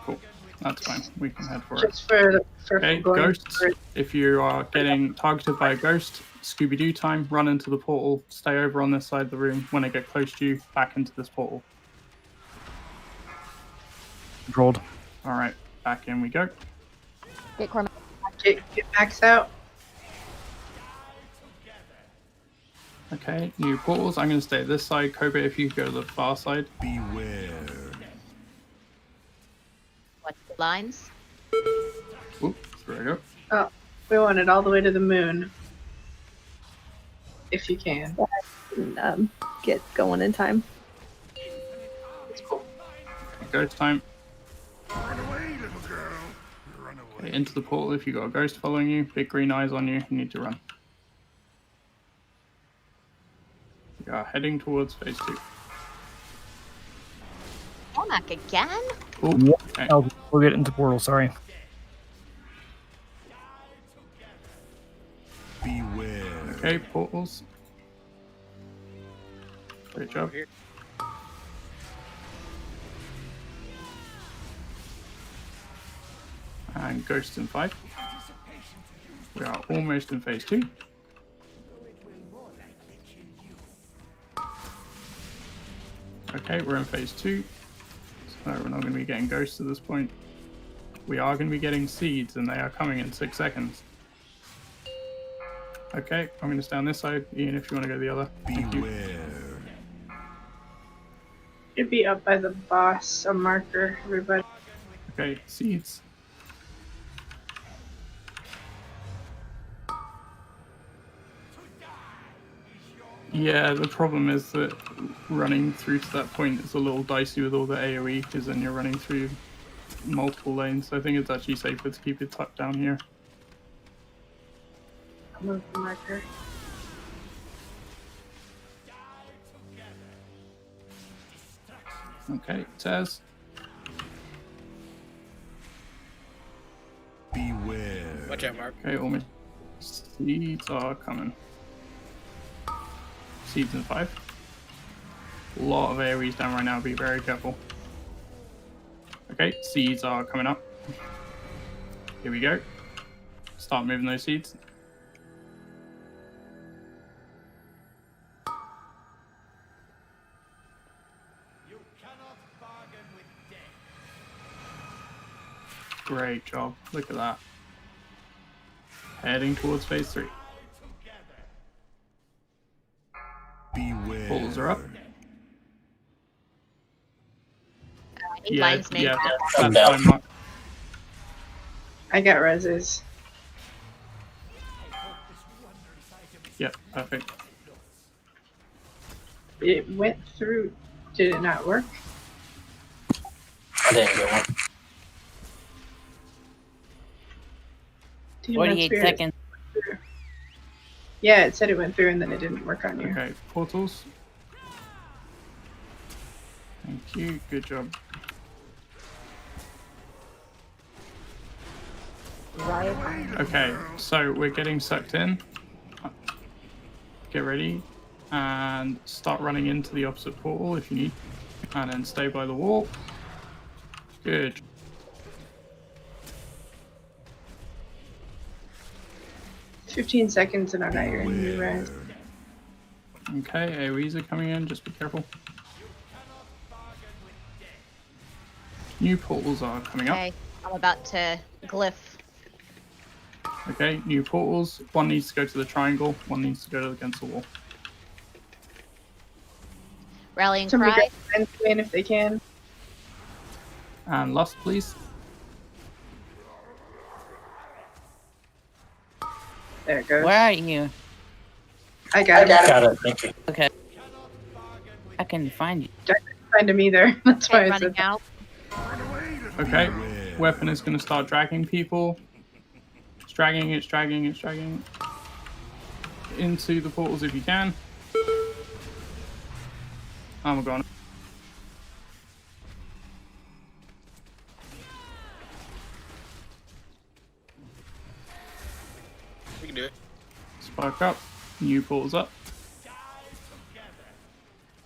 cool. That's fine. We can head for Just it. for Okay, going ghosts. for it. If you are getting targeted by a ghost, Scooby-Doo time, run into the portal, stay over on this side of the room. When they get close to you, back into this portal. Controlled. All right, back in we go. Get Cormac. Get Max out. Okay, new portals. I'm going to stay at this side. Kobe, if you go to the far side. Beware. Watch for lines. Oops, there we go. Oh, we want it all the way to the moon. If you can. Get going in time. Ghost time. Okay, into the portal. If you got a ghost following you, big green eyes on you, you need to run. We are heading towards phase 2. Cormac again? Ooh, okay. Oh, we'll get into portal. Sorry. Beware. Okay, portals. Great job. And ghost in 5. We are almost in phase 2. Okay, we're in phase 2. So we're not going to be getting ghosts at this point. We are going to be getting seeds, and they are coming in 6 seconds. Okay, I'm going to stay on this side. Ian, if you want to go the other. Thank you. Should be up by the boss, a marker, everybody. Okay, seeds. Yeah, the problem is that running through to that point is a little dicey with all the AoE, because then you're running through multiple lanes. So I think it's actually safer to keep it tucked down here. Move the marker. Okay, Taz. Beware. Watch out, Mark. Okay, almost. Seeds are coming. Seeds in 5. A lot of AoEs down right now, be very careful. Okay, seeds are coming up. Here we go. Start moving those seeds. You cannot bargain with death. Great job. Look at that. Heading towards phase 3. Beware. Portals are up. Need lines made. Yeah. I'm That's down. fine, Mark. I got reses. Yep, perfect. It went through. Did it not work? I didn't get one. Demon 48 Spirit. seconds. Yeah, it said it went through and then it didn't work on you. Okay, portals. Thank you. Good job. Okay, so we're getting sucked in. Get ready and start running into the opposite portal if you need, and then stay by the wall. Good. $15 seconds and I got your new res. Okay, AoEs are coming in, just be careful. New portals are coming up. Okay, I'm about to glyph. Okay, new portals. One needs to go to the triangle, one needs to go against the wall. Rallying Somebody cry. grab the in if they can. And lost, please. There it goes. Where are you? I got it. Got it. Thank you. Okay. I can find you. Find him either. That's why I Running said. out. Okay. Weapon is going to start dragging people. It's dragging, it's dragging, it's dragging. Into the portals if you can. Oh my god. We can do it. Spark up. New portals up.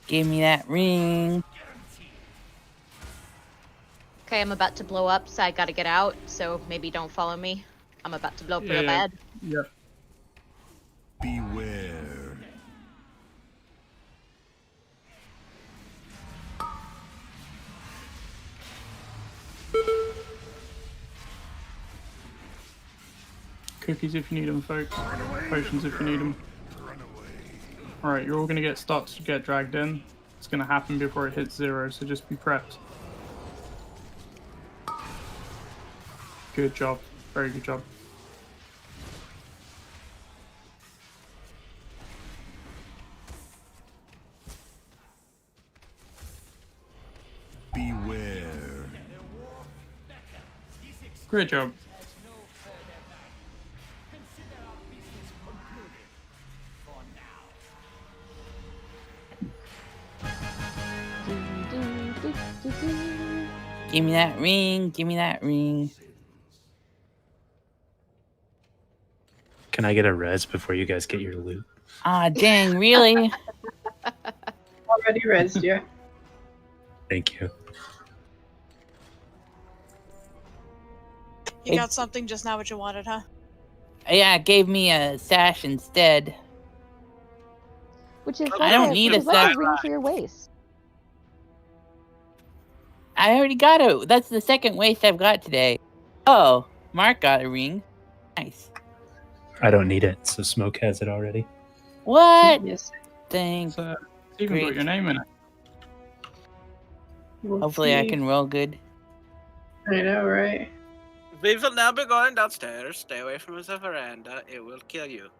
Give me that ring. Okay, I'm about to blow up, so I gotta get out. So maybe don't follow me. I'm about to blow up real bad. Yeah. Beware. Cookies if you need them, folks. Potions if you need them. Alright, you're all going to start to get dragged in. It's going to happen before it hits 0, so just be prepped. Good job. Very good job. Beware. Great job. Give me that ring. Give me that ring. Can I get a res before you guys get your loot? Ah, dang, really? Already rezzed you. Thank you. You got something just not what you wanted, huh? Yeah, it gave me a sash instead. Which is I don't need a which is like sash. a ring for your waist. I already got it. That's the second waist I've got today. Oh, Mark got a ring. Nice. I don't need it, so Smoke has it already. What? Yes. Dang. So, you can put your name in it. Hopefully I can roll good. I know, right? We will now be going downstairs. Stay away from the veranda. It will kill you.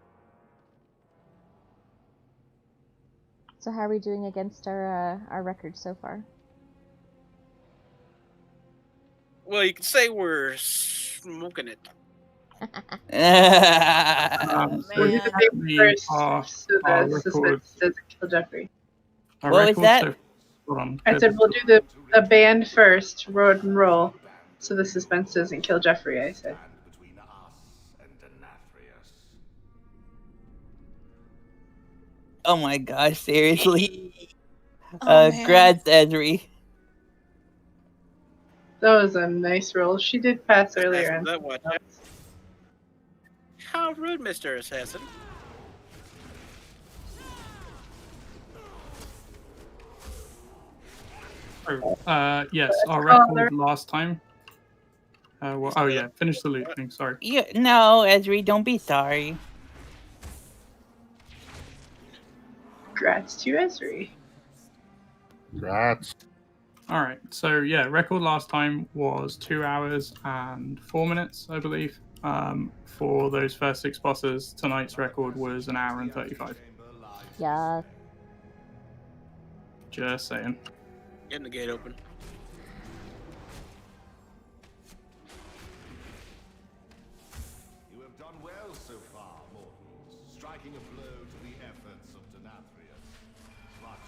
So how are we doing against our record so far? Well, you can say we're smoking it. We'll do the big first, so the suspense doesn't kill Jeffrey. Our What was record that? Hold on. I said we'll do the band first, road and roll, so the suspense doesn't kill Jeffrey. I said. Oh my gosh, seriously? Oh, man. Grats, Ezri. That was a nice roll. She did pass earlier. That's that what? How rude, Mr. Assassin. Yes, our record last time. Oh yeah, finish the loot thing. Sorry. No, Ezri, don't be sorry. Congrats to Esri. Congrats. All right. So yeah, record last time was 2 hours and 4 minutes, I believe. For those first 6 bosses, tonight's record was 1 hour and 35. Yeah. Just saying. Getting the gate open. You have done well so far, mortals, striking a blow to the efforts of Denathrius.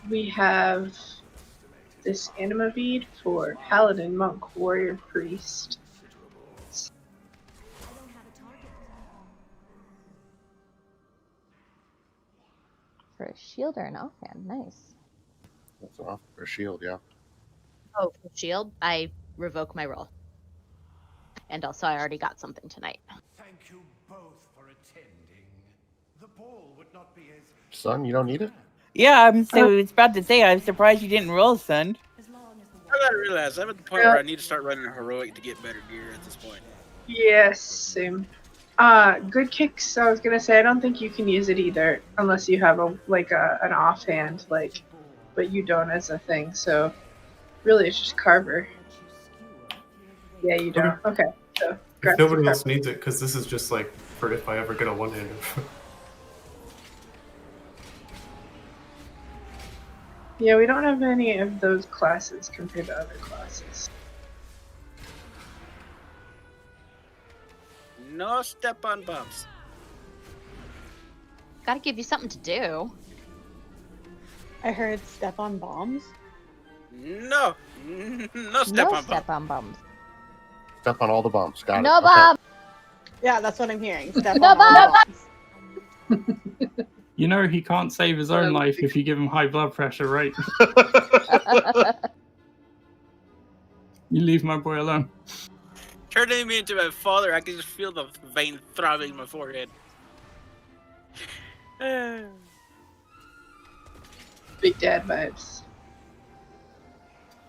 We have this anima bead for Paladin, Monk, Warrior, Priest. For a shield or an offhand, nice. That's off for a shield, yeah. Oh, for shield, I revoke my roll. And also, I already got something tonight. Thank you both for attending. The ball would not be as Son, you don't need it? Yeah, I was about to say, I'm surprised you didn't roll, son. I gotta realize I'm at the point where I need to start running a heroic to get better gear at this point. Yes, same. Good kicks. I was gonna say I don't think you can use it either unless you have an offhand but you don't as a thing. So really, it's just Carver. Yeah, you don't. Okay. So If grab nobody the else needs it, because this is just like for if I ever get a one-hander. Yeah, we don't have any of those classes compared to other classes. No step on bumps. Gotta give you something to do. I heard step on bombs. No. No step No on step bumps. on bumps. Step on all the bumps. Got No it. bomb. Yeah, that's what I'm hearing. Step No on all bomb. bombs. You know he can't save his own life if you give him high blood pressure, right? You leave my boy alone. Turning me into my father, I can just feel the vein throbbing in my forehead. Big Dad vibes.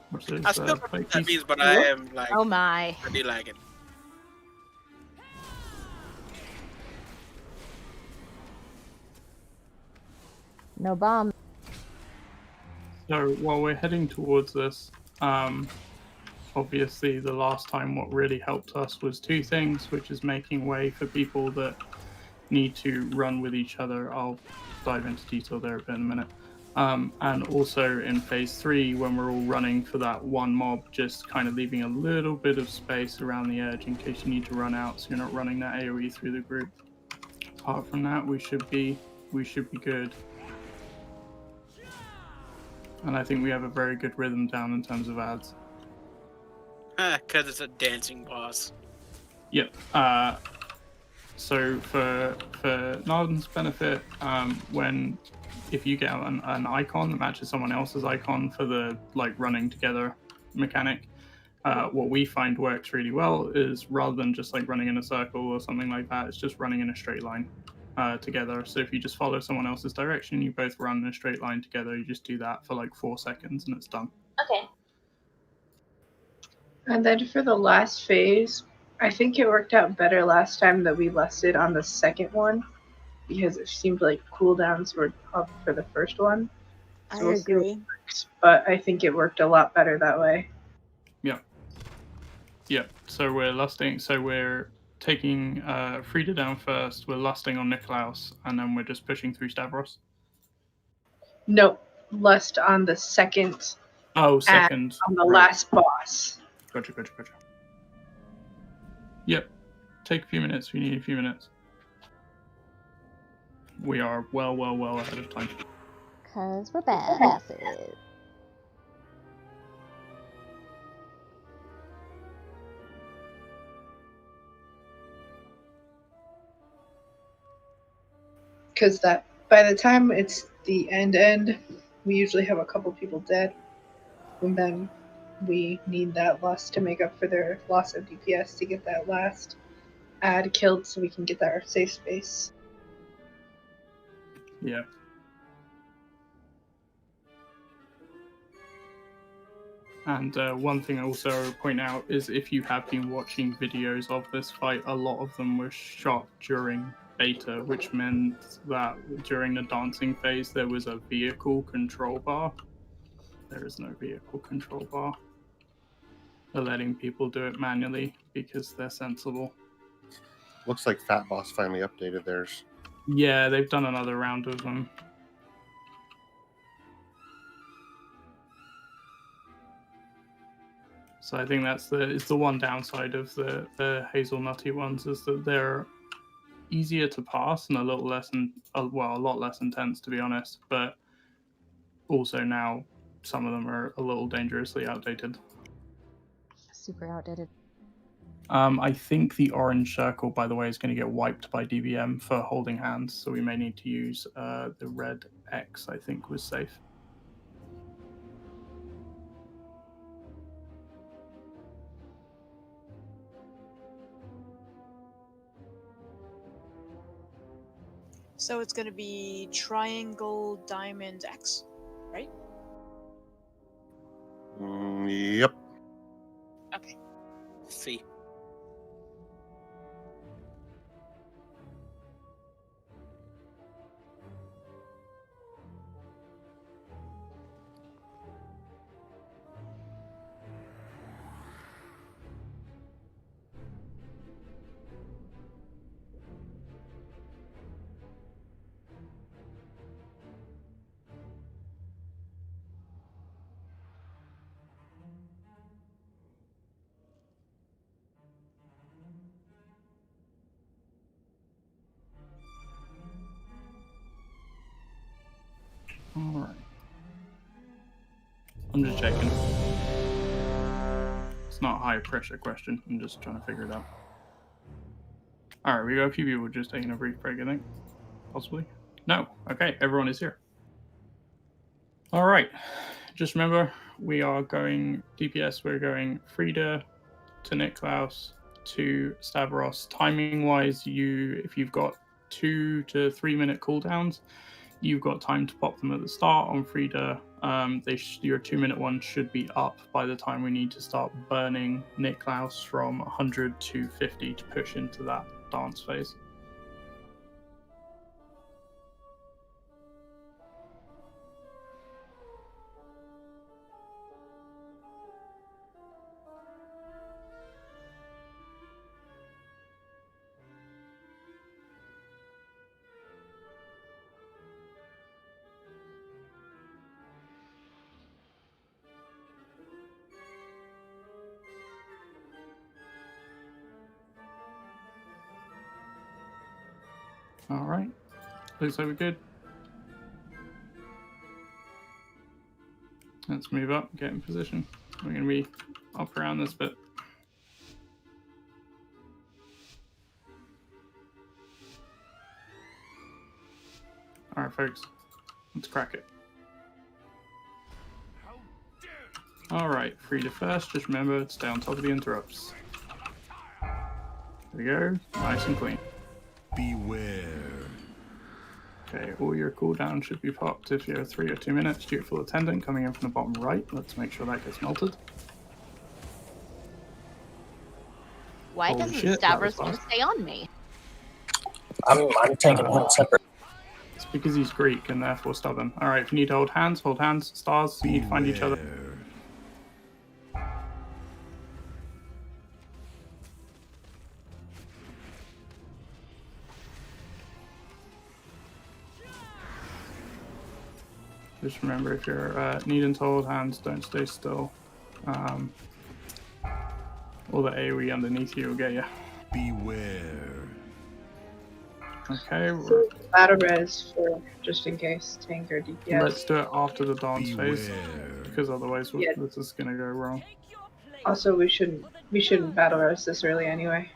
Which is, I still don't know what that means, but I am like, Oh my. I do like it. No bomb. So while we're heading towards this, obviously the last time what really helped us was two things, which is making way for people that need to run with each other. I'll dive into detail there a bit in a minute. And also in phase 3, when we're all running for that one mob, just kind of leaving a little bit of space around the edge in case you need to run out, so you're not running that AoE through the group. Apart from that, we should be good. And I think we have a very good rhythm down in terms of ads. Because it's a dancing boss. Yep. So for Narden's benefit, if you get an icon that matches someone else's icon for the like running together mechanic, what we find works really well is rather than just like running in a circle or something like that, it's just running in a straight line together. So if you just follow someone else's direction, you both run in a straight line together. You just do that for like 4 seconds and it's done. Okay. And then for the last phase, I think it worked out better last time that we lusted on the second one because it seemed like cooldowns were up for the first one. So we'll see what works, but I think it worked a lot better that way. Yeah. So we're lusting. So we're taking Frida down first. We're lusting on Nikolaus, and then we're just pushing through Stavros. Nope, lust on the second. Oh, second. On the right. last boss. Gotcha. Yep. Take a few minutes. We need a few minutes. We are well ahead of time. Because we're badasses. Because that by the time it's the end, we usually have a couple people dead, and then we need that loss to make up for their loss of DPS to get that last ad killed, so we can get our safe space. Yeah. And one thing I also would point out is if you have been watching videos of this fight, a lot of them were shot during beta, which meant that during the dancing phase there was a vehicle control bar. There is no vehicle control bar. They're letting people do it manually because they're sensible. Looks like Fat Boss finally updated theirs. Yeah, they've done another round of them. So I think it's the one downside of the hazelnutty ones is that they're easier to pass and a lot less intense, to be honest. But also now some of them are a little dangerously outdated. Super outdated. I think the orange circle, by the way, is going to get wiped by DBM for holding hands, so we may need to use the red X, I think was safe. So it's going to be triangle, diamond, X, right? Yep. Okay. See. I'm just checking. It's not a high pressure question. I'm just trying to figure it out. Alright, we got a few people just taking a brief break, I think. Possibly. No. Okay, everyone is here. Alright. Just remember, we are going DPS, we're going Frida to Niklaus to Stavros. Timing wise, if you've got 2 to 3 minute cooldowns, you've got time to pop them at the start. On Frida, your 2 minute one should be up by the time we need to start burning Niklaus from 100 to 50 to push into that dance phase. Alright, looks like we're good. Let's move up, get in position. We're going to be up around this bit. Alright folks, let's crack it. Alright, Frida first, just remember to stay on top of the interrupts. There we go, nice and clean. Beware. Okay, all your cooldowns should be popped if you're 3 or 2 minutes. Dutiful Attendant coming in from the bottom right. Let's make sure that gets melted. Why Holy doesn't shit, Stavros that was just stay on me? I'm taking him separate. It's because he's Greek and therefore stubborn. Alright, if you need to hold hands, stars, you need to find each other. Just remember, if you're needing to hold hands, don't stay still. All the AoE underneath you will get you. Beware. Okay, Battle res for just in case tank or DPS. let's do it after the dance phase, because otherwise this is gonna go wrong. Also, we shouldn't battle res this early anyway.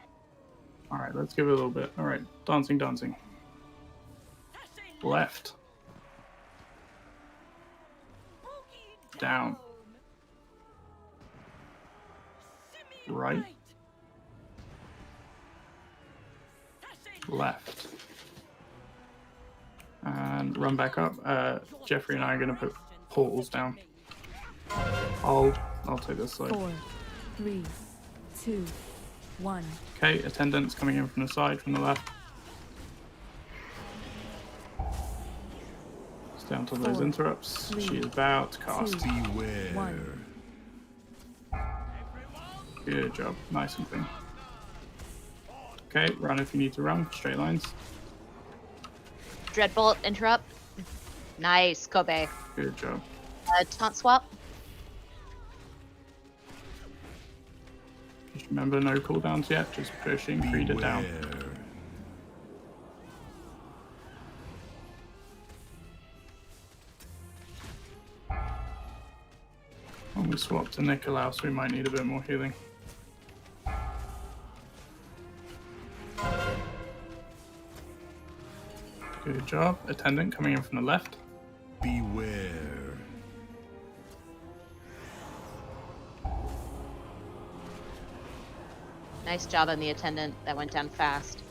All right, let's give it a little bit. All right, dancing. Left. Down. Right. Left. And run back up. Jeffrey and I are going to put portals down. I'll take this side. 4, 3, 2, 1. Okay, attendants coming in from the side, from the left. Stay on top of those interrupts. She is about to cast. Beware. Good job. Nice and clean. Okay, run if you need to run. Straight lines. Dreadbolt, interrupt. Nice, Kobe. Good job. Taunt swap. Just remember, no cooldowns yet. Just pushing Frida down. When we swap to Nikolaus, we might need a bit more healing. Good job. Attendant coming in from the left. Beware. Nice job on the attendant. That went down fast.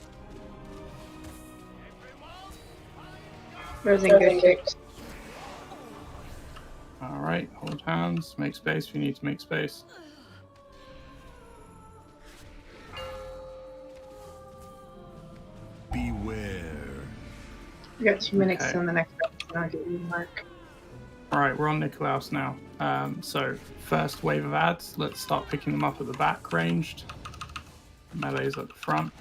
Alright, hold hands, make space if you need to make space. Beware. We got 2 minutes Okay. on the next round, and I'll get you mark. Alright, we're on Nikolaus now. So, first wave of ads, let's start picking them up at the back, ranged. Melee's at the front.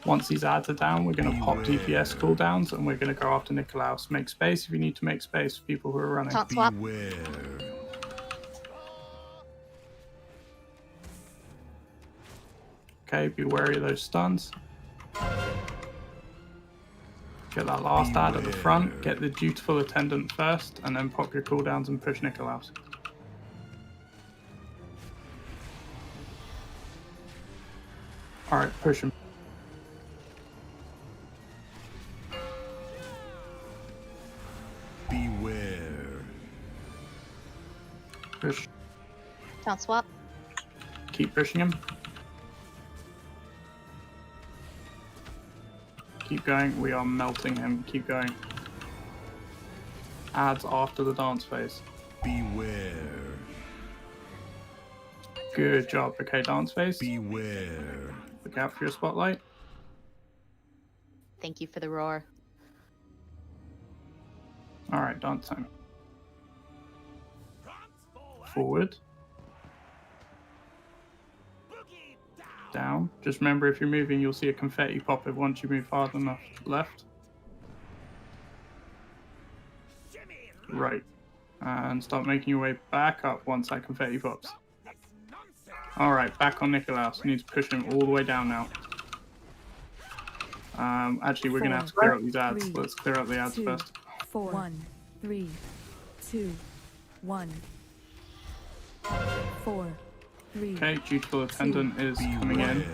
Once these ads are down, we're going to pop DPS cooldowns, and we're going to go after Nikolaus. Make space if you need to make space for people who are running. Taunt swap. Beware. Okay, be wary of those stuns. Get that last ad at the front, get the dutiful attendant first, and then pop your cooldowns and push Nicolaus. Alright, push him. Beware. Push. Don't swap. Keep pushing him. Keep going. We are melting him. Keep going. Ads after the dance phase. Beware. Good job. Okay, dance phase. Beware. Look out for your spotlight. Thank you for the roar. Alright, dance time. Forward. Down. Just remember, if you're moving, you'll see a confetti pop it once you move hard enough left. Right. And start making your way back up once that confetti pops. Alright, back on Nicolaus. You need to push him all the way down now. Actually, we're going to have to clear up these ads. Let's clear up the ads first. 4, 1, 3, 2, 1, 4, 3. Okay, dutiful attendant is coming in.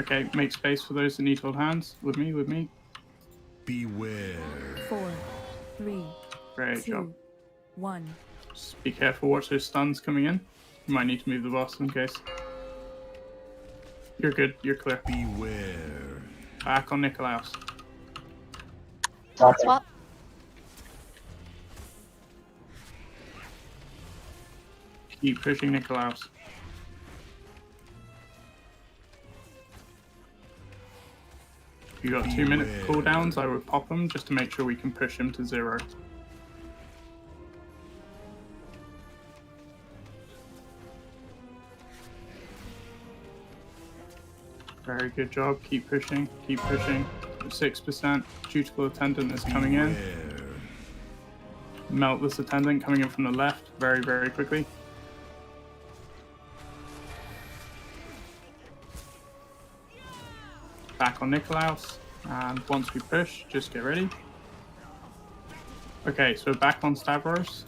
Okay, make space for those that need to hold hands. With me. Beware. 4, 3, Great 2, job. 1. Just be careful, watch those stuns coming in. You might need to move the boss in case. You're good, you're clear. Beware. Back on Nicolaus. Don't swap. Keep pushing Nicolaus. If you got 2-minute cooldowns, I would pop them just to make sure we can push him to 0. Very good job. Keep pushing. Keep pushing. 6%. Dutiful attendant is coming in. Melt this attendant coming in from the left very, very quickly. Back on Nicolaus. And once we push, just get ready. Okay, so back on Stavros.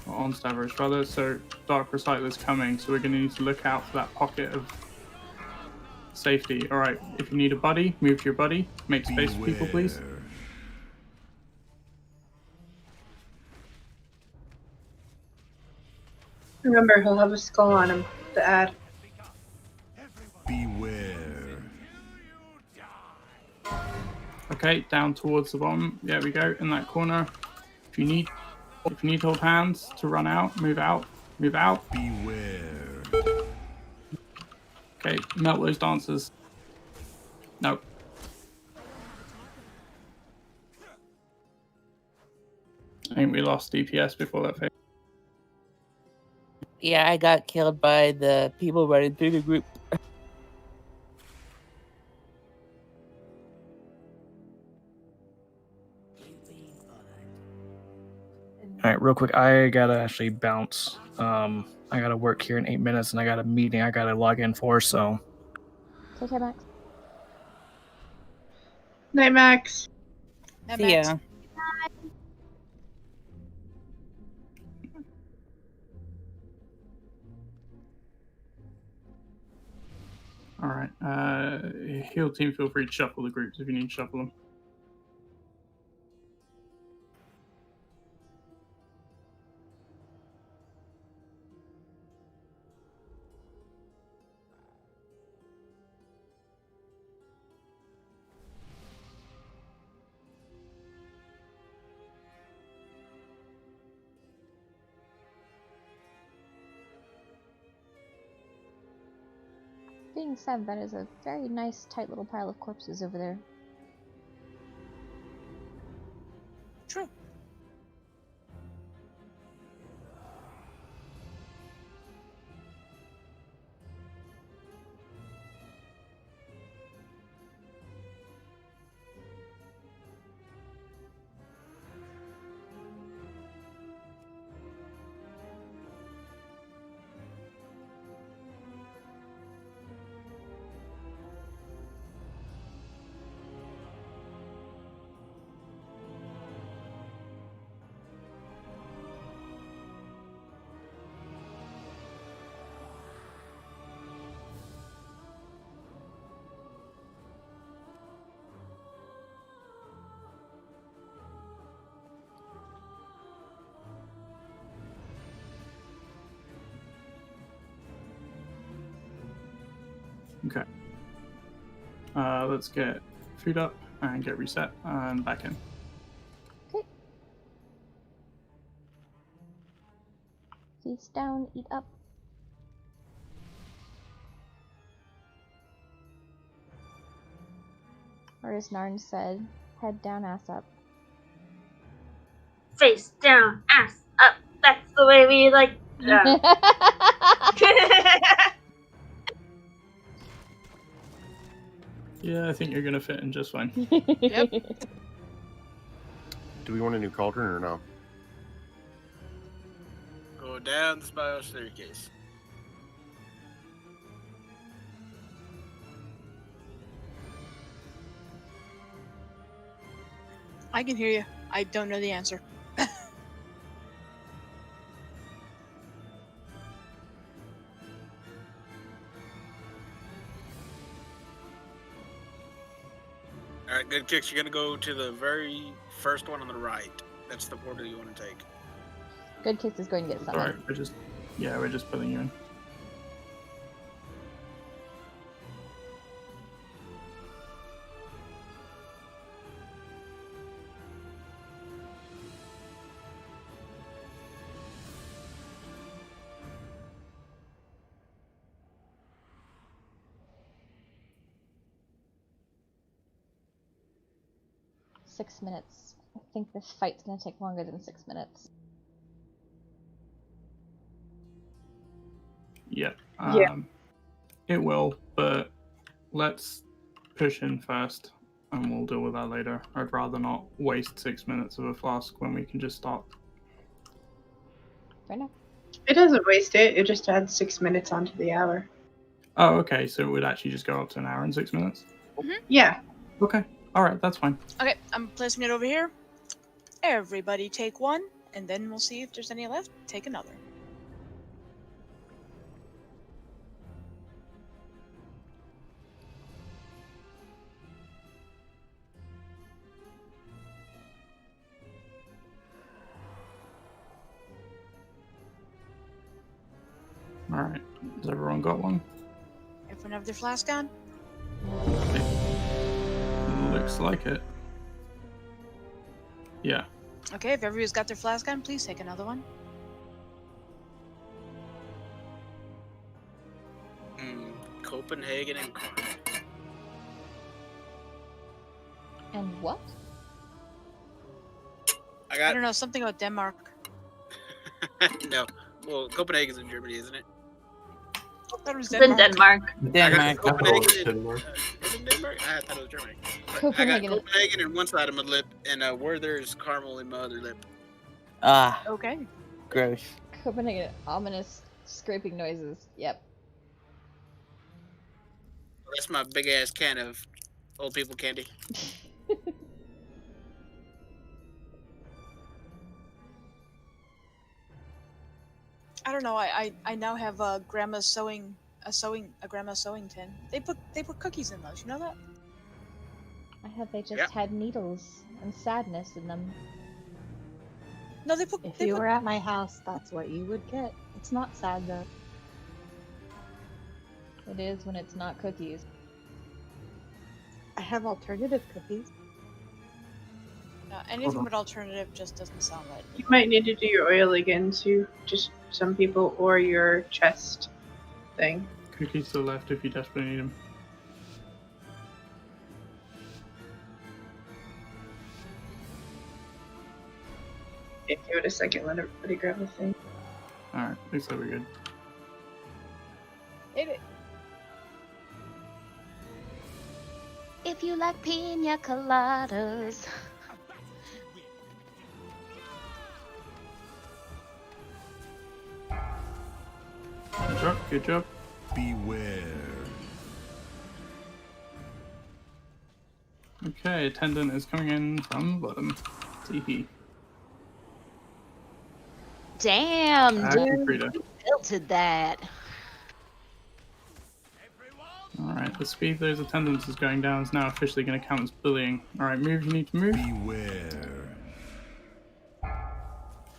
Or on Stavros, rather. So Dark Recital is coming, so we're going to need to look out for that pocket of safety. Alright, if you need a buddy, move to your buddy. Make space for people, please. Remember, he'll have a skull on him. The ad. Beware. Okay, down towards the bottom. There we go, in that corner. If you need to hold hands to run out, move out. Move out. Beware. Okay, melt those dancers. Nope. I think we lost DPS before that phase. Yeah, I got killed by the people running through the group. All right, real quick, I gotta actually bounce. I gotta work here in 8 minutes, and I got a meeting I gotta log in for. So, Take care, Max. Night, Max. See ya. Alright, heal team, feel free to shuffle the groups if you need to shuffle them. Being said, that is a very nice, tight little pile of corpses over there. True. Okay. Let's get food up and get reset and back in. Okay. Face down, eat up. Or as Narn said, head down, ass up. Face down, ass up. That's the way we like. Yeah, I think you're gonna fit in just fine. Yep. Do we want a new cauldron or no? Go down the spiral staircase. I can hear you. I don't know the answer. Alright, good kicks. You're gonna go to the very first one on the right. That's the order you want to take. Good Kicks is going to get summoned. Alright, we're just putting you in. Six minutes. I think this fight's gonna take longer than 6 minutes. Yep. Yeah. It will, but let's push in first and we'll deal with that later. I'd rather not waste 6 minutes of a flask when we can just stop. Fair enough. It doesn't waste it. It just adds 6 minutes onto the hour. Oh, okay, so it would actually just go up to an hour and 6 minutes? Yeah. Okay, alright, that's fine. Okay, I'm placing it over here. Everybody take one, and then we'll see if there's any left. Take another. Alright, has everyone got one? Everyone have their flask on? Looks like it. Yeah. Okay, if everybody's got their flask on, please take another one. Copenhagen and Karn. And what? I don't know, something about Denmark. No. Well, Copenhagen's in Germany, isn't it? That was It's in Denmark. Denmark. Denmark. Is it Denmark? I thought it was Germany. But Copenhagen. I got Copenhagen in one side of my lip, and Werther's caramel in my other lip. Ah, Okay. gross. Copenhagen, ominous scraping noises. Yep. That's my big ass can of old people candy. I don't know. I now have a grandma's sewing tin. They put cookies in those. You know that? I thought they just had needles and sadness in them. No, they put. If they you put, were at my house, that's what you would get. It's not sad though. It is when it's not cookies. I have alternative cookies. anything but alternative just doesn't sound right. You might need to do your oil again too. Just some people, or your chest thing. Cookies to the left if you desperately need them. Give it a second. Let everybody grab the thing. Alright, looks like we're good. If you like pina coladas. Good job, good job. Beware. Okay, attendant is coming in from the bottom. Teehee. Damn, dude. Frida. You tilted that. Alright, the speed those attendants is going down is now officially going to count as bullying. Alright, move, you need to move. Beware.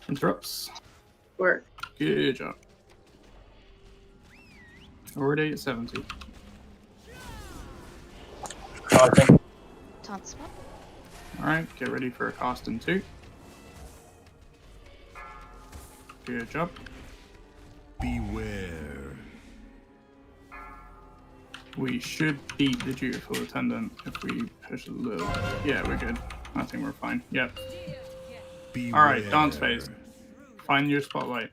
Interrupts. Work. Good job. Already at 70. Taunt swap. Alright, get ready for a cast in 2. Good job. Beware. We should beat the dutiful attendant if we push a little. Yeah, we're good. I think we're fine. Yep. Alright, dance phase. Find your spotlight.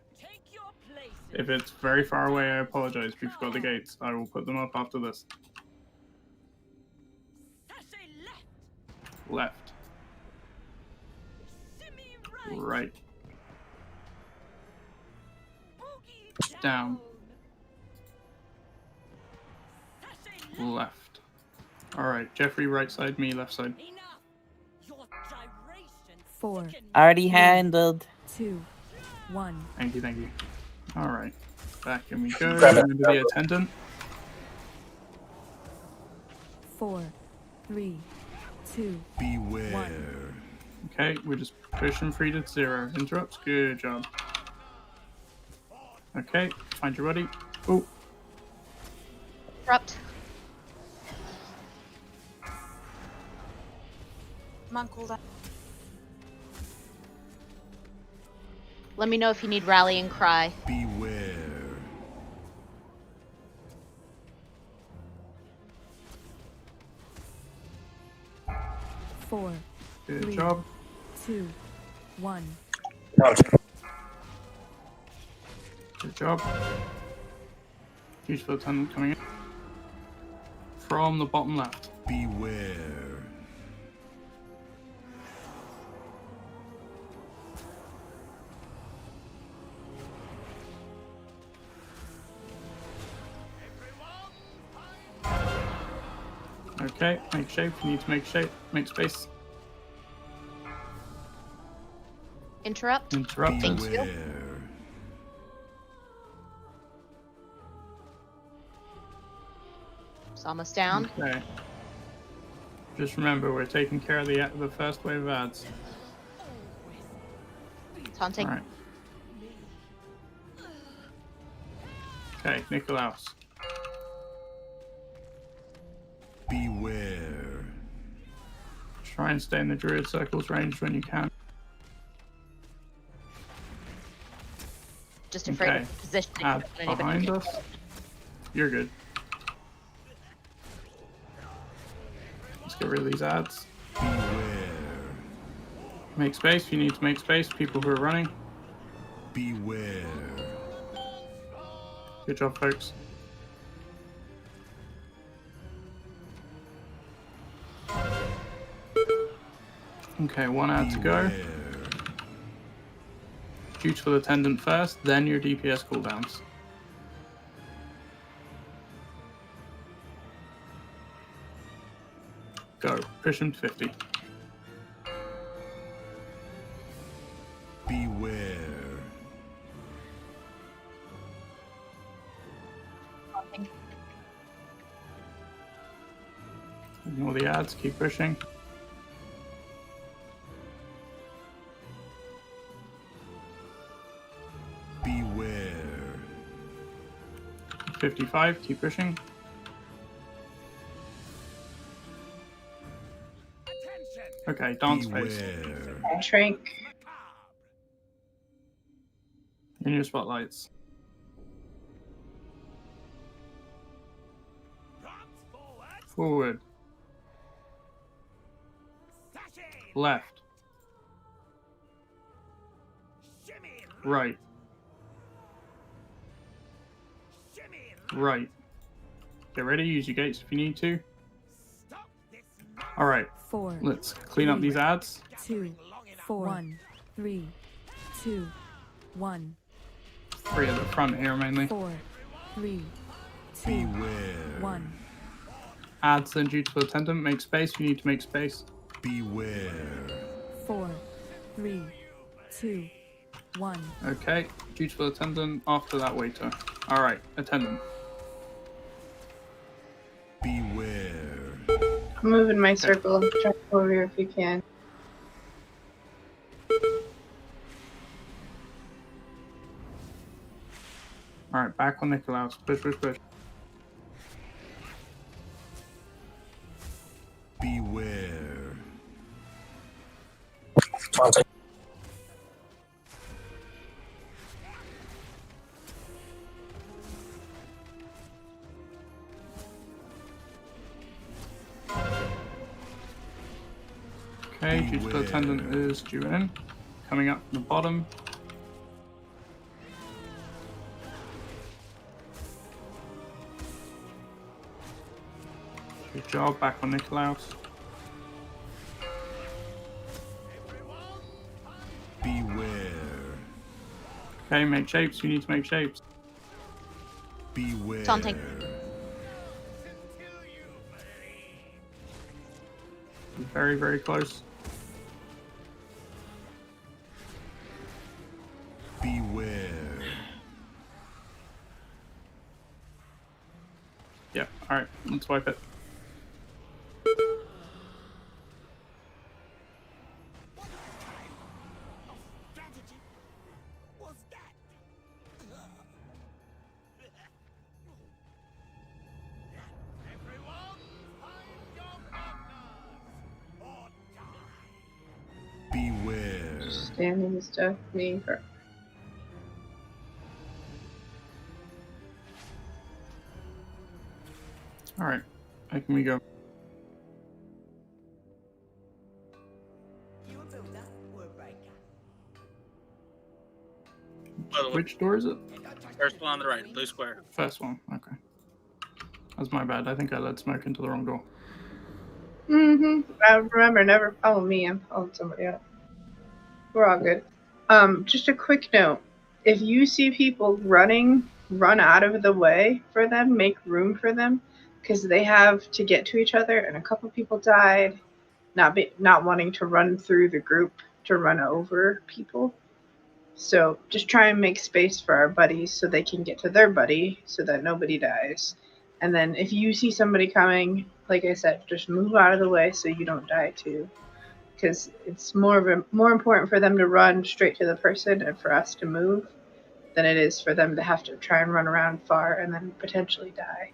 If it's very far away, I apologize. We forgot the gates. I will put them up after this. Left. Right. Down. Left. Alright, Jeffrey, right side, me, left side. 4. Already handled. 2. 1. Thank you, thank you. Alright. Back in we go. Remember the attendant. 4. 3. 2. Beware. 1. Okay, we're just pushing 3 to 0. Interrupts. Good job. Okay, find your buddy. Oh. Interrupt. Come on, cool down. Let me know if you need rallying cry. Beware. 4. Good 3, job. 2. 1. Good job. Useful attendant coming in. From the bottom left. Beware. Okay, make shape. You need to make shape. Make space. Interrupt. Interrupt. Thank you. Beware. It's almost down. Okay. Just remember, we're taking care of the first wave of ads. Taunting. Alright. Okay, Nikolaus. Beware. Try and stay in the druid circles range when you can. Just afraid Okay. of positioning. Add Anybody behind can- us. You're good. Let's get rid of these ads. Beware. Make space. You need to make space. People who are running. Beware. Good job, folks. Okay, 1 ad to go. Dutiful attendant first, then your DPS cooldowns. Go. Push him to 50. Beware. Ignore the ads, keep pushing. Beware. 55, keep pushing. Okay, dance phase. Shrink. In your spotlights. Forward. Left. Right. Right. Get ready, use your gates if you need to. Alright, 4. let's clean up these ads. 2. 4. 1. 3. 2. 1. 3 at the front here mainly. 4. 3. 2. Beware. 1. Ads and dutiful attendant, make space, you need to make space. Beware. 4. 3. 2. 1. Okay, dutiful attendant after that waiter. Alright, attendant. Beware. I'm moving my circle. Try to go over here if you can. Alright, back on Nikolaus. Push, push, push. Okay, dutiful attendant is due in. Coming up from the bottom. Good job, back on Nikolaus. Beware. Okay, make shapes. You need to make shapes. Beware. Taunting. Very, very close. Beware. Yep, alright, let's wipe it. Beware. Standing stuff, me for. Alright, can we go? Which door is it? First one on the right, blue square. First one, okay. That's my bad. I think I let smoke into the wrong door. I remember, never follow me. I'm following somebody else. We're all good. Just a quick note. If you see people running, run out of the way for them. Make room for them, because they have to get to each other. And a couple people died, not wanting to run through the group to run over people. So just try and make space for our buddies so they can get to their buddy, so that nobody dies. And then if you see somebody coming, like I said, just move out of the way so you don't die too. Because it's more important for them to run straight to the person and for us to move than it is for them to have to try and run around far and then potentially die.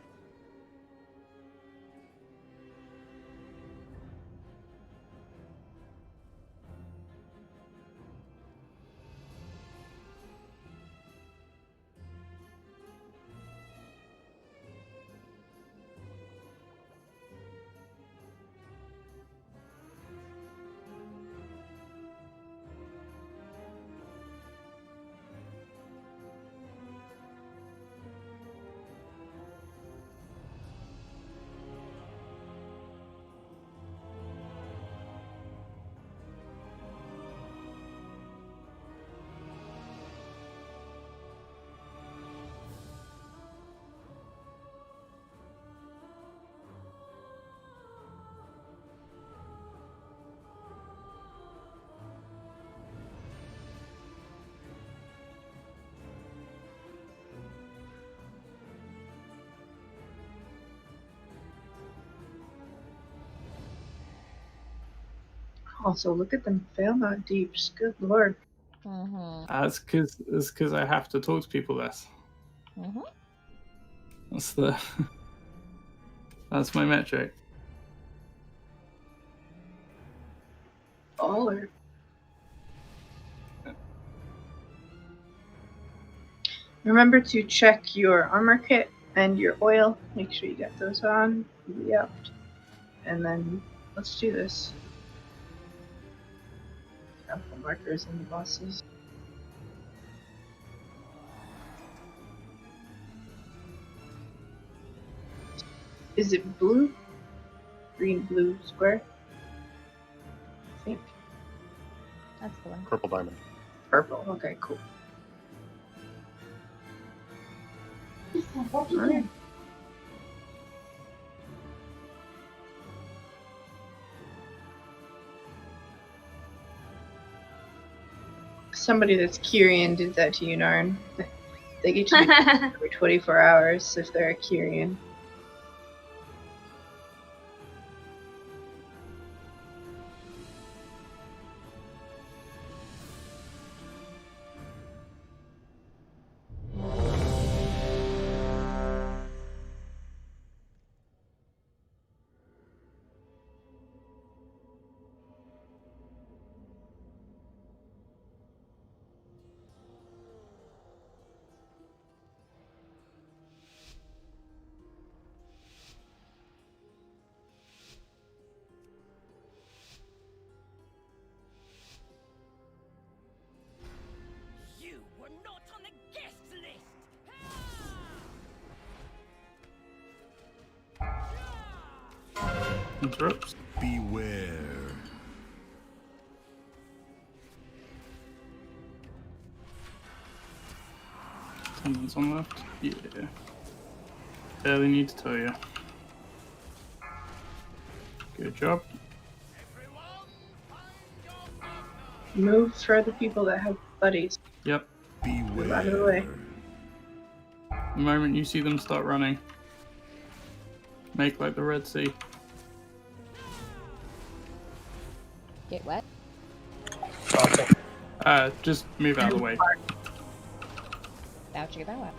Also, look at them fail not deeps. Good lord. That's because I have to talk to people less. That's that's my metric. Baller. Remember to check your armor kit and your oil. Make sure you get those on. Yep. And then let's do this. Got the markers and the bosses. Is it blue? Green, blue square? I think. That's the one. Purple diamond. Purple. Okay, cool. Alright. Somebody that's Kyrian did that to you, Narn. They get to be every 24 hours if they're a Kyrian. Interrupts. Beware. Attendants on left. Yeah. Barely need to tell you. Good job. Move for the people that have buddies. Yep. Move out of the way. The moment you see them start running, make like the Red Sea. Get what? Just move out of the way. Voucher that.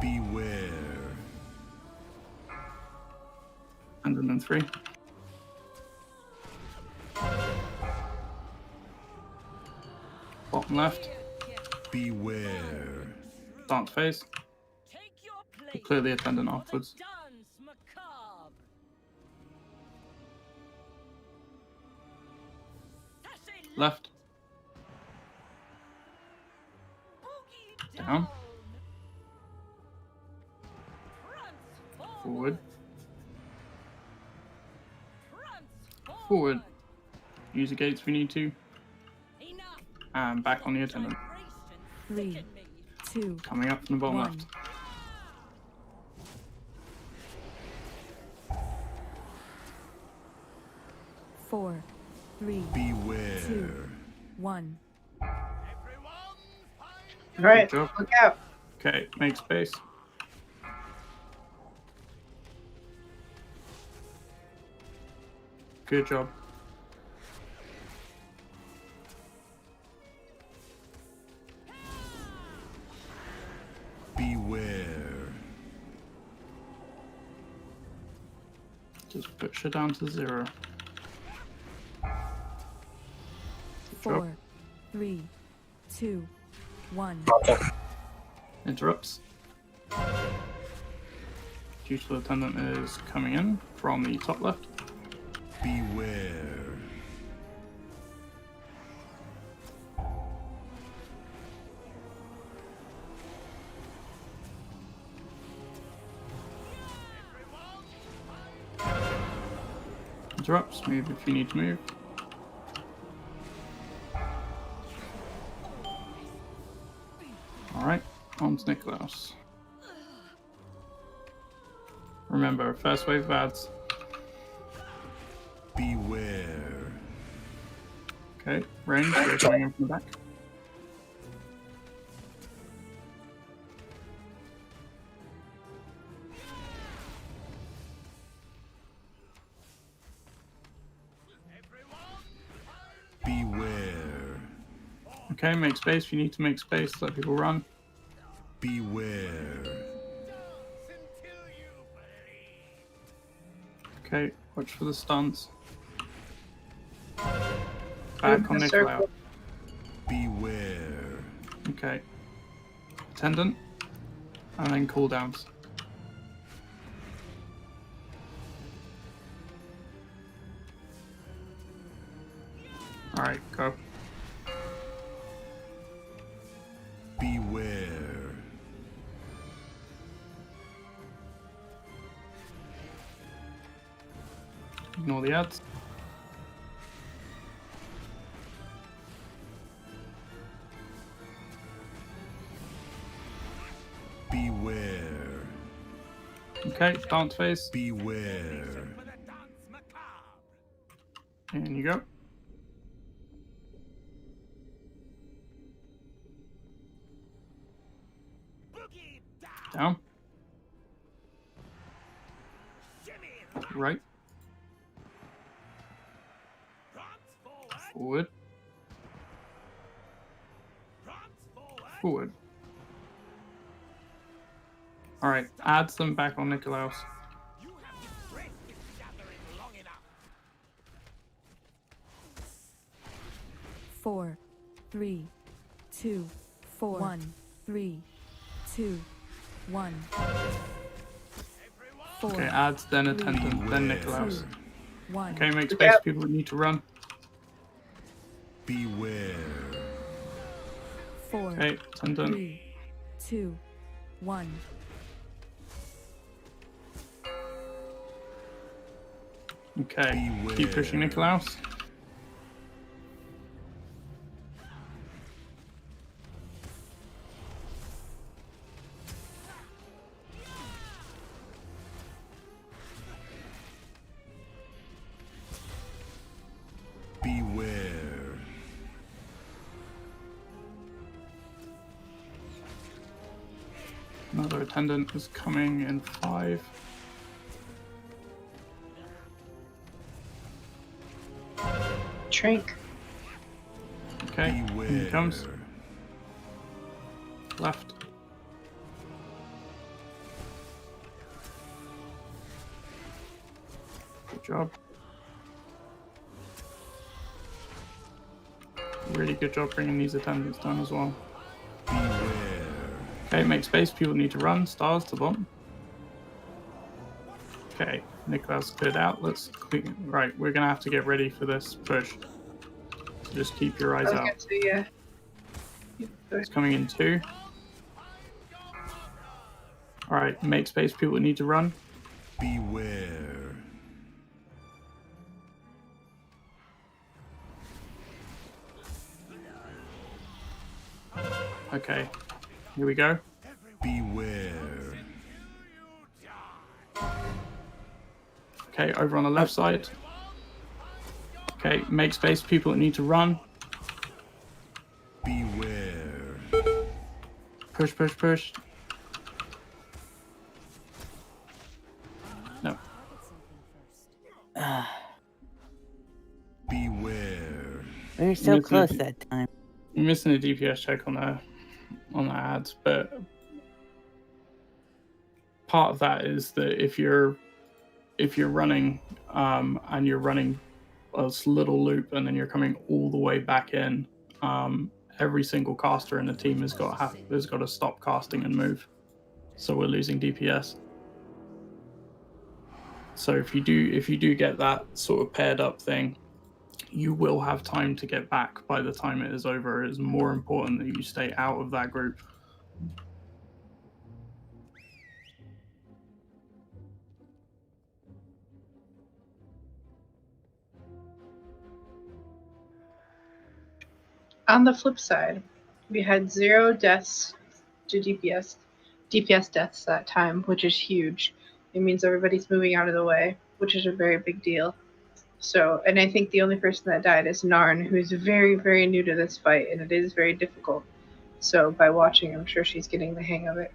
Beware. 103. Bottom left. Beware. Dance phase. We'll clear the attendant afterwards. Left. Down. Forward. Forward. Use the gates if we need to. And back on the attendant. 3, 2, Coming up from the bottom 1. left. Four, 3, Beware. 2, 1. Alright, Good job. look out. Okay, make space. Good job. Beware. Just push her down to 0. Good job. 4, 3, 2, 1. Interrupts. Dutiful attendant is coming in from the top left. Beware. Interrupts. Move if you need to move. Alright, on to Nikolaus. Remember, first wave of ads. Beware. Okay, range, we're coming in from the back. Beware. Okay, make space if you need to make space, let people run. Beware. Okay, watch for the stuns. Back on Nikolaus. Beware. Okay. Attendant. And then cooldowns. Alright, go. Beware. Ignore the ads. Beware. Okay, dance phase. Beware. And you go. Down. Right. Forward. Forward. Alright, add them back on Nikolaus. Four, 3, 2, 4, 1, 3, 2, 1. Okay, adds, then attendant, then Nikolaus. 2, 1. Okay, make space for people that need to run. Beware. 4, Okay, attendant. 3, 2, 1. Okay, keep pushing Nikolaus. Beware. Another attendant is coming in 5. Shrink. Okay, here he comes. Left. Good job. Really good job bringing these attendants down as well. Okay, make space. People need to run. Stars to the bottom. Okay, Nikolaus cleared out. Let's clean. Right, we're gonna have to get ready for this push. So just keep your eyes out. So, yeah. It's coming in 2. All right, make space. People need to run. Beware. Okay, here we go. Beware. Okay, over on the left side. Okay, make space. People that need to run. Beware. Push, push, push. No. Beware. We were so close that time. We're missing a DPS check on the ads, but part of that is that if you're running and you're running a little loop and then you're coming all the way back in, every single caster in the team has got to stop casting and move. So we're losing DPS. So if you do get that sort of paired up thing, you will have time to get back by the time it is over. It is more important that you stay out of that group. On the flip side, we had 0 deaths to DPS deaths that time, which is huge. It means everybody's moving out of the way, which is a very big deal. So, and I think the only person that died is Narn, who's very, very new to this fight, and it is very difficult. So by watching, I'm sure she's getting the hang of it.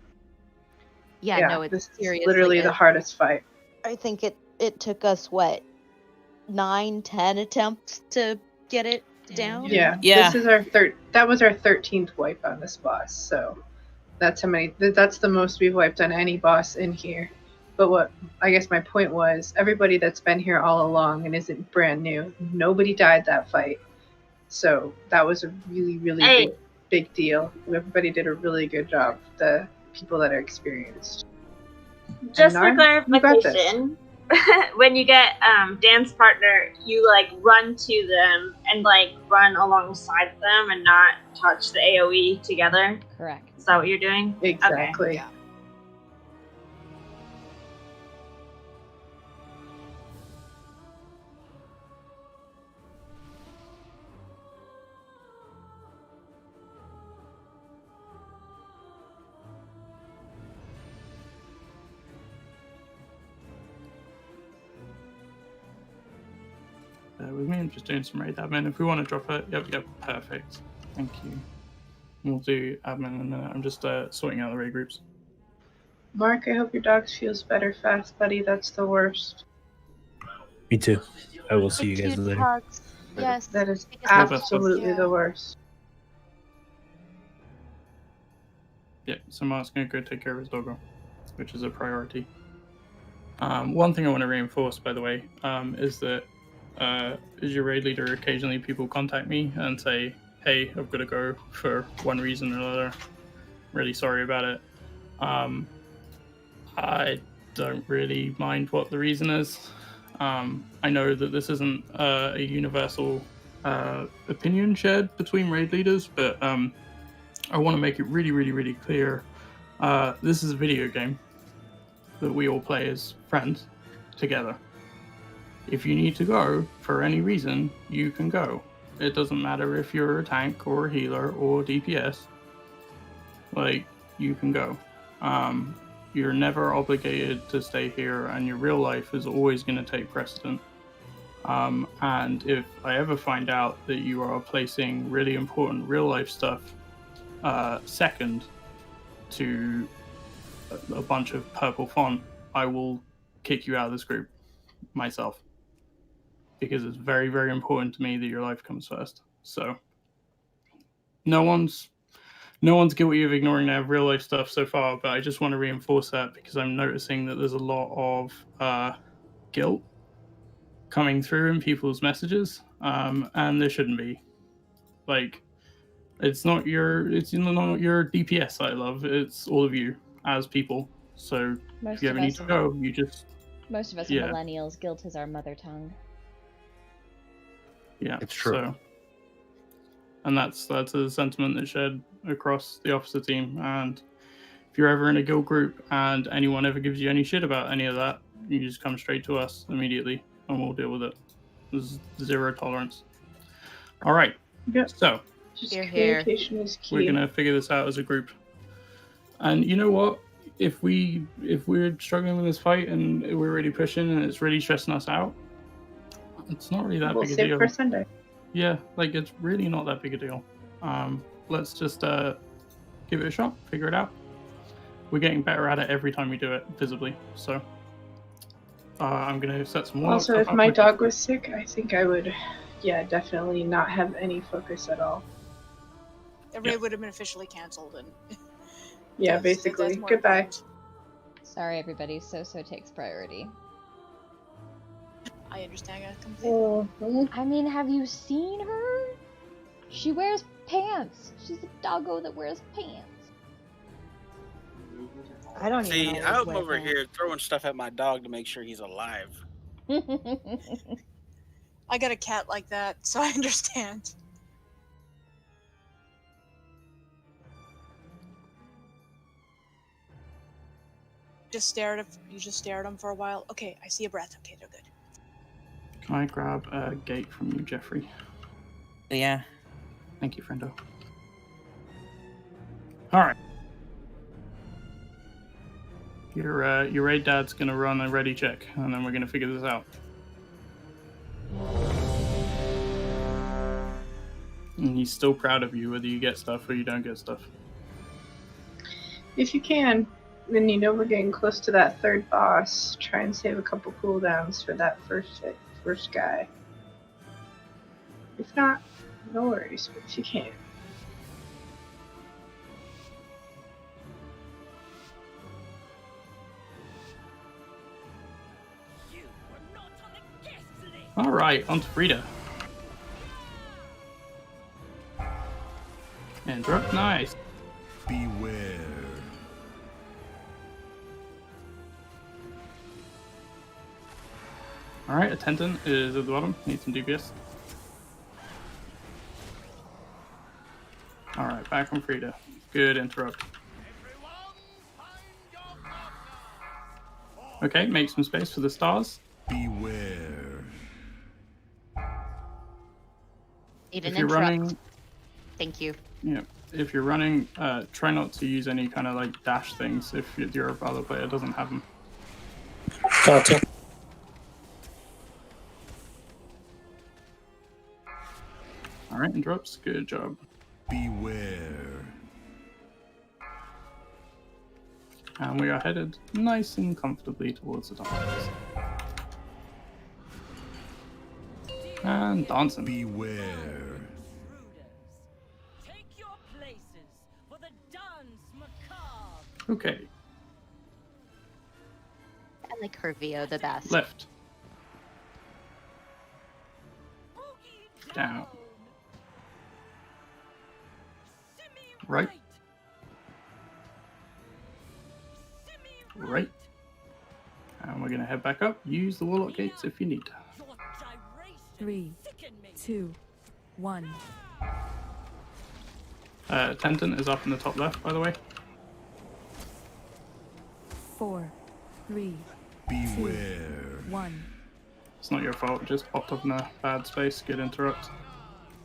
Yeah, no, it's this seriously is literally the hardest fight. I think it took us, 9, 10 attempts to get it down? Yeah. This is our that was our 13th wipe on this boss, so that's how many. That's the most we've wiped on any boss in here. But what I guess my point was, everybody that's been here all along and isn't brand new, nobody died that fight. So that was a really, really big deal. Everybody did a really good job. The people that are experienced. Just And for Narn, you got this. clarification, when you get Dan's partner, you run to them and run alongside them and not touch the AoE together. Correct. Is that what you're doing? Exactly. Okay. Yeah. With me, I'm just doing some raid admin. If we want to drop it, yep, perfect. Thank you. We'll do admin in a minute. I'm just sorting out the raid groups. Mark, I hope your dog feels better fast, buddy. That's the worst. Me too. I will see you guys later. Hugs. Yes. That is Because- absolutely the worst. Yep, so Mark's going to go take care of his doggo, which is a priority. One thing I want to reinforce, by the way, is that as your raid leader, occasionally people contact me and say, hey, I've got to go for one reason or another. Really sorry about it. I don't really mind what the reason is. I know that this isn't a universal opinion shared between raid leaders, but I want to make it really, really, really clear. This is a video game that we all play as friends together. If you need to go for any reason, you can go. It doesn't matter if you're a tank or a healer or DPS. Like, you can go. You're never obligated to stay here, and your real life is always going to take precedent. And if I ever find out that you are placing really important real life stuff second to a bunch of purple font, I will kick you out of this group myself. Because it's very, very important to me that your life comes first. So no one's guilty of ignoring their real life stuff so far, but I just want to reinforce that because I'm noticing that there's a lot of guilt coming through in people's messages, and there shouldn't be. Like, it's not your DPS I love, it's all of you as people. So if you ever need to go, you just... Most of us are millennials. Guilt is our mother tongue. Yeah, it's true. So, and that's a sentiment that's shared across the officer team. And if you're ever in a guild group and anyone ever gives you any shit about any of that, you just come straight to us immediately and we'll deal with it. There's zero tolerance. All right. Yep. So just communication is key. We're gonna figure this out as a group. And you know what? If we're struggling with this fight and we're really pushing and it's really stressing us out, it's not really that big a deal. We'll save for Sunday. Yeah, like it's really not that big a deal. Let's just give it a shot, figure it out. We're getting better at it every time we do it visibly. So I'm gonna set some more. Also, if my dog was sick, I think I would, definitely not have any focus at all. The raid would have been officially canceled, and yeah, basically. Goodbye. Sorry, everybody. So takes priority. I understand that completely. I mean, have you seen her? She wears pants. She's a doggo that wears pants. I don't See, even I'm over here throwing stuff at my dog to make sure he's alive. I got a cat like that, so I understand. You just stare at him for a while. Okay, I see a breath. Okay, they're good. Can I grab a gate from you, Jeffrey? Yeah. Thank you, friendo. All right. Your raid dad's gonna run a ready check, and then we're gonna figure this out. And he's still proud of you, whether you get stuff or you don't get stuff. If you can, then we're getting close to that third boss. Try and save a couple cooldowns for that first guy. If not, no worries, but if you can. All right, on to Frida. Interrupt, nice. Beware. All right, attendant is at the bottom. Need some DPS. All right, back on Frida. Good interrupt. Okay, make some space for the stars. Beware. Need If an you're interrupt. running, Thank you. yeah. If you're running, try not to use any kind of like dash things if your other player doesn't have them. Gotcha. All right, interrupts. Good job. Beware. And we are headed nice and comfortably towards the darkness. And dancing. Beware. Take your places for the dance macabre. Okay, I like her VO the best. left. Down. Right. Right. And we're gonna head back up. Use the warlock gates if you need. 3, 2, 1. Attendant is up in the top left, by the way. 4, 3, Beware. 2, 1. It's not your fault. Just popped up in a bad space. Good interrupt.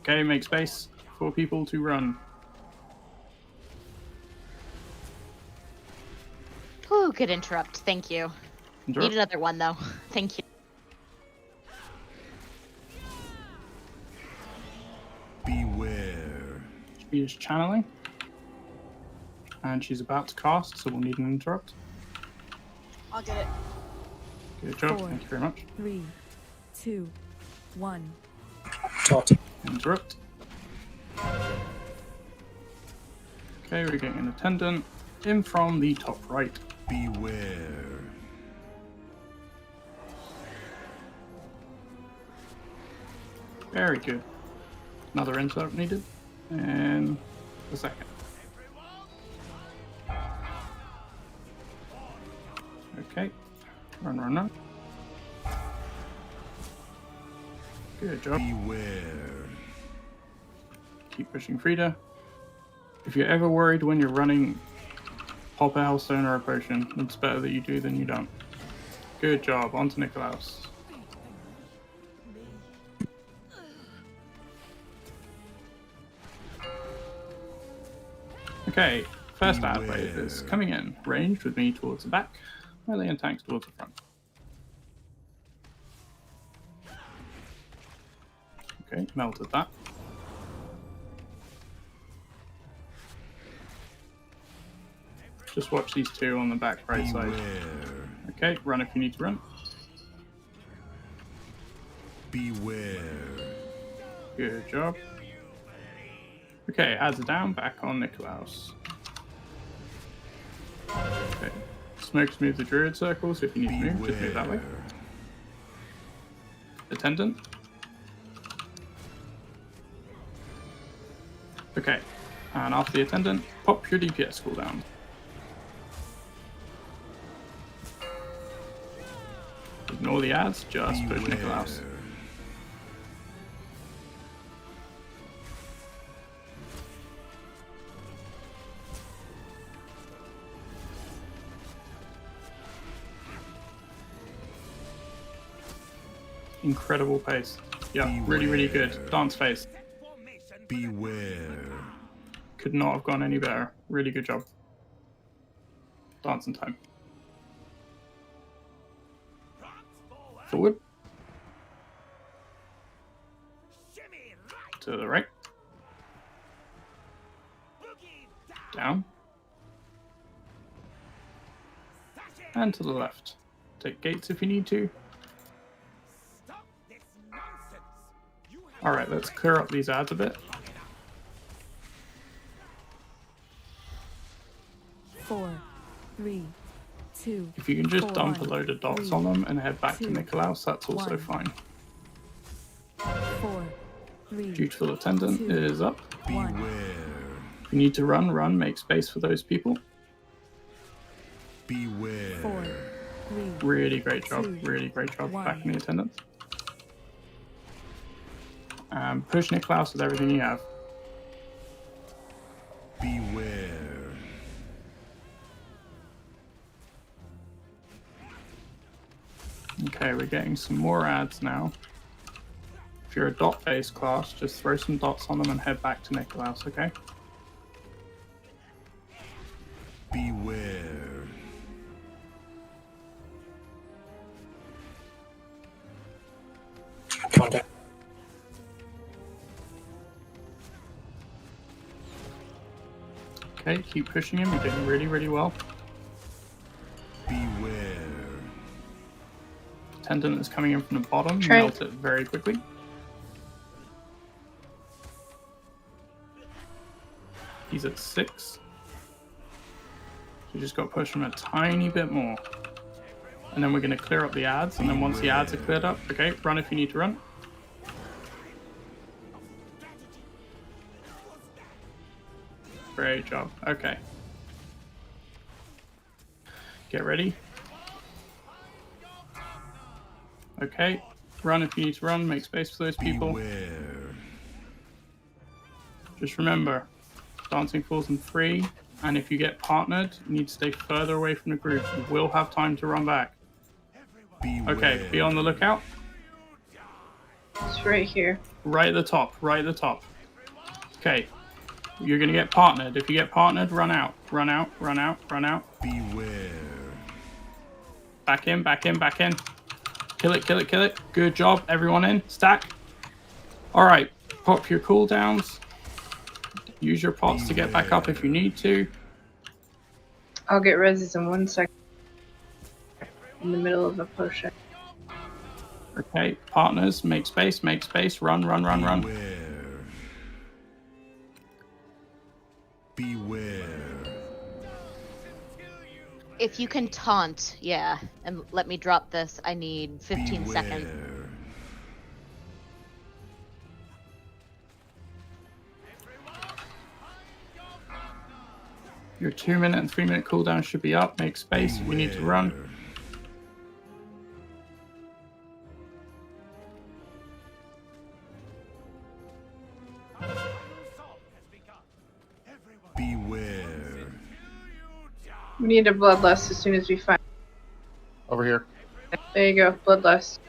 Okay, make space for people to run. Ooh, good interrupt. Thank you. Interrupt. Need another one though. Thank you. Beware. She is channeling. And she's about to cast, so we'll need an interrupt. I'll get it. Good job. 4, Thank you very much. 3, 2, 1. Interrupt. Okay, we're getting an attendant in from the top right. Beware. Very good. Another interrupt needed. And a second. Okay. Run, run, run. Good job. Beware. Keep pushing Frida. If you're ever worried when you're running, pop a Hellstone or a potion. It's better that you do than you don't. Good job. On to Nikolaus. Okay, first ad wave is coming in. Ranged with me towards the back, melee and tanks towards the front. Okay, melted that. Just watch these two on the back right side. Okay, run if you need to run. Beware. Good job. Okay, ads are down, back on Nikolaus. Okay. Smokes move the druid circles. If you need to move, just move that way. Attendant. Okay, and after the attendant, pop your DPS cooldown. Ignore the ads, just push Nikolaus. Incredible pace. Yeah, really, really good. Dance phase. Beware. Could not have gone any better. Really good job. Dancing time. Forward. To the right. Down. And to the left. Take gates if you need to. Alright, let's clear up these ads a bit. 4, 3, 2. If you can just 4, dump 1, a load of dots 3, on them and head back 2, to Nikolaus, that's also 1. fine. 4, 3. Dutiful Attendant 2, is up. 1. If you need to run, run. Make space for those people. Beware. 4, 3. Really great job. 2, Really great job 1. backing the Attendants. Push Nikolaus with everything you have. Beware. Okay, we're getting some more ads now. If you're a dot-based class, just throw some dots on them and head back to Nikolaus, okay? Beware. Contact. Okay, keep pushing him. You're doing really, really well. Beware. Attendant is coming in from the bottom. Try. Melt it very quickly. He's at 6. So you just got to push him a tiny bit more. And then we're going to clear up the ads. And then once the ads are cleared up, okay, run if you need to run. Great job. Okay. Get ready. Okay. Run if you need to run. Make space for those people. Beware. Just remember, dancing falls in 3. And if you get partnered, you need to stay further away from the group. You will have time to run back. Beware. Okay, be on the lookout. It's right here. Right at the top. Right at the top. Okay. You're gonna get partnered. If you get partnered, run out. Run out. Run out. Run out. Beware. Back in. Back in. Back in. Kill it. Kill it. Kill it. Good job. Everyone in. Stack. All right. Pop your cooldowns. Use your pots to get back up if you need to. I'll get reses in 1 second. In the middle of a potion. Okay. Partners. Make space. Make space. Run. Run. Run. Run. Beware. If you can taunt, yeah, and let me drop this. I need 15 seconds. Your 2-minute and 3-minute cooldown should be up. Make space if you need to run. Beware. We need a bloodlust as soon as we find. Over here. There you go, bloodlust.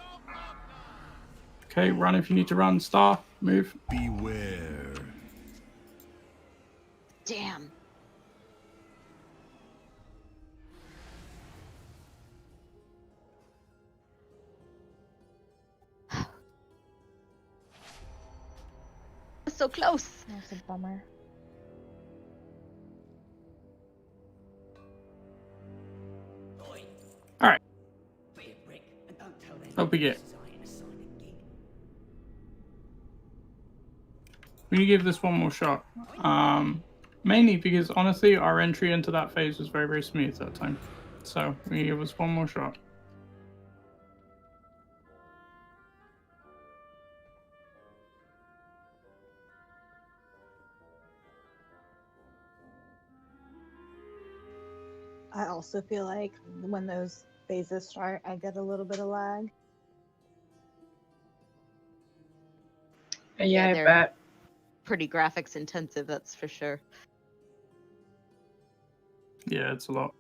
Okay, run if you need to run. Star, move. Beware. Damn. So close. That's a bummer. All right. Hope we get. We need to give this one more shot. Mainly because honestly, our entry into that phase was very, very smooth that time. So we give us one more shot. I also feel like when those phases start, I get a little bit of lag. Yeah, I they're bet. pretty graphics intensive, that's for sure. Yeah, it's a lot.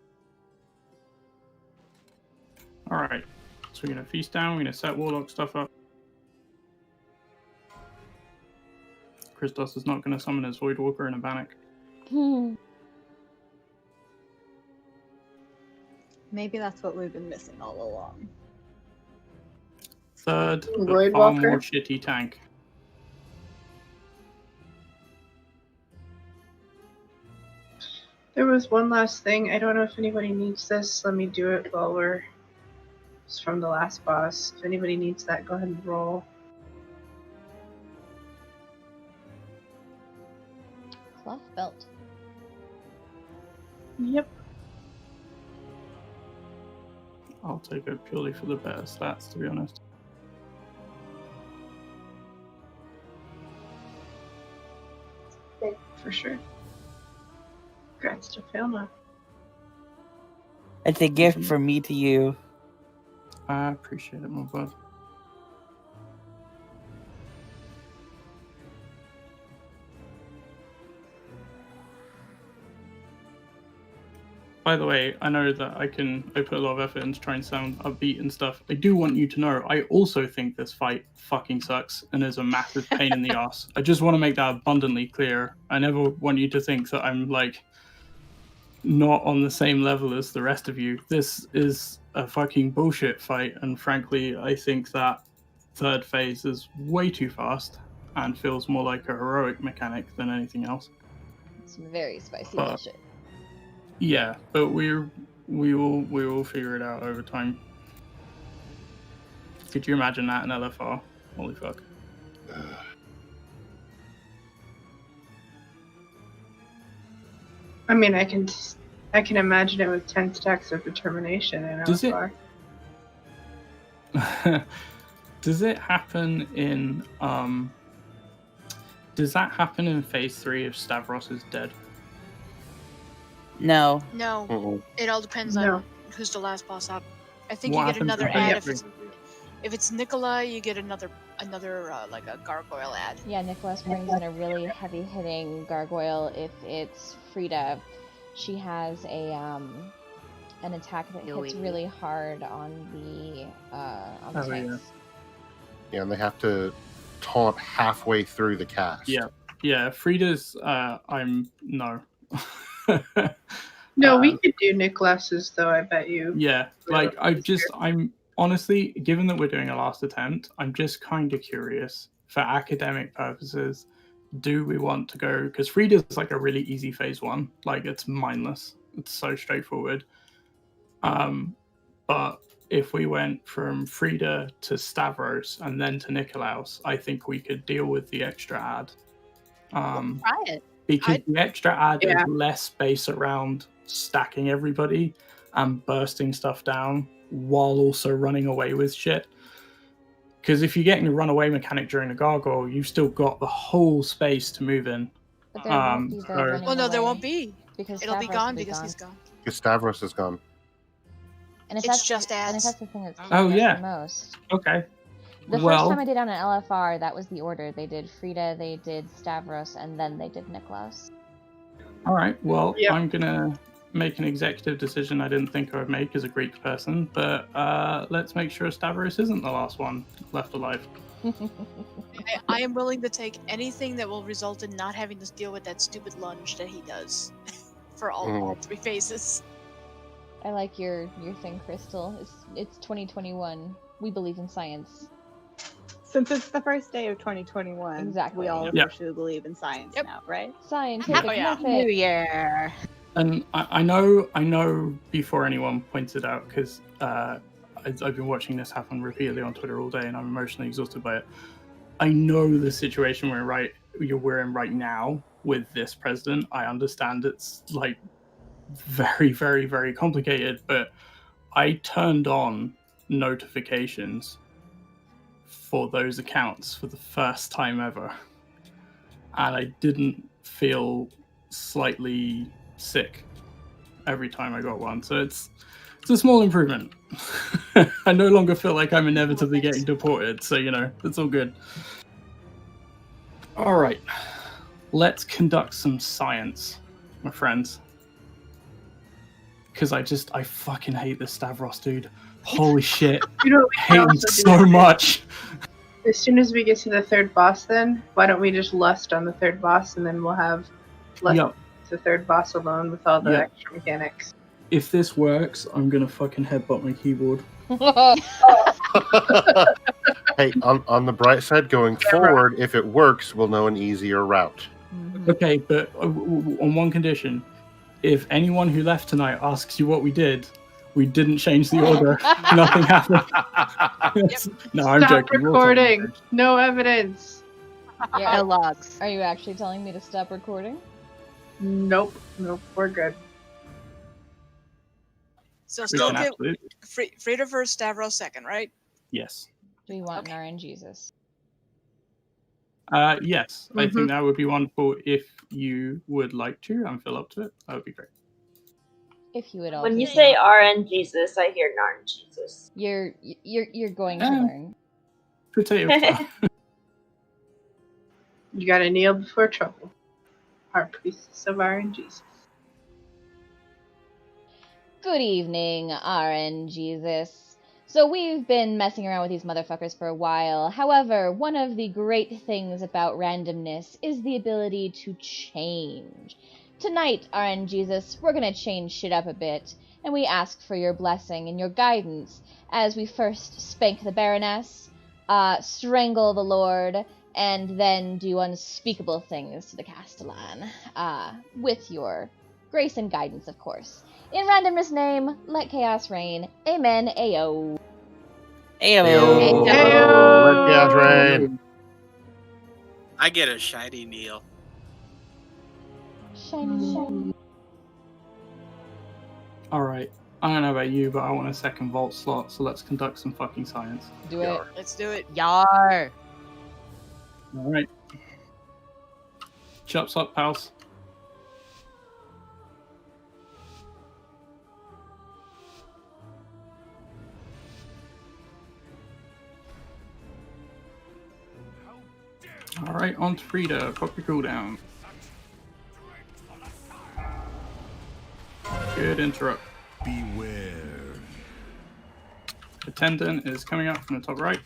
All right. So we're going to feast down. We're going to set Warlock stuff up. Christos is not going to summon his Void Walker in a panic. Maybe that's what we've been missing all along. Third, but Void far Walker? more shitty tank. There was one last thing. I don't know if anybody needs this. Let me do it while we're. It's from the last boss. If anybody needs that, go ahead and roll. Cloth belt. Yep. I'll take it purely for the better stats, to be honest. For sure. Congrats to Filma. It's a gift from me to you. I appreciate it, my bud. By the way, I know that I put a lot of effort into trying to sound upbeat and stuff. I do want you to know, I also think this fight fucking sucks and is a massive pain in the ass. I just want to make that abundantly clear. I never want you to think that I'm like not on the same level as the rest of you. This is a fucking bullshit fight, and frankly, I think that third phase is way too fast and feels more like a heroic mechanic than anything else. Some very spicy But- bullshit. Yeah, but we will figure it out over time. Could you imagine that in LFR? Holy fuck. I mean, I can imagine it with 10 stacks of determination in Does it- LFR. Does it happen in does that happen in phase 3 if Stavros is dead? No. No, it all depends No. on who's the last boss up. I think What you get happens another in ad phase if it's Nicola, you get another like a gargoyle ad. Yeah, Nicholas brings in a really heavy-hitting gargoyle. If it's Frida, she has a an attack that hits really hard on the Oh, tanks. Yeah, and they have to taunt halfway through the cast. Yeah. Frida's, I'm no. No, we could do Nicholas's though. I bet you. Yeah, like I'm honestly, given that we're doing a last attempt, I'm just kind of curious for academic purposes. Do we want to go? Because Frida's like a really easy phase 1. Like it's mindless. It's so straightforward. But if we went from Frida to Stavros and then to Nikolaus, I think we could deal with the extra ad. Try it. Because the extra ad is less space around stacking everybody and bursting stuff down while also running away with shit. Because if you're getting a runaway mechanic during the gargoyle, you've still got the whole space to move in. But there won't be the running Well, no, there away won't be. because It'll be Stavros gone will be because gone. he's gone. Because Stavros is gone. And if It's that's, just ads. And if that's the thing that's Oh, us yeah. the most. Okay. The Well- first time I did on an LFR, that was the order. They did Frida, they did Stavros, and then they did Nikolaus. All right. Well, I'm gonna make an executive decision I didn't think I would make as a Greek person, but let's make sure Stavros isn't the last one left alive. I am willing to take anything that will result in not having to deal with that stupid lunge that he does for all 3 phases. I like your thing, Crystal. It's 2021. We believe in science. Since it's the first day of 2021, Exactly. we all Yep. officially believe in science now, right? Scientific method. New Year. And I know before anyone pointed out, because I've been watching this happen repeatedly on Twitter all day and I'm emotionally exhausted by it. I know the situation we're in right now with this president. I understand it's like very, very, very complicated, but I turned on notifications for those accounts for the first time ever. And I didn't feel slightly sick every time I got one. So it's a small improvement. I no longer feel like I'm inevitably getting deported, so it's all good. All right, let's conduct some science, my friends. Because I fucking hate this Stavros dude. Holy shit. You know what we I can hate him also do? so much. As soon as we get to the 3rd boss, then why don't we just lust on the 3rd boss, and then we'll have lust the 3rd boss alone with all the Yep. extra mechanics. If this works, I'm gonna fucking headbutt my keyboard. Hey, on the bright side, going forward, if it works, we'll know an easier route. Okay, but on one condition. If anyone who left tonight asks you what we didn't change the order. Nothing happened. No, I'm Stop joking. We'll recording. No evidence. Yeah, No logs. Are you actually telling me to stop recording? Nope. We're good. So We still can get absolutely- Frida first, Stavros second, right? Yes. Do we want an RN Jesus? Yes. I think that would be wonderful if you would like to and feel up to it. That would be great. If you would all. When you say RN Jesus, I hear Narn Jesus. You're going to learn. Potato. You gotta kneel before trouble. Our priestess of RN Jesus. Good evening, RN Jesus. So we've been messing around with these motherfuckers for a while. However, one of the great things about randomness is the ability to change. Tonight, RN Jesus, we're gonna change shit up a bit, and we ask for your blessing and your guidance as we first spank the Baroness, strangle the Lord, and then do unspeakable things to the Castellan. With your grace and guidance, of course. In randomness name, let chaos reign. Amen. Ayo. Ayo. Let chaos reign. I get a shiny Neil. Shiny. All right. I don't know about you, but I want a second vault slot, so let's conduct some fucking science. Do it. Let's do it. Yar. All right. Chops up, pals. All right, on to Frida. Pop your cooldown. Good interrupt. Beware. Attendant is coming up from the top right.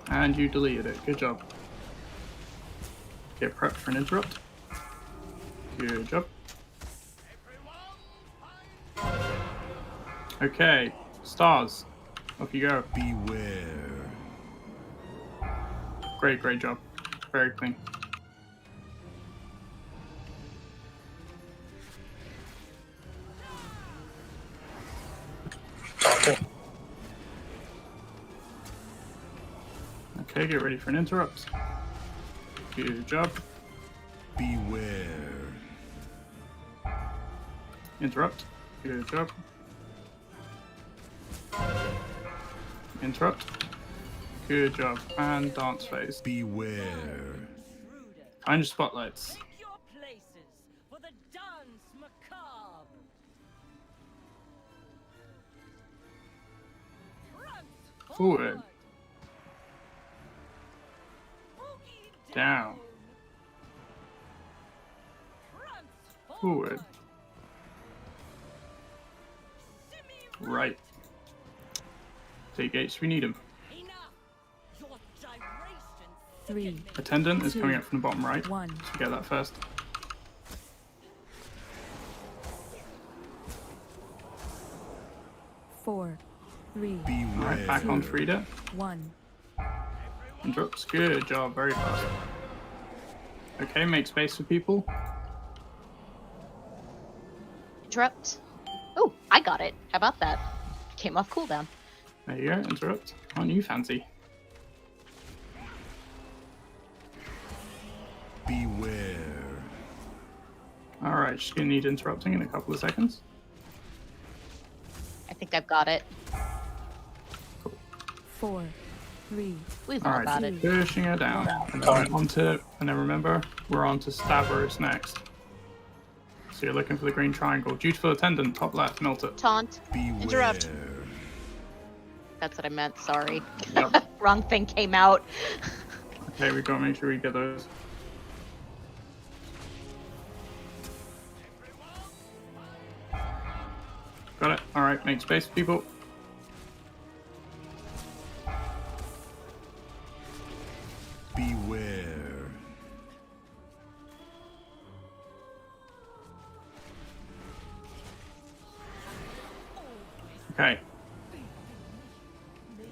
And you deleted it. Good job. Get prepped for an interrupt. Good job. Okay, stars. Off you go. Beware. Great job. Very clean. Okay, get ready for an interrupt. Good job. Beware. Interrupt. Good job. Interrupt. Good job. And dance phase. Beware. Find your spotlights. Forward. Down. Forward. Right. Take gates, we need him. 3. Attendant is coming up from the bottom right. 1. So get that first. Four, 3. Alright, back on Frida. 1. Interrupts. Good job, very fast. Okay, make space for people. Interrupt. Oh, I got it. How about that? Came off cooldown. There you go, interrupt. Aren't you fancy? Beware. Alright, she's gonna need interrupting in a couple of seconds. I think I've got it. 4, 3. We've all got it. Pushing her down. And then and then remember, we're on to Stavros next. So you're looking for the green triangle. Dutiful attendant, top left, melt it. Taunt. Interrupt. That's what I meant, sorry. Yep. Wrong thing came out. Okay, we've got to make sure we get those. Got it. Alright, make space, people. Beware. Okay.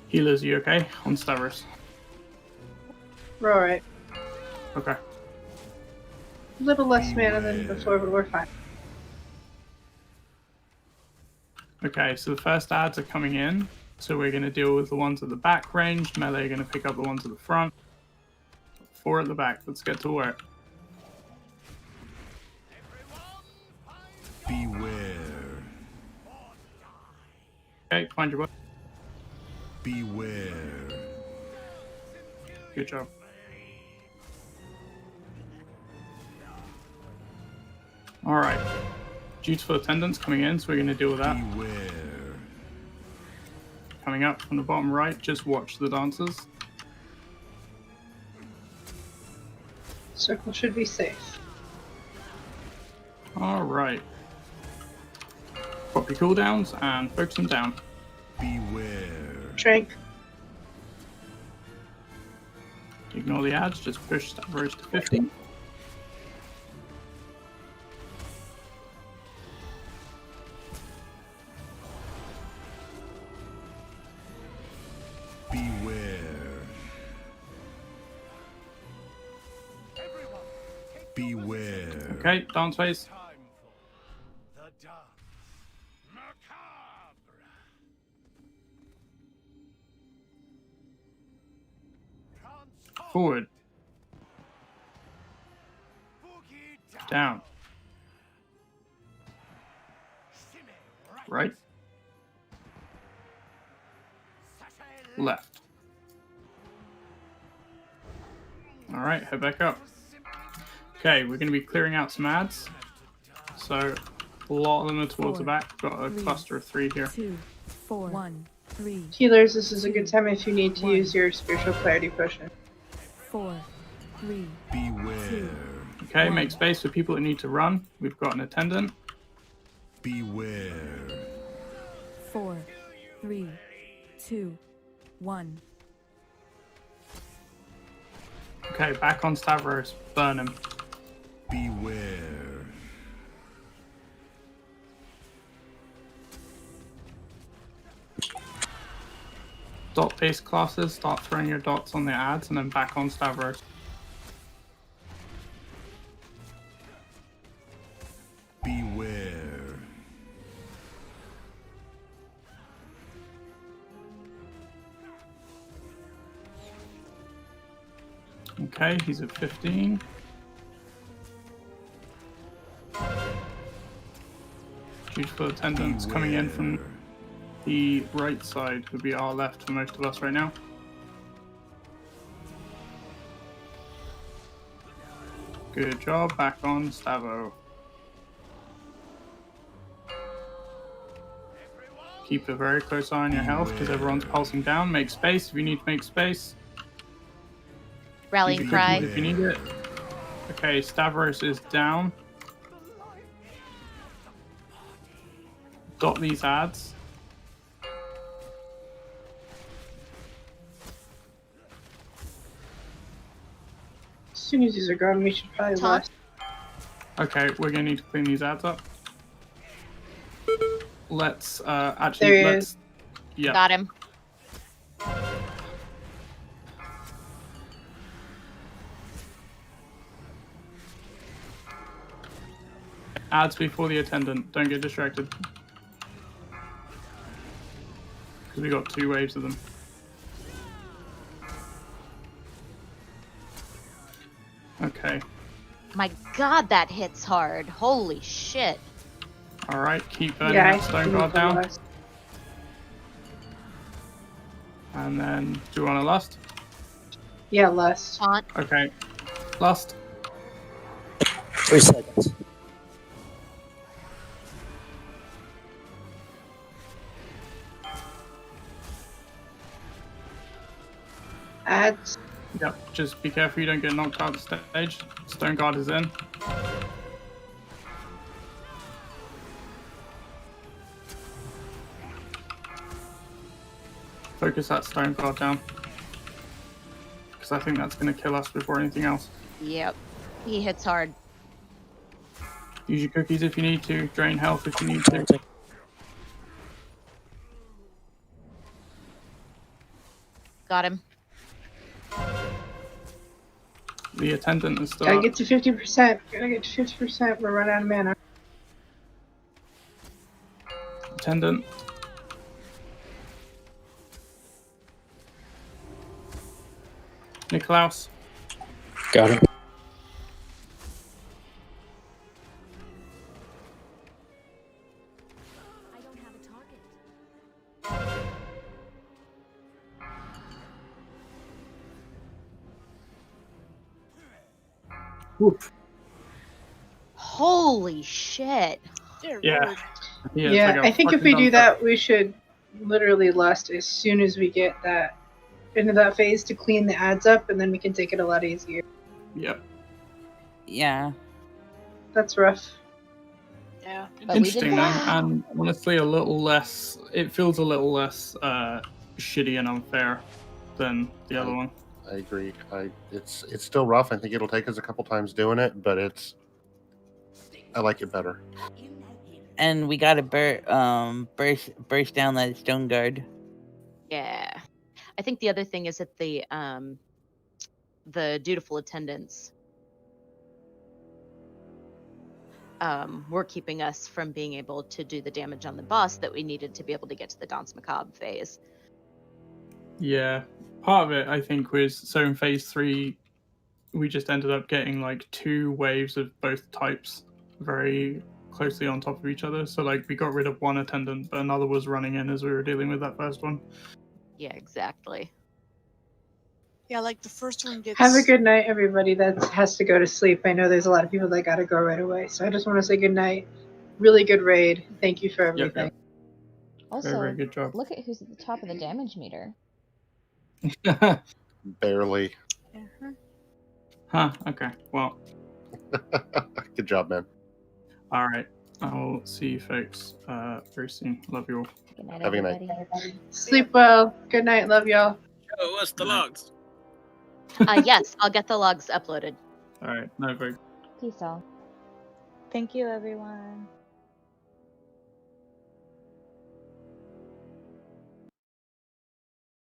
Healers, you okay? On Stavros. We're alright. Okay. A little less mana than before, but we're fine. Okay, so the first ads are coming in. So we're going to deal with the ones at the back range. Melee are going to pick up the ones at the front. 4 at the back. Let's get to work. Beware. Okay, find your way. Beware. Good job. Alright. Dutiful attendants coming in, so we're going to deal with that. Beware. Coming up from the bottom right, just watch the dancers. Circle should be safe. Alright. Pop your cooldowns and focus them down. Beware. Drink. Ignore the ads, just push Stavros to 50. Beware. Beware. Okay, dance phase. Forward. Down. Right. Left. Alright, head back up. Okay, we're going to be clearing out some ads. So, a lot of them are towards the back. Got a cluster of 3 here. 2, 4, 1, 3. Healers, this is a good time if you need to use your spiritual clarity potion. 4, 3. Beware. Okay, make space for people that need to run. We've got an attendant. Beware. 4, 3, 2, 1. Okay, back on Stavros. Burn him. Beware. Dot-based classes, start throwing your dots on the ads, and then back on Stavros. Beware. Okay, he's at 15. Beautiful attendants coming in from the right side would be our left for most of us right now. Good job, back on Stavo. Keep a very close eye on your health because everyone's pulsing down. Make space if you need to make space. Rallying cry. If you need it. Okay, Stavros is down. Dot these ads. As soon as these are gone, we should probably Todd? last. Okay, we're gonna need to clean these ads up. Let's There actually he let's is. yeah. Got him. Ads before the attendant. Don't get distracted. Because we got 2 waves of them. Okay. My god, that hits hard. Holy shit. Alright, keep burning Yeah, that stone guard down. And then, do you want to lust? Yeah, lust. Taunt. Okay. Lust. 3 seconds. Ads. Yep, just be careful you don't get knocked out of the stage. Stone guard is in. Focus that stone guard down. Because I think that's going to kill us before anything else. Yep. He hits hard. Use your cookies if you need to. Drain health if you need to. Got him. The attendant is still Gotta up. get to 50%. Gotta get to 50%. We're running out of mana. Attendant. Nikolaus. Got it. I don't have a target. Woof. Holy shit. Dear Yeah. Lord. Yeah, like a I think if fucking we do dumpster. that, we should literally lust as soon as we get that into that phase to clean the ads up, and then we can take it a lot easier. Yep. Yeah. That's rough. Yeah. But we Interesting did though, that. and honestly a little less, it feels a little less shitty and unfair than the other one. I agree. It's still rough. I think it'll take us a couple times doing it, but I like it better. And we gotta burst down that stone guard. Yeah. I think the other thing is that the dutiful attendants were keeping us from being able to do the damage on the boss that we needed to be able to get to the Danse Macabre phase. Yeah, part of it I think was, so in phase 3 we just ended up getting like 2 waves of both types very closely on top of each other. So like we got rid of one attendant, but another was running in as we were dealing with that first one. Yeah, exactly. Yeah, like the first one gets. Have a good night, everybody that has to go to sleep. I know there's a lot of people that gotta go right away, so I just want to say good night. Really good raid. Thank you for everything. Yep. Also, Very good job. look at who's at the top of the damage meter. Barely. Huh, okay. Well, Good job, man. alright. I'll see you folks very soon. Love you all. Good night, Have a good night. everybody. Sleep well. Good night. Love y'all. Yo, what's the logs? Yes, I'll get the logs uploaded. All right, no, very Peace all. Thank you, everyone.